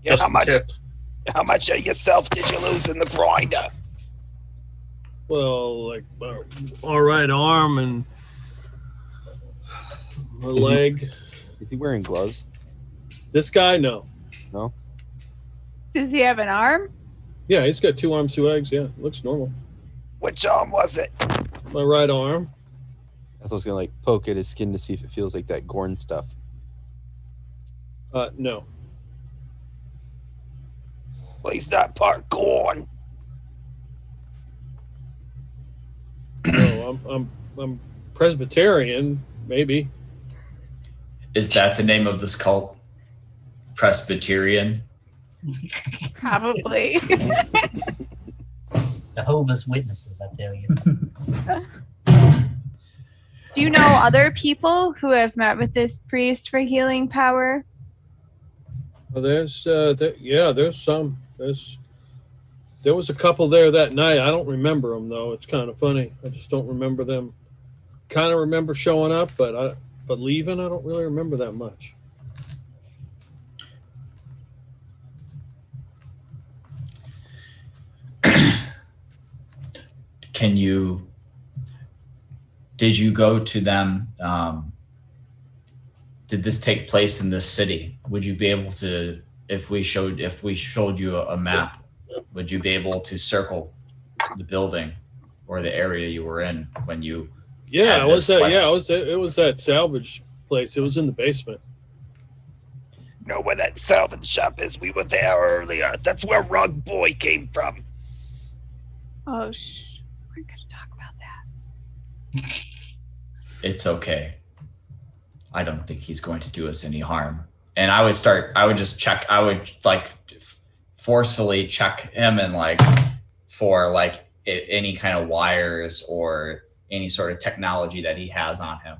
Yeah, Just how the much? tip. How much of yourself did you lose in the grinder? Well, like my right arm and my leg. Is he wearing gloves? This guy, no. No. Does he have an arm? Yeah, he's got 2 arms, 2 legs. Yeah, looks normal. Which arm was it? My right arm. I was gonna like poke at his skin to see if it feels like that Gorn stuff. No. Well, he's not part Gorn. No, I'm Presbyterian, maybe. Is that the name of this cult? Presbyterian? Probably. Jehovah's Witnesses, I tell you. Do you know other people who have met with this priest for healing power? Well, there's some. There was a couple there that night. I don't remember them though. It's kind of funny. I just don't remember them. Kind of remember showing up, but leaving, I don't really remember that much. Did you go to them? Did this take place in this city? Would you be able to, if we showed you a map, would you be able to circle the building or the area you were in when you? Yeah, it was it was that salvage place. It was in the basement. Know where that salvage shop is? We were there earlier. That's where Rug Boy came from. Oh, we're going to talk about that. It's okay. I don't think he's going to do us any harm. And I would forcefully check him and for any kind of wires or any sort of technology that he has on him.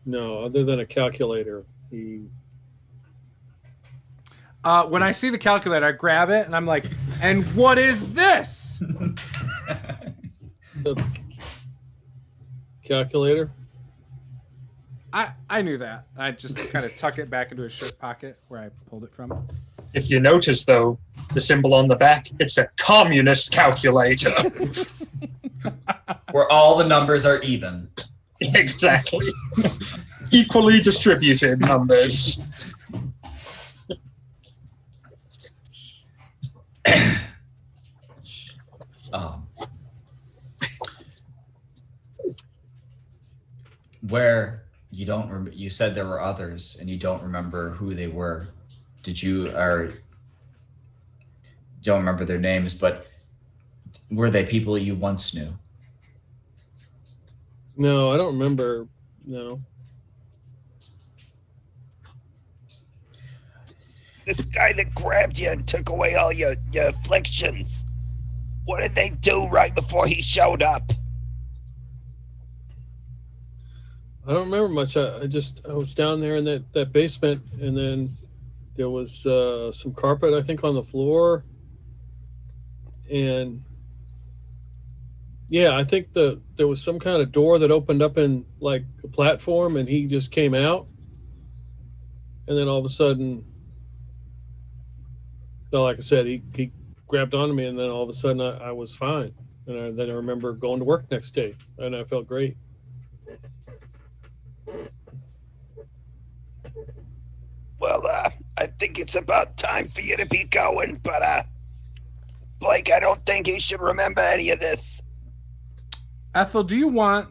No, other than a calculator. When I see the calculator, I grab it and I'm like, and what is this? The calculator? I knew that. I just kind of tuck it back into his shirt pocket where I pulled it from. If you notice, though, the symbol on the back, it's a communist calculator. Where all the numbers are even. Exactly. Equally distributed numbers. Where you don't remember, you said there were others and you don't remember who they were. Don't remember their names, but were they people you once knew? No, I don't remember. No. This guy that grabbed you and took away all your afflictions. What did they do right before he showed up? I don't remember much. I was down there in that basement, and then there was some carpet, I think, on the floor. And yeah, I think there was some kind of door that opened up in like a platform, and he just came out. And then all of a sudden, so like I said, he grabbed onto me, and then all of a sudden I was fine. And then I remember going to work next day, and I felt great. Well, I think it's about time for you to be going, but Blake, I don't think he should remember any of this. Ethel, do you want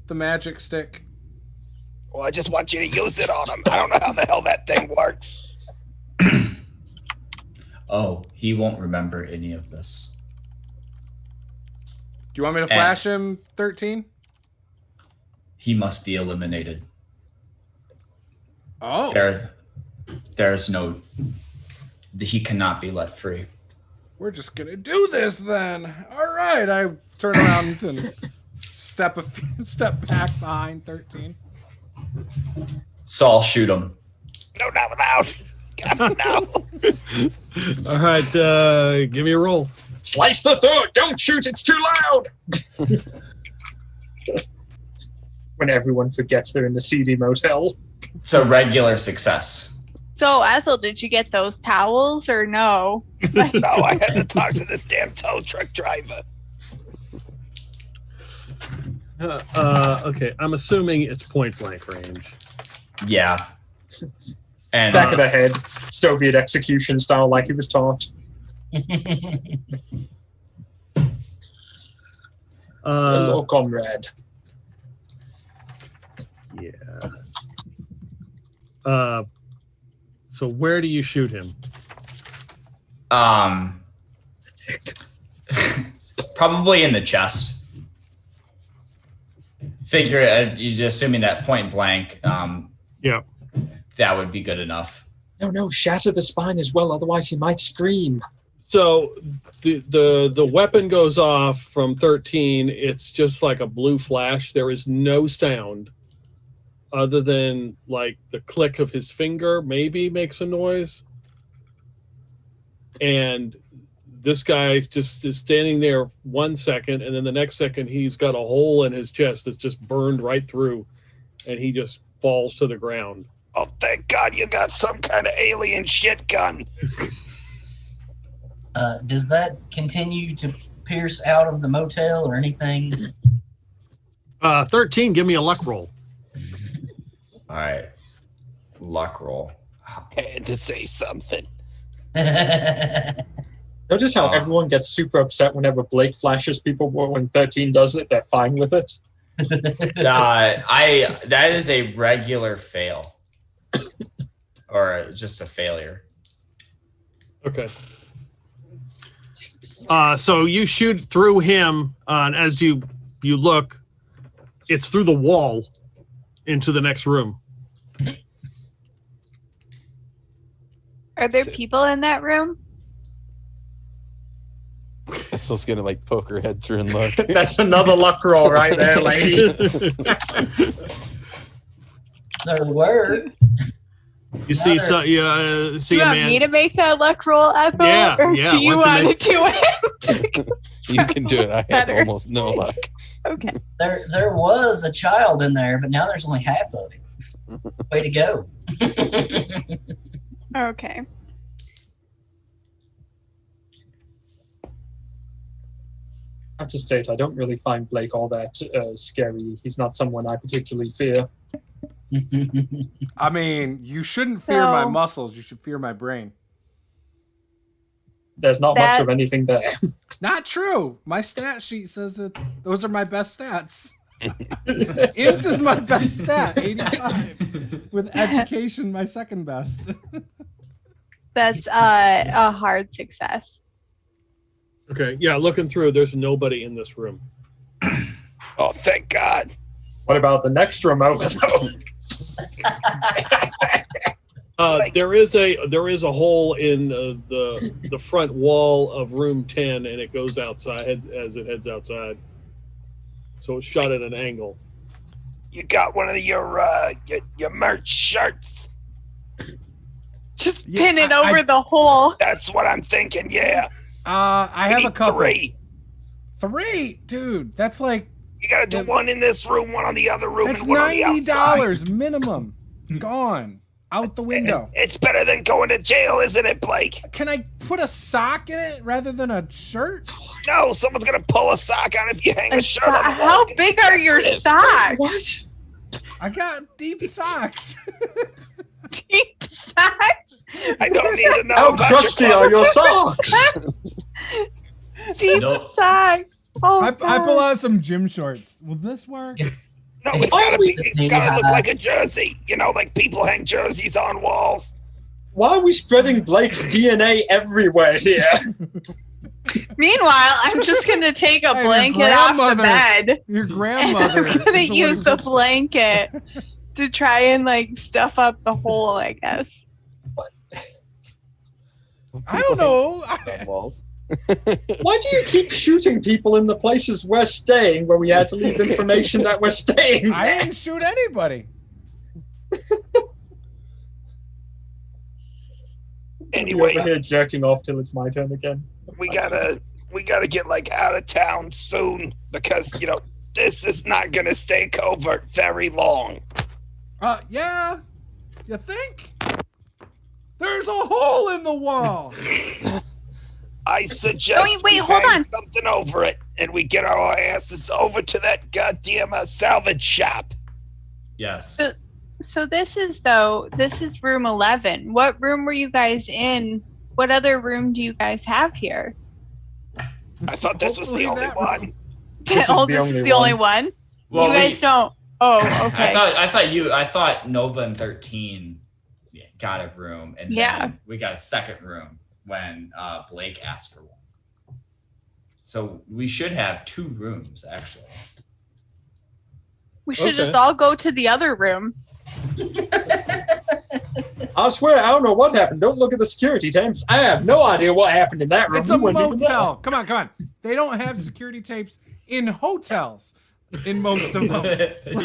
the magic stick? Well, I just want you to use it on him. I don't know how the hell that thing works. Oh, he won't remember any of this. you want me to flash him 13? He must be eliminated. Oh. There's no... He cannot be let free. We're just going to do this then. All right. I turn around and step back behind 13. Saul, shoot him. No, not without. God, no. All right, give me a roll. Slice the throat! Don't shoot, it's too loud! When everyone forgets they're in the seedy motel. It's a regular success. So, Ethel, did you get those towels or no? No, I had to talk to this damn tow truck driver. Okay, I'm assuming it's point blank range. Yeah. And Back of the head, Soviet execution style, like he was taught. Hello, comrade. Yeah. So where do you shoot him? Probably in the chest. Figure, you're assuming that point blank. Yeah. That would be good enough. No, shatter the spine as well, otherwise he might scream. So the weapon goes off from 13. It's just like a blue flash. There is no sound other than like the click of his finger maybe makes a noise. And this guy just is standing there 1 second, and then the next second he's got a hole in his chest that's just burned right through, and he just falls to the ground. Oh, thank God you got some kind of alien shit gun. Does that continue to pierce out of the motel or anything? 13, give me a luck roll. All right. Luck roll. Had to say something. Notice how everyone gets super upset whenever Blake flashes people, but when 13 does it, they're fine with it. That is a regular fail. Or just a failure. Okay. So you shoot through him, and as you look, it's through the wall into the next room. Are there people in that room? Estel's gonna like poke her head through and look. That's another luck roll right there, lady. There were. You see, so you see Do you a want man. me to make that luck roll, Ethel? Yeah, or yeah, do you why want don't to do it? You can do it. I have Better. almost no luck. Okay. There was a child in there, but now there's only half of it. Way to go. Okay. I have to state, I don't really find Blake all that scary. He's not someone I particularly fear. I mean, you shouldn't fear my So- muscles. You should fear my brain. There's not much That- of anything there. Not true. My stat sheet says that those are my best stats. Int is my best stat, 85. With education, my second best. That's a hard success. Okay, yeah, looking through, there's nobody in this room. Oh, thank God. What about the next room over though? There is a hole in the front wall of room 10, and it goes outside as it heads outside. So it's shot at an angle. You got one of your merch shirts. Just Yeah, pin it I- over the hole. That's what I'm thinking, yeah. I have a couple. Three. Dude. That's like You gotta do one in this room, one on the other room, that's and one on the outside. $90 minimum. Gone. Out the window. It's better than going to jail, isn't it, Blake? Can I put a sock in it rather than a shirt? No, someone's gonna pull a sock out if you hang a shirt on the wall. How big are your socks? What? I got deep socks. Deep socks? I don't need to know. How about crusty are your socks? Deep Nope. socks. Oh, I pull God. out some gym shorts. Will this work? No, it's gotta look like a jersey. You know, like people hang jerseys on walls. Why are we spreading Blake's DNA everywhere here? Meanwhile, I'm just gonna take a Hey, your blanket off the grandmother- bed. Your And grandmother. I'm gonna is the one use who the touched it. blanket to try and like stuff up the hole, I guess. I don't know. On walls. Why do you keep shooting people in the places we're staying where we had to leave information that we're staying? I didn't shoot anybody. Anyway, Anyway, over here jerking off till it's my turn again. we gotta get like out of town soon because this is not gonna stay covert very long. Yeah. You think? There's a hole in the wall. I suggest Wait, we hold hang on. something over it and we get our asses over to that goddamn salvage shop. Yes. So this is room 11. What room were you guys in? What other room do you guys have here? I thought this was the Hopefully only that one. This is Oh, the this only is the only one. one? Well, You guys don't. Oh, okay. I thought Nova and 13 got a room, and Yeah. then we got a second room when Blake asked for one. So we should have 2 rooms actually. We should Okay. just all go to the other room. I swear, I don't know what happened. Don't look at the security tapes. I have no idea what happened in that room. It's a We weren't even there. motel. Come on. They don't have security tapes in hotels. In most of them,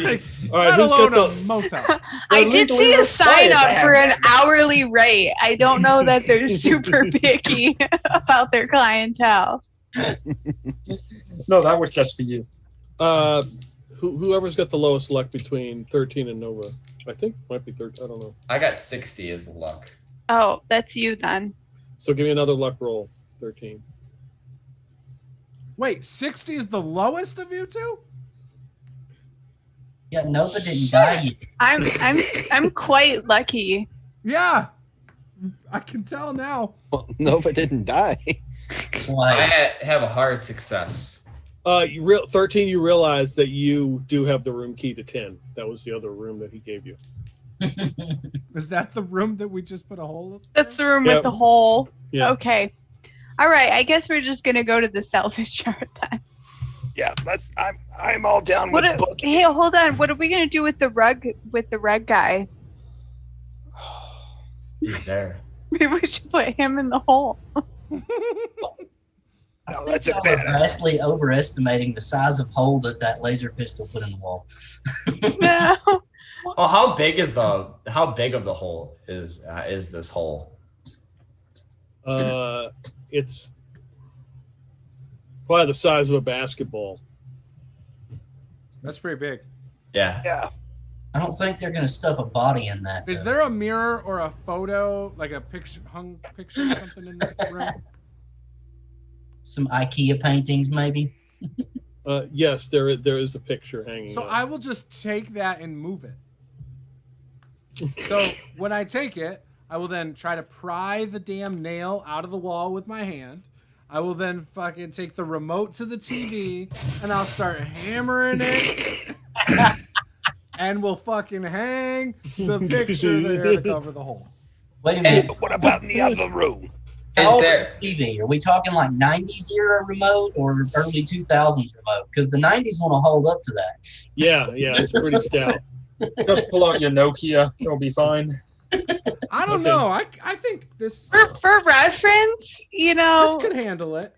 like, All right, let who's alone got a motel. I They're did legally see a sign required up to for have an hourly rate. I don't know that they're super picky about their clientele. No, that was just for you. Whoever's got the lowest luck between 13 and Nova. I think might be 13. I don't know. I got 60 as the luck. Oh, that's you then. So give me another luck roll. 13. Wait, 60 is the lowest of you two? Yeah, Nova didn't die yet. I'm quite lucky. Yeah, I can tell now. Well, Nova didn't die. I Twice. have a hard success. 13, you realize that you do have the room key to 10. That was the other room that he gave you. Is that the room that we just put a hole in? That's the room Yeah. with the hole. Yeah. Okay. All right. I guess we're just gonna go to the salvage yard then. Yeah, I'm all down with booking. Hey, hold on. What are we gonna do with the rug? With the rug guy? He's there. Maybe we should put him in the hole. No, that's a Y'all bad are idea. vastly overestimating the size of hole that laser pistol put in the wall. No. Well, how big of the hole is this hole? It's probably the size of a basketball. That's pretty big. Yeah. Yeah. I don't think they're going to stuff a body in that. Is though. there a mirror or a photo, like a hung picture or something in this room? Some IKEA paintings, maybe? Yes, there is a picture hanging. So up. I will just take that and move it. So when I take it, I will then try to pry the damn nail out of the wall with my hand. I will then fucking take the remote to the TV and I'll start hammering it. And we'll fucking hang the picture there to cover the hole. Wait a minute. What about in the other room? How Is old there? is the TV? Are we talking like 90s era remote or early 2000s remote? Because the 90s want to hold up to that. yeah, it's pretty stout. Just pull out your Nokia. It'll be fine. I don't Okay. know. I think this For reference, this could handle it.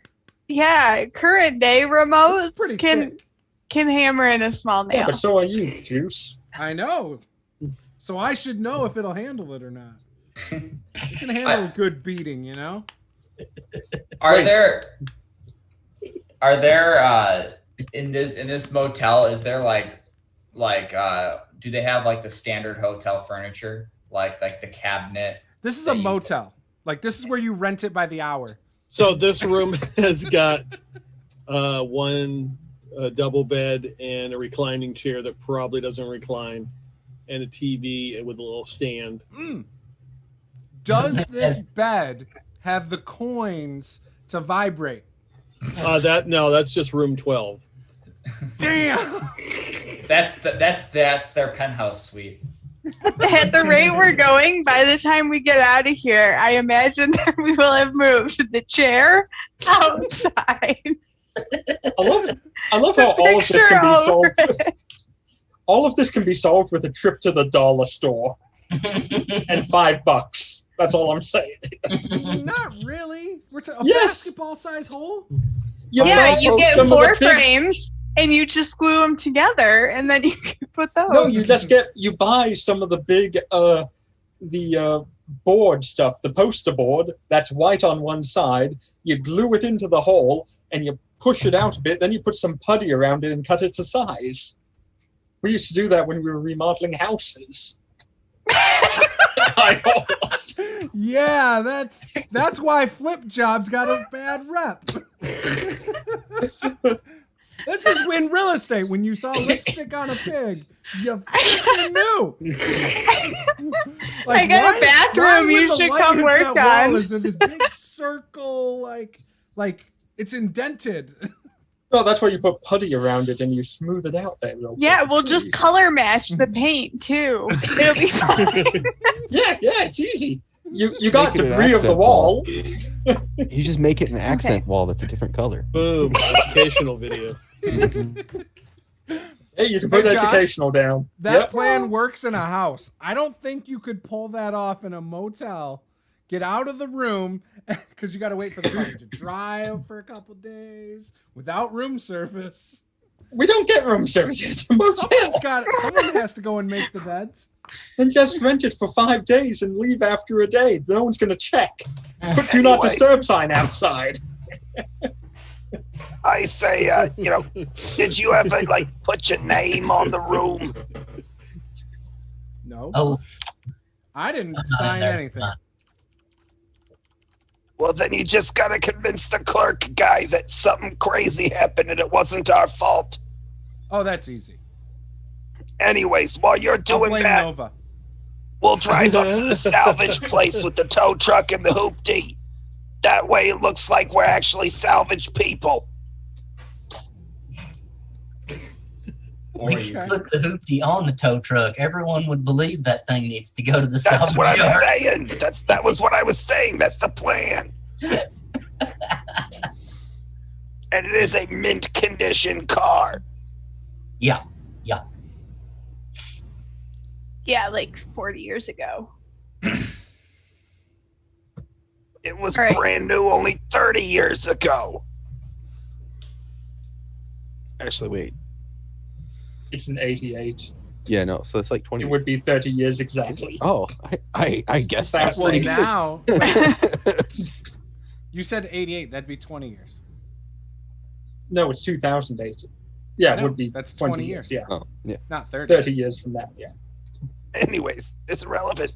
yeah, current day This is remotes pretty can thick. hammer in a small Yeah, nail. but so are you, Juice. I know. So I should know if it'll handle it or not. You can handle a good beating, you know? Are Wait. there in this motel, is there like do they have like the standard hotel furniture? Like the cabinet? This is that a you- motel. Like this is where you rent it by the hour. So this room has got one double bed and a reclining chair that probably doesn't recline, and a TV with a little stand. Does this bed have the coins to vibrate? That's just room 12. Damn. That's their penthouse suite. At the rate we're going, by the time we get out of here, I imagine that we will have moved the chair outside. I love how all of this can be solved. All of this can be solved with a trip to the dollar store and $5. That's all I'm saying. Not really. We're a Yes. basketball-size hole. Yeah, you get some of the 4 big- frames, and you just glue them together, and then you can put those. No, you buy some of the big board stuff, the poster board that's white on one side. You glue it into the hole and you push it out a bit. Then you put some putty around it and cut it to size. We used to do that when we were remodeling houses. Yeah, that's why flip jobs got a bad rep. This is when real estate. When you saw lipstick on a pig, you knew. I got a bathroom you should come work on. Is in this big circle, like it's indented. No, that's why you put putty around it and you smooth it out there. Real Yeah, quick. we'll just color match the paint too. It'll be fine. Yeah, it's easy. You got Make it an debris of the accent wall. You just make it an accent wall that's a different color. Boom. Educational video. Hey, you can put Hey, Josh, educational down. That plan works in a house. I don't think you could pull that off in a motel. Get out of the room because you got to wait for the car to dry out for a couple days without room service. We don't get room service. It's a motel. Someone has to go and make the beds. Then just rent it for 5 days and leave after a day. No one's going to check. Put do not disturb sign outside. I say, did you ever put your name on the room? No. Oh, I didn't not sign in there. anything. Well, then you just gotta convince the clerk guy that something crazy happened and it wasn't our fault. Oh, that's easy. Anyways, while you're I'll doing blame that, Nova. we'll drive up to the salvage place with the tow truck and the hoopty. That way it looks like we're actually salvage people. Or we you could put the hoopty on the tow truck. Everyone would believe that thing needs to go to the That's salvage what I'm yard. saying. That was what I was saying. That's the plan. And it is a mint condition car. Yeah. Yeah, like 40 years ago. It was All right. brand new only 30 years ago. Actually, wait. It's an 88. Yeah, no. So it's like 20. It would be 30 years exactly. Oh, I guess that's Well, pretty good. now you said 88. That'd be 20 years. No, it's 2008. Yeah, I it know, would be that's 20 years. Yeah, Oh, yeah. Not 30. 30 years from that. Yeah. Anyways, it's irrelevant.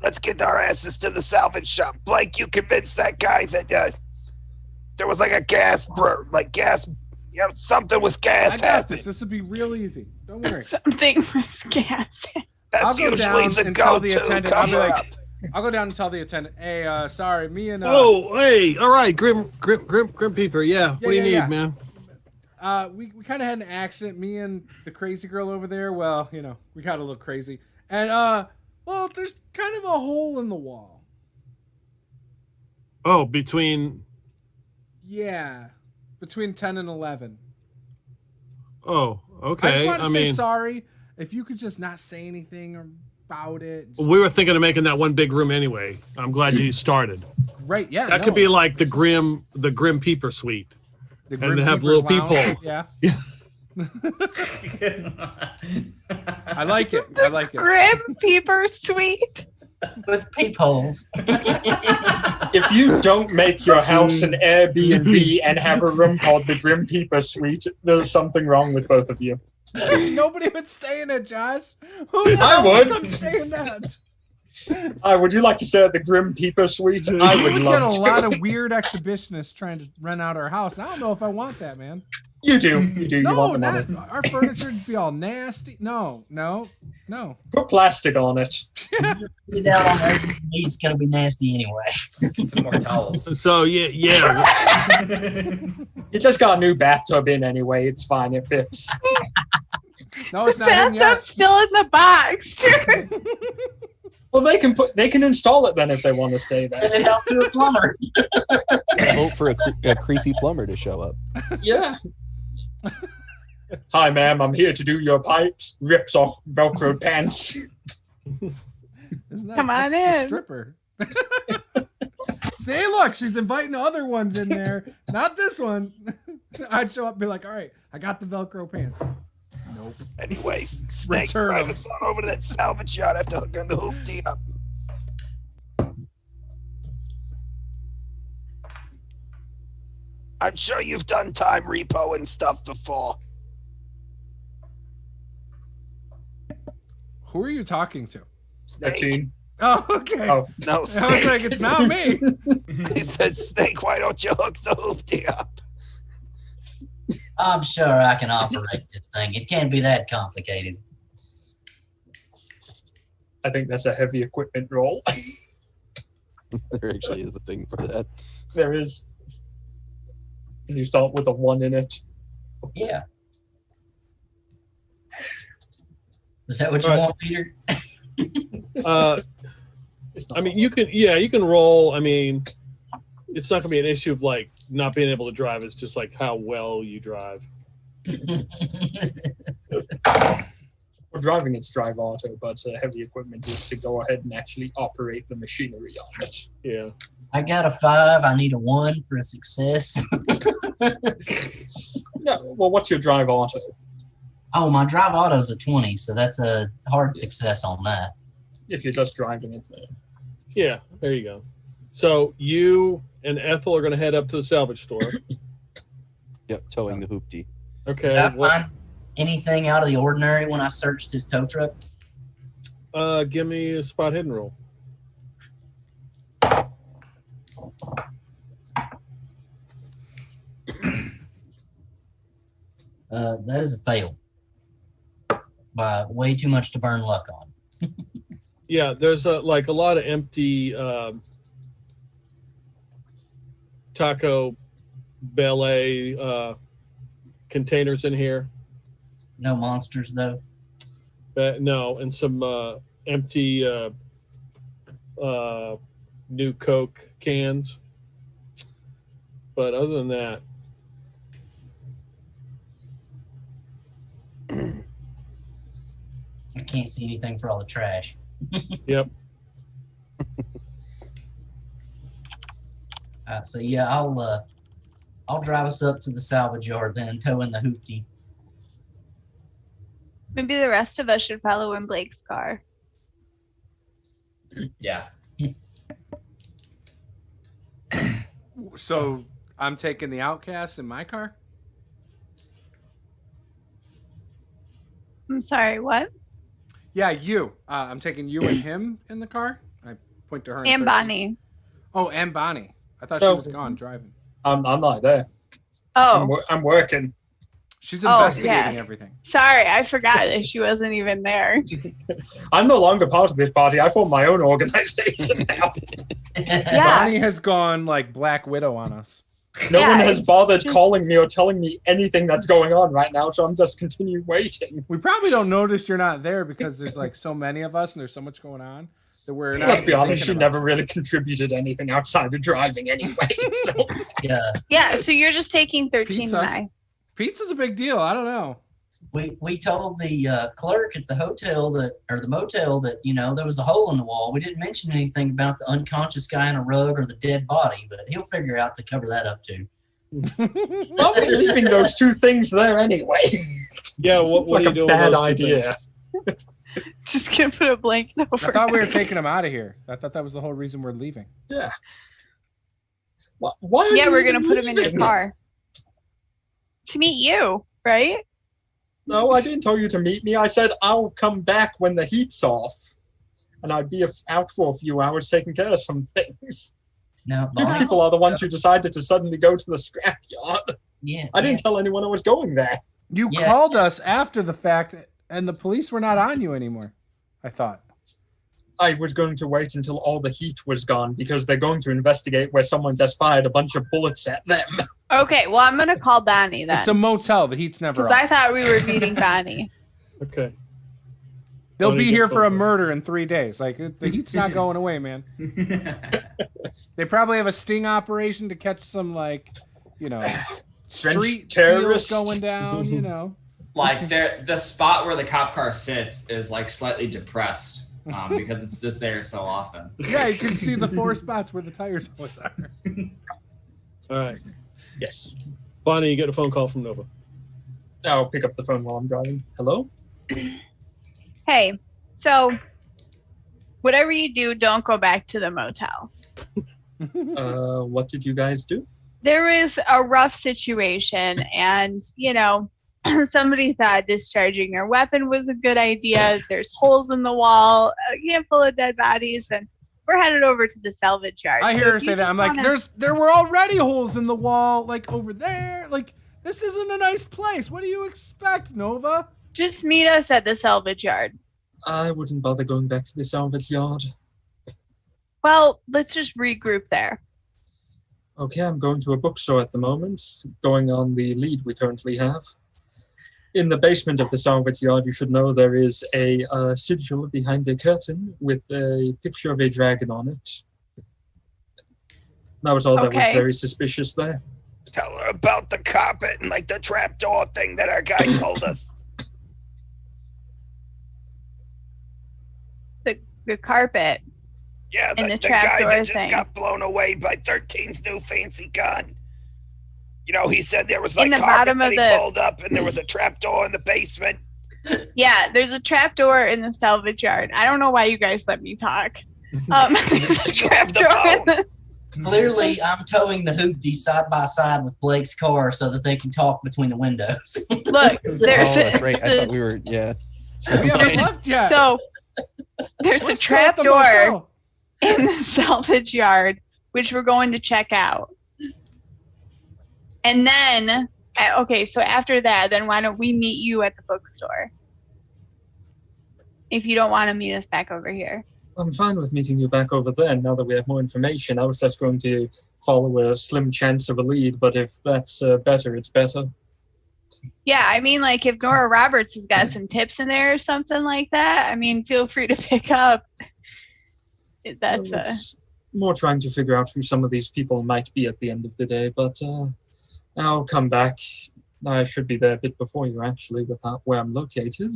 Let's get our asses to the salvage shop. Blake, you convinced that guy that there was like a something with gas I got happening. this. This would be real easy. Don't worry. Something with gas. That's I'll go usually down the and tell the go-to attendant. I'll be cover like, up. I'll go down and tell the attendant, hey, sorry, me and Oh, hey, all right, Grim Peeper. Yeah, what do you need, yeah. man? we kind of had an accident. Me and the crazy girl over there. Well, we got a little crazy, and well, there's kind of a hole in the wall. Oh, between 10 and 11. Oh, I okay. just want to I say mean, sorry. If you could just not say anything about it. Just we were thinking of making that one big room anyway. I'm glad you started. great, yeah. That could be like the Grim Peeper suite. the and Grim they have Reaper's little Lounge. peephole. Yeah. I like it. Grim Peeper Suite. With peepholes. If you don't make your house an Airbnb and have a room called the Grim Peeper Suite, there's something wrong with both of you. Nobody would stay in it, Josh. Who the I hell would. come stay in that? Would you like to stay at the Grim Peeper Suite? I We would would get love a to. lot of weird exhibitionists trying to rent out our house. I don't know if I want that, man. You do. You No, want them not on it. our furniture would be all nasty. No. Put plastic on it. Get down on Airbnb, it's gonna be nasty anyway. Get some more towels. So yeah. You just got a new bathtub in anyway. It's fine. It fits. No, it's not in yet. Bathtub's still in the box. Well, they can install it then if they want to stay there. Send it out to a plumber. Hope for a creepy plumber to show up. Yeah. Hi, ma'am. I'm here to do your pipes. Rips off Velcro pants. Isn't that, Come on that's the in. stripper. See, look, she's inviting other ones in there. Not this one. I'd show up and be like, all right, I got the Velcro pants. Nope. Anyways, Snake, Return drive 'em. us on over to that salvage yard after hooking the hoopty up. I'm sure you've done time repo and stuff before. Who are you talking to? Snake. 13. Oh, okay. Oh. No, I was Snake. like, it's not me. He said, Snake, why don't you hook the hoopty up? I'm sure I can operate this thing. It can't be that complicated. I think that's a heavy equipment roll. There actually is a thing for that. There is. And you start with a 1 in it. Yeah. Is that what you Right. want, Peter? It's not I mean, you can roll. I mean, it's not going to be an issue of like not being able to drive. It's just like how well you drive. For driving, it's drive auto, but heavy equipment is to go ahead and actually operate the machinery on it. Yeah. I got a 5. I need a 1 for a success. No, well, what's your drive auto? Oh, my drive auto's a 20, so that's a hard success on that. If you're just driving it there. Yeah. There you go. So you and Ethel are going to head up to the salvage store. Yep, towing the hoopty. Okay. Did I what- find anything out of the ordinary when I searched his tow truck? Give me a spot hidden roll. That is a fail. By way too much to burn luck on. Yeah, there's a lot of empty Taco Bell containers in here. No monsters, though. No, and some empty new Coke cans. But other than that, I can't see anything for all the trash. yep. So yeah, I'll drive us up to the salvage yard then, tow in the hoopty. Maybe the rest of us should follow in Blake's car. Yeah. So I'm taking the Outcast in my car? I'm sorry, what? Yeah, you. I'm taking you and him in the car. I point to her. And 13. Bonnie. Oh, and Bonnie. I thought she Oh. was gone driving. I'm not there. Oh, I'm working. She's Oh, investigating yeah. everything. sorry, I forgot that she wasn't even there. I'm no longer part of this party. I formed my own organization now. Yeah. Bonnie has gone like Black Widow on us. No Yeah, one has it's bothered just- calling me or telling me anything that's going on right now, so I'm just continue waiting. We probably don't notice you're not there because there's like so many of us and there's so much going on that we're not. Let's be even honest, she thinking about never really contributed anything outside of driving anyway. So Yeah, Yeah, so you're just taking 13 Pizza. and I. Pizza's a big deal. I don't know. we told the clerk at the hotel or the motel that there was a hole in the wall. We didn't mention anything about the unconscious guy in a rug or the dead body, but he'll figure out to cover that up too. why are we leaving those two things there anyway? Yeah, what It's are like you a doing? bad with those two idea. things? Just gonna put a blanket over. I thought we were taking him out of here. I thought that was the whole reason we're leaving. Yeah. Why are Yeah, you we're gonna even put him in your leaving? car. To meet you, right? No, I didn't tell you to meet me. I said I'll come back when the heat's off. And I'd be out for a few hours taking care of some things. No, You Bonnie, people are the ones who decided to suddenly go to the scrapyard. yeah, I didn't tell anyone I was going there. You Yeah. called us after the fact and the police were not on you anymore. I thought. I was going to wait until all the heat was gone because they're going to investigate where someone just fired a bunch of bullets at them. Okay, well I'm gonna call Bonnie then. It's a motel. The heat's never Because off. I thought we were meeting Bonnie. Okay. They'll Bonnie, be get here the for a phone. murder in 3 days. Like the heat's not going away, man. They probably have a sting operation to catch some street deals terrorists. going down. Like the spot where the cop car sits is like slightly depressed because it's just there so often. Yeah, you can see the 4 spots where the tires always are. All right. Yes. Bonnie, you get a phone call from Nova. I'll pick up the phone while I'm driving. Hello? Hey, so whatever you do, don't go back to the motel. What did you guys do? There was a rough situation, and somebody thought discharging their weapon was a good idea. There's holes in the wall, a handful of dead bodies, and we're headed over to the salvage yard. I So hear her if say you that. just I'm like, wanna- there were already holes in the wall, like over there. Like, this isn't a nice place. What do you expect, Nova? Just meet us at the salvage yard. I wouldn't bother going back to the salvage yard. Well, let's just regroup there. Okay, I'm going to a bookstore at the moment, going on the lead we currently have. In the basement of the salvage yard, you should know there is a sigil behind the curtain with a picture of a dragon on it. That was all that was Okay. very suspicious there. Tell her about the carpet and like the trapdoor thing that our guy told us. The carpet. Yeah, And the the guy trapdoor that just thing. got blown away by 13's new fancy gun. He said there was In like the carpet bottom that of he the- pulled up and there was a trapdoor in the basement. Yeah, there's a trapdoor in the salvage yard. I don't know why you guys let me talk. There's a You have the trapdoor in phone. the- Clearly, I'm towing the hoopty side by side with Blake's car so that they can talk between the windows. Look, Oh, there's that's right. I thought we were, yeah. We haven't left yet. so there's We're a still at the trapdoor motel. in the salvage yard, which we're going to check out. And then, okay, so after that, then why don't we meet you at the bookstore? If you don't want to meet us back over here. I'm fine with meeting you back over there now that we have more information. I was just going to follow a slim chance of a lead, but if that's better, it's better. Yeah, I mean, like if Nora Roberts has got some tips in there or something like that, I mean, feel free to pick up. That's Well, it's more trying to figure out who some of these people might be at the end of the day, but I'll come back. I should be there a bit before you, actually, without where I'm located.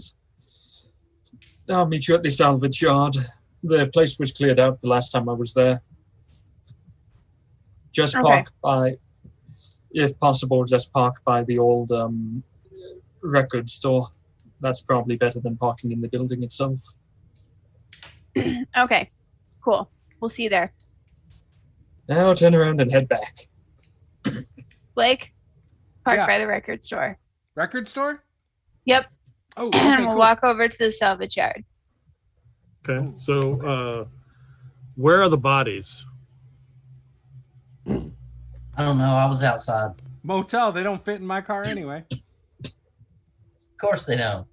I'll meet you at the salvage yard. The place was cleared out the last time I was there. Just Okay. park by, if possible, just park by the old record store. That's probably better than parking in the building itself. okay, cool. We'll see you there. Now I'll turn around and head back. Blake, park Yeah. by the record store. Record store? Yep. Oh, And okay, we'll cool. walk over to the salvage yard. Okay. So, where are the bodies? I don't know. I was outside. Motel, they don't fit in my car anyway. Of course they don't.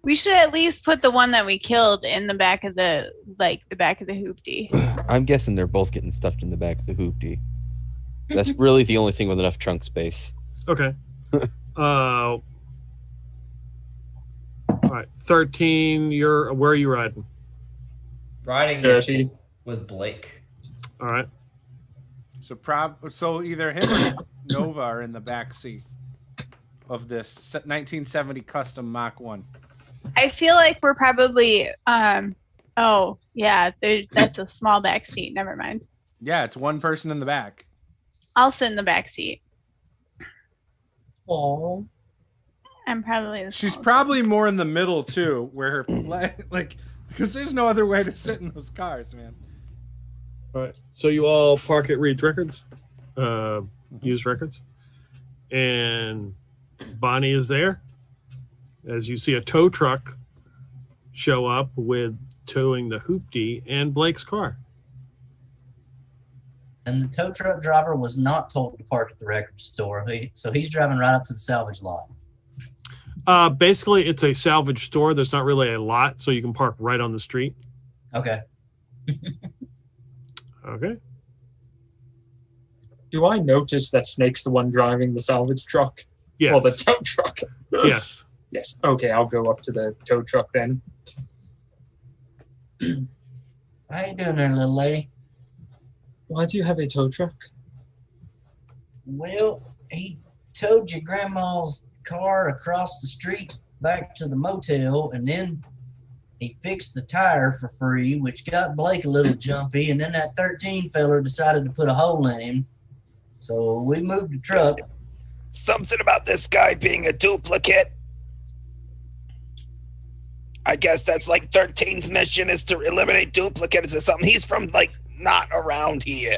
We should at least put the one that we killed in the back of the back of the hoopty. I'm guessing they're both getting stuffed in the back of the hoopty. That's really the only thing with enough trunk space. Okay. All right. 13. Where are you riding? Riding Dirty. with Blake. All right. So either him or Nova are in the back seat of this 1970 custom Mach 1. I feel like we're probably oh yeah, that's a small back seat. Never mind. Yeah, it's one person in the back. I'll sit in the back seat. Aww. I'm probably the She's smallest. probably more in the middle too, where her like because there's no other way to sit in those cars, man. All right. So you all park at Reed's Records, used records, and Bonnie is there. As you see a tow truck show up with towing the hoopty and Blake's car. And the tow truck driver was not told to park at the record store. So he's driving right up to the salvage lot. Basically, it's a salvage store. There's not really a lot, so you can park right on the street. Okay. Okay. Do I notice that Snake's the one driving the salvage truck? Yes. Or the tow truck? Yes. Yes. Okay, I'll go up to the tow truck then. How you doing there, little lady? Why do you have a tow truck? Well, he towed your grandma's car across the street back to the motel, and then he fixed the tire for free, which got Blake a little jumpy, and then that 13 feller decided to put a hole in him. So we moved the truck. Something about this guy being a duplicate. I guess that's like 13's mission is to eliminate duplicates or something. He's from like not around here.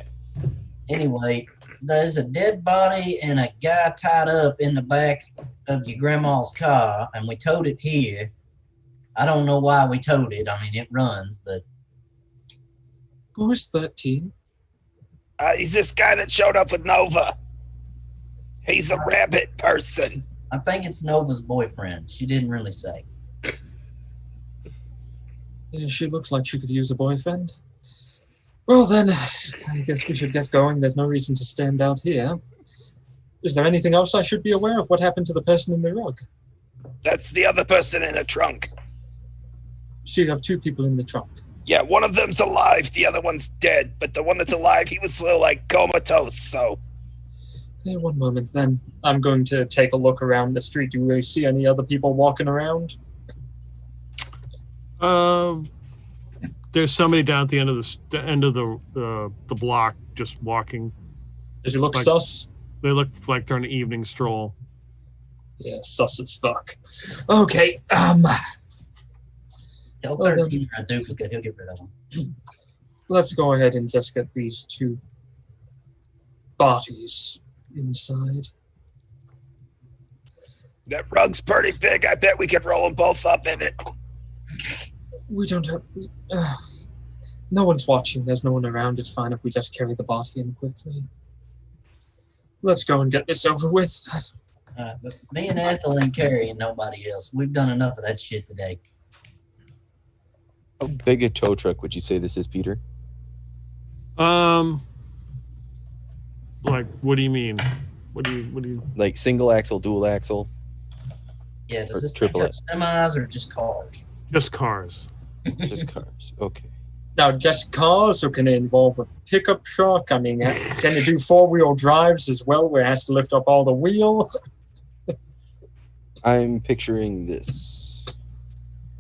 Anyway, there's a dead body and a guy tied up in the back of your grandma's car, and we towed it here. I don't know why we towed it. I mean, it runs, but... Who is 13? He's this guy that showed up with Nova. He's a rabbit person. I think it's Nova's boyfriend. She didn't really say. Yeah, she looks like she could use a boyfriend. Well then, I guess we should get going. There's no reason to stand out here. Is there anything else I should be aware of? What happened to the person in the rug? That's the other person in the trunk. So you have two people in the trunk. Yeah, one of them's alive, the other one's dead. But the one that's alive, he was still like comatose, so... Hey, one moment then. I'm going to take a look around the street. Do we see any other people walking around? There's somebody down at the end of the block just walking. Does he look like, sus? They look like they're on an evening stroll. Yeah, sus as fuck. Okay, Tell 13 you're a duplicate, he'll get rid of them. let's go ahead and just get these two bodies inside. That rug's pretty big. I bet we could roll them both up in it. We don't have... no one's watching. There's no one around. It's fine if we just carry the body in quickly. Let's go and get this over with. But me and Ethel and Carrie and nobody else, we've done enough of that shit today. How big a tow truck would you say this is, Peter? Like, what do you mean? What do you? Like single axle, dual axle? Yeah, does Or this thing triple touch semis or just cars? Just cars. Just cars. Okay. Now, just cars, or can it involve a pickup truck? I mean, can it do four-wheel drives as well, where it has to lift up all the wheels? I'm picturing this.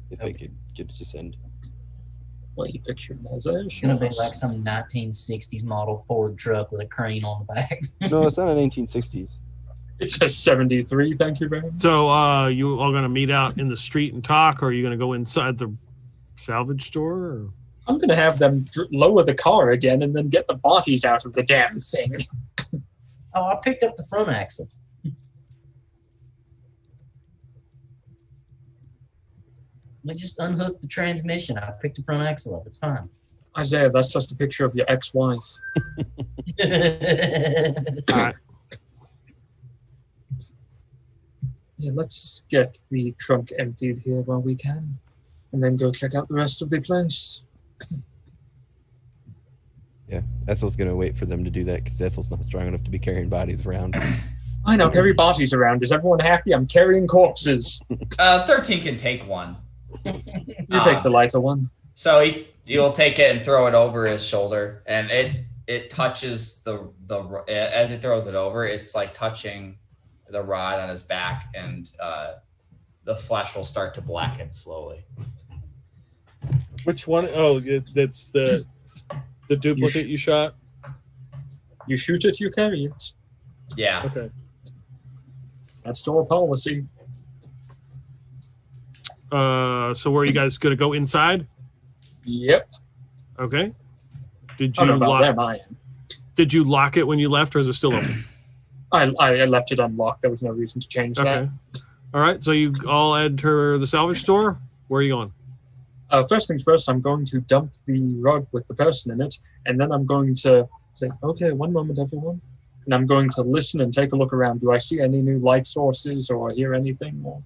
If I could get it to send. What are you picturing as? It's going to be like some 1960s model Ford truck with a crane on the back. No, it's not a 1960s. It's a 73, thank you very much. So, you all gonna meet out in the street and talk, or are you gonna go inside the salvage store? Or? I'm going to have them lower the car again and then get the bodies out of the damn thing. Oh, I picked up the front axle. We just unhooked the transmission. I picked the front axle up. It's fine. Isaiah, that's just a picture of your ex-wife. All right. Yeah, let's get the trunk emptied here while we can, and then go check out the rest of the place. Yeah, Ethel's gonna wait for them to do that because Ethel's not strong enough to be carrying bodies around. I know, carry bodies around. Is everyone happy? I'm carrying corpses. 13 can take one. You take the lighter one. So he'll take it and throw it over his shoulder, and it touches the as he throws it over, it's like touching the rod on his back, and the flesh will start to blacken slowly. Which one? Oh, that's the duplicate you shot. You shoot it, you carry it. Yeah. Okay. That's store policy. So where are you guys gonna go inside? Yep. Okay. Did I you don't know about them, lock? I am. Did you lock it when you left, or is it still open? I left it unlocked. There was no reason to change that. Okay. All right. So you all enter the salvage store. Where are you going? First things first, I'm going to dump the rug with the person in it, and then I'm going to say, okay, one moment, everyone. And I'm going to listen and take a look around. Do I see any new light sources or hear anything? Or...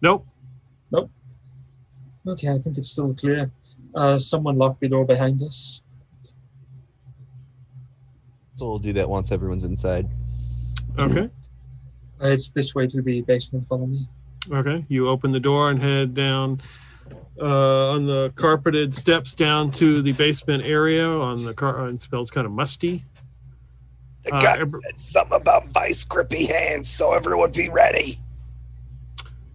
Nope. Nope. Okay, I think it's still clear. Someone locked the door behind us. So we'll do that once everyone's inside. Okay. It's this way to the basement. Follow me. Okay, you open the door and head down on the carpeted steps down to the basement area. On the car, it smells kind of musty. The guy said something about vice grippy hands, so everyone be ready.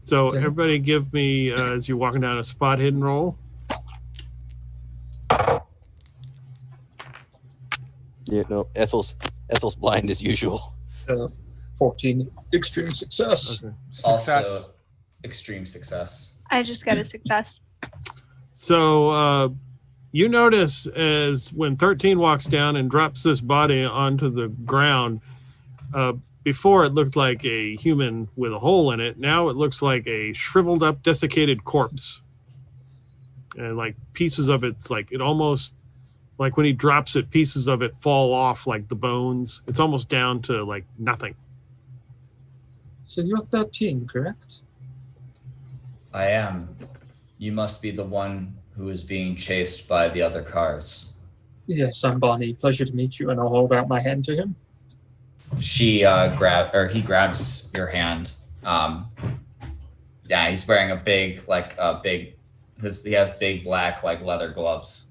So everybody, give me as you're walking down a spot hidden roll. Yeah, no, Ethel's blind as usual. 14, extreme success. Okay. Also, extreme success. I just got a success. So you notice as when 13 walks down and drops this body onto the ground, before it looked like a human with a hole in it. Now it looks like a shriveled up, desiccated corpse. And like pieces of it's like, it almost, like when he drops it, pieces of it fall off like the bones. It's almost down to like nothing. So you're 13, correct? I am. You must be the one who is being chased by the other cars. Yes, I'm Bonnie. Pleasure to meet you, and I'll hold out my hand to him. He grabs your hand. Yeah, he's wearing he has big black like leather gloves.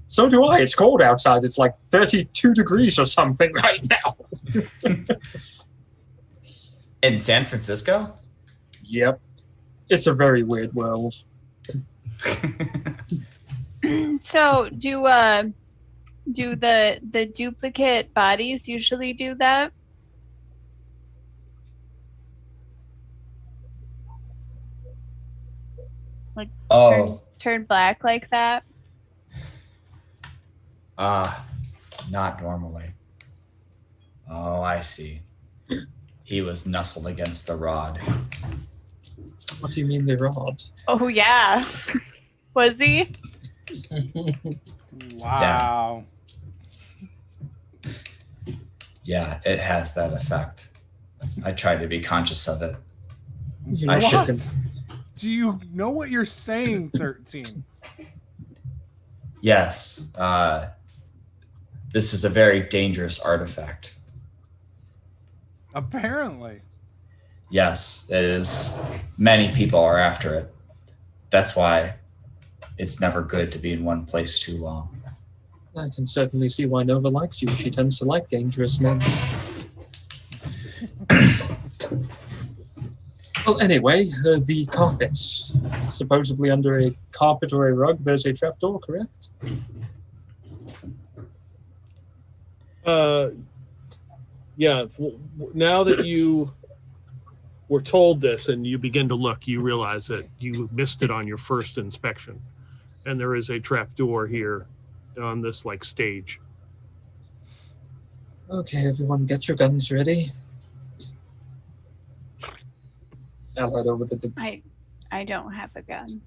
So do I. It's cold outside. It's like 32 degrees or something right now. In San Francisco? Yep. It's a very weird world. So do the duplicate bodies usually do that? Like turn black like that? Not normally. Oh, I see. He was nestled against the rod. What do you mean the rod? Oh yeah. Was he? Wow. Yeah, it has that effect. I try to be conscious of it. You I know should. what? Do you know what you're saying, 13? Yes. This is a very dangerous artifact. Apparently. Yes, it is. Many people are after it. That's why it's never good to be in one place too long. I can certainly see why Nova likes you. She tends to like dangerous men. Well, anyway, the carpets. Supposedly under a carpet or a rug, there's a trapdoor, correct? Yeah. Now that you were told this and you begin to look, you realize that you missed it on your first inspection. And there is a trapdoor here on this like stage. Okay, everyone, get your guns ready. I'll head over to the... I don't have a gun.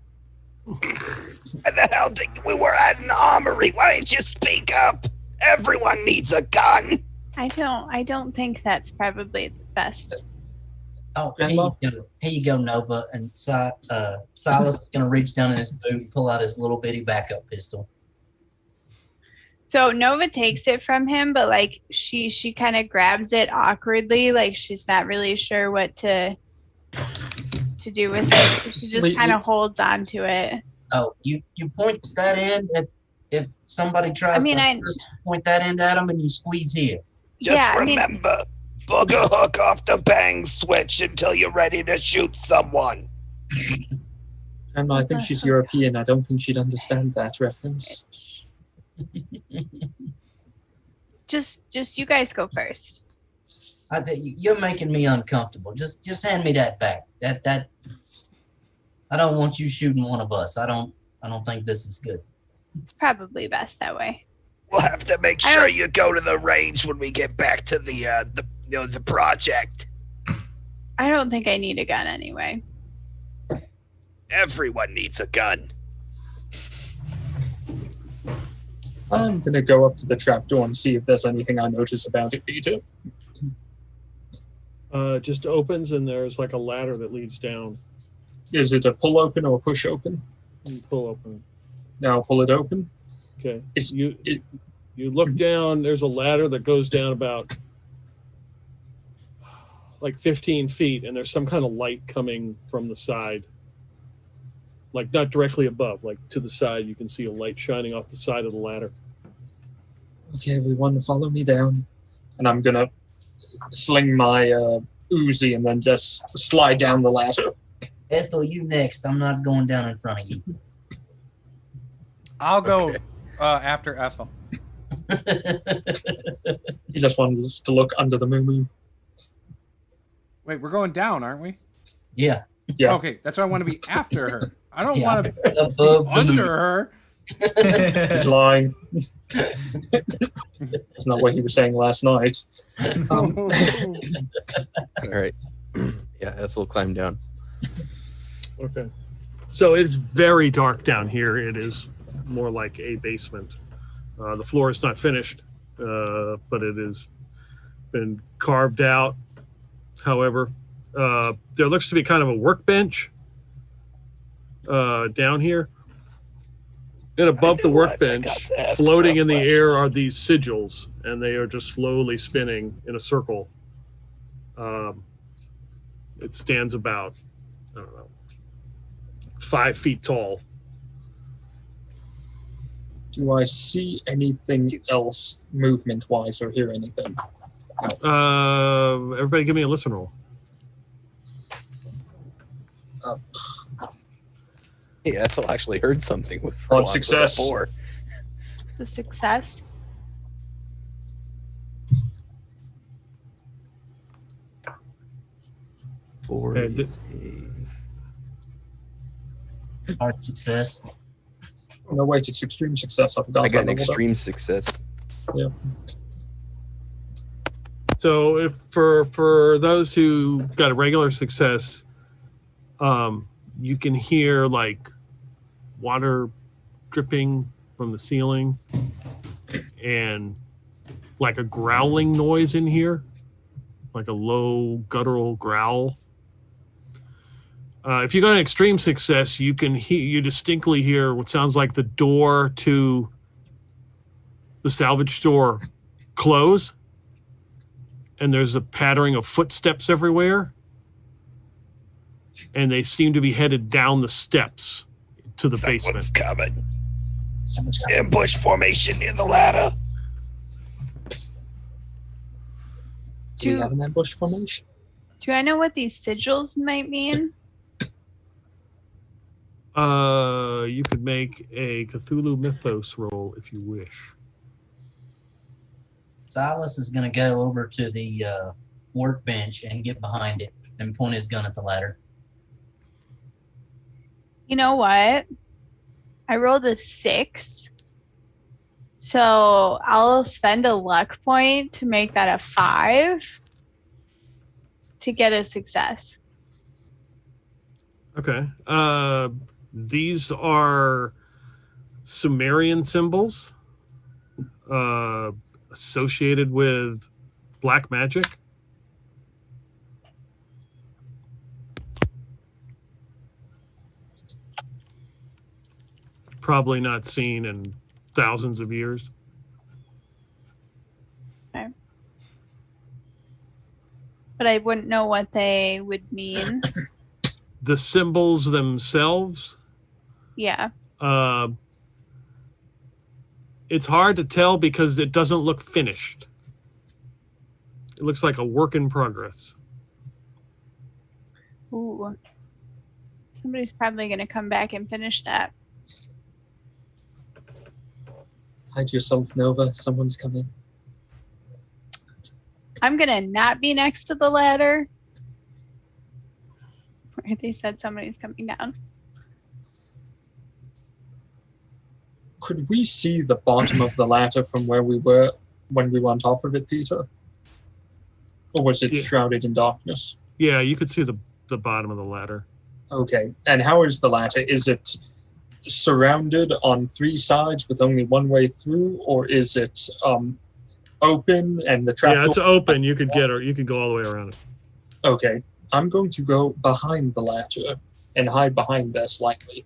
What the hell? We were at an armory. Why didn't you speak up? Everyone needs a gun. I don't think that's probably the best. Oh, here you go, Nova. And Silas is going to reach down in his boot and pull out his little bitty backup pistol. So Nova takes it from him, but like she kind of grabs it awkwardly, like she's not really sure what to do with it. She just kind of holds on to it. Oh, you point that end at, if somebody tries to point that end at them, and you squeeze here. Just remember, booger hook off the bang switch until you're ready to shoot someone. Grandma, I think she's European. I don't think she'd understand that reference. Just you guys go first. I tell you, you're making me uncomfortable. Just hand me that back. That I don't want you shooting one of us. I don't think this is good. It's probably best that way. We'll have to make sure you go to the range when we get back to the project. I don't think I need a gun anyway. Everyone needs a gun. I'm going to go up to the trapdoor and see if there's anything I notice about it, Peter. Just opens and there's like a ladder that leads down. Is it a pull open or a push open? You pull open. Now I'll pull it open. Okay. You look down, there's a ladder that goes down about like 15 feet, and there's some kind of light coming from the side. Like not directly above, like to the side, you can see a light shining off the side of the ladder. Okay, everyone, follow me down. And I'm going to sling my Uzi and then just slide down the ladder. Ethel, you next. I'm not going down in front of you. I'll go after Ethel. He just wanted us to look under the moo-moo. Wait, we're going down, aren't we? Yeah. Yeah. Okay, that's why I want to be after her. I don't Yeah. want to be Above the under moon. her. He's lying. That's not what he was saying last night. All right. Yeah, Ethel climbed down. Okay. So it's very dark down here. It is more like a basement. The floor is not finished, but it has been carved out. However, there looks to be kind of a workbench down here. And above the workbench, floating in the air, are these sigils, and they are just slowly spinning in a circle. It stands about, I don't know, 5 feet tall. Do I see anything else movement-wise or hear anything? Everybody give me a listen roll. Hey, Ethel actually heard something with On success. before. The success. Four. Okay, Hard success. No, wait, it's extreme success. I forgot. I got an that leveled up. extreme success. So if for those who got a regular success, you can hear like water dripping from the ceiling and like a growling noise in here, like a low guttural growl. If you got an extreme success, you distinctly hear what sounds like the door to the salvage store close, and there's a pattering of footsteps everywhere, and they seem to be headed down the steps to the Someone's basement. coming. Someone's got Ambush formation near the ladder. Do we have an ambush formation? Do I know what these sigils might mean? You could make a Cthulhu Mythos roll if you wish. Silas is going to go over to the workbench and get behind it and point his gun at the ladder. You know what? I rolled a 6. So I'll spend a luck point to make that a 5 to get a success. Okay. These are Sumerian symbols associated with black magic. Probably not seen in thousands of years. Okay. But I wouldn't know what they would mean. The symbols themselves, Yeah. it's hard to tell because it doesn't look finished. It looks like a work in progress. Ooh. Somebody's probably going to come back and finish that. Hide yourself, Nova. Someone's coming. I'm going to not be next to the ladder. Where they said somebody's coming down. Could we see the bottom of the ladder from where we were when we were on top of it, Peter? Or was it Yeah. shrouded in darkness? Yeah, you could see the bottom of the ladder. Okay. And how is the ladder? Is it surrounded on 3 sides with only one way through, or is it open and the trap Yeah, it's door? open. You could go all the way around it. Okay. I'm going to go behind the ladder and hide behind there slightly.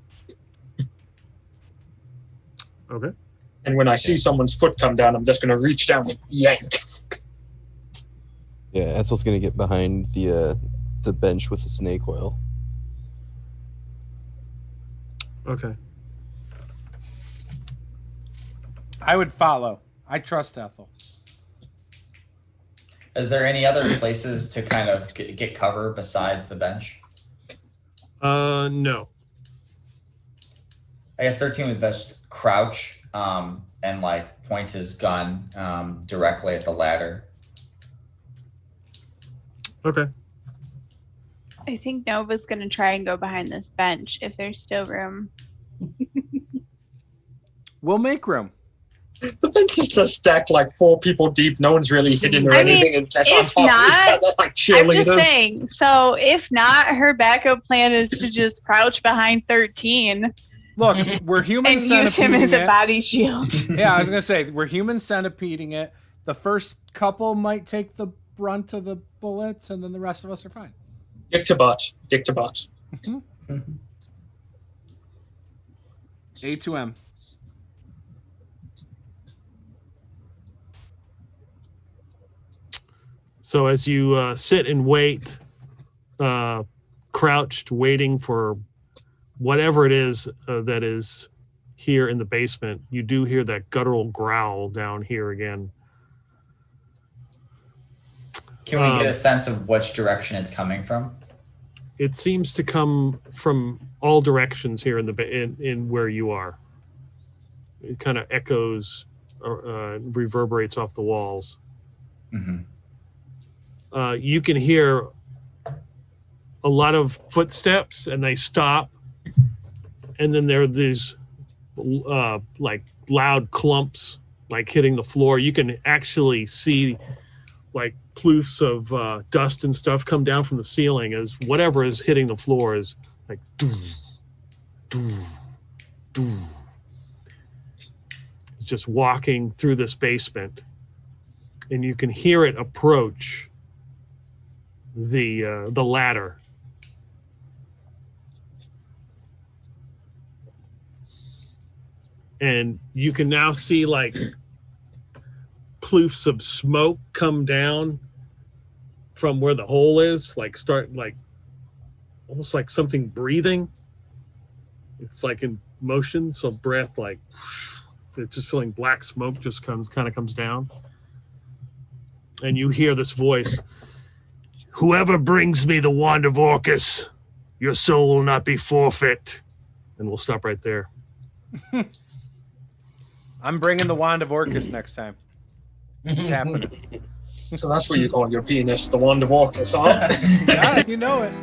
Okay. And when I see someone's foot come down, I'm just going to reach down and yank. Yeah, Ethel's gonna get behind the bench with the snake oil. Okay. I would follow. I trust Ethel. Is there any other places to kind of get cover besides the bench? No. I guess 13 would just crouch and like point his gun directly at the ladder. Okay. I think Nova's gonna try and go behind this bench if there's still room. We'll make room. The bench is just stacked like 4 people deep. No one's really hidden or I mean, anything. It's just on if top not, of each other like I'm cheerleaders. just saying. So if not, her backup plan is to just crouch behind 13 Look, we're human and use him centipeding as a it. body shield. Yeah, I was gonna say we're human centipeding it. The first couple might take the brunt of the bullets, and then the rest of us are fine. Dick to butt. Dick to butt. A2M. So as you sit and wait, crouched, waiting for whatever it is that is here in the basement, you do hear that guttural growl down here again. Can we get a sense of which direction it's coming from? It seems to come from all directions here in where you are. It kind of echoes or reverberates off the walls. Mm-hmm. You can hear a lot of footsteps, and they stop, and then there are these like loud clumps, like hitting the floor. You can actually see like ploofs of dust and stuff come down from the ceiling as whatever is hitting the floor is like doo, doo, doo. It's just walking through this basement, and you can hear it approach the ladder. And you can now see like ploofs of smoke come down from where the hole is, like start like almost like something breathing. It's like in motion, so breath like it's just feeling black smoke just kind of comes down. And you hear this voice, "Whoever brings me the wand of Orcus, your soul will not be forfeit." And we'll stop right there. I'm bringing the wand of Orcus next time. It's happening. So that's what you call your penis, the wand of Orcus, huh? Yeah, you know it.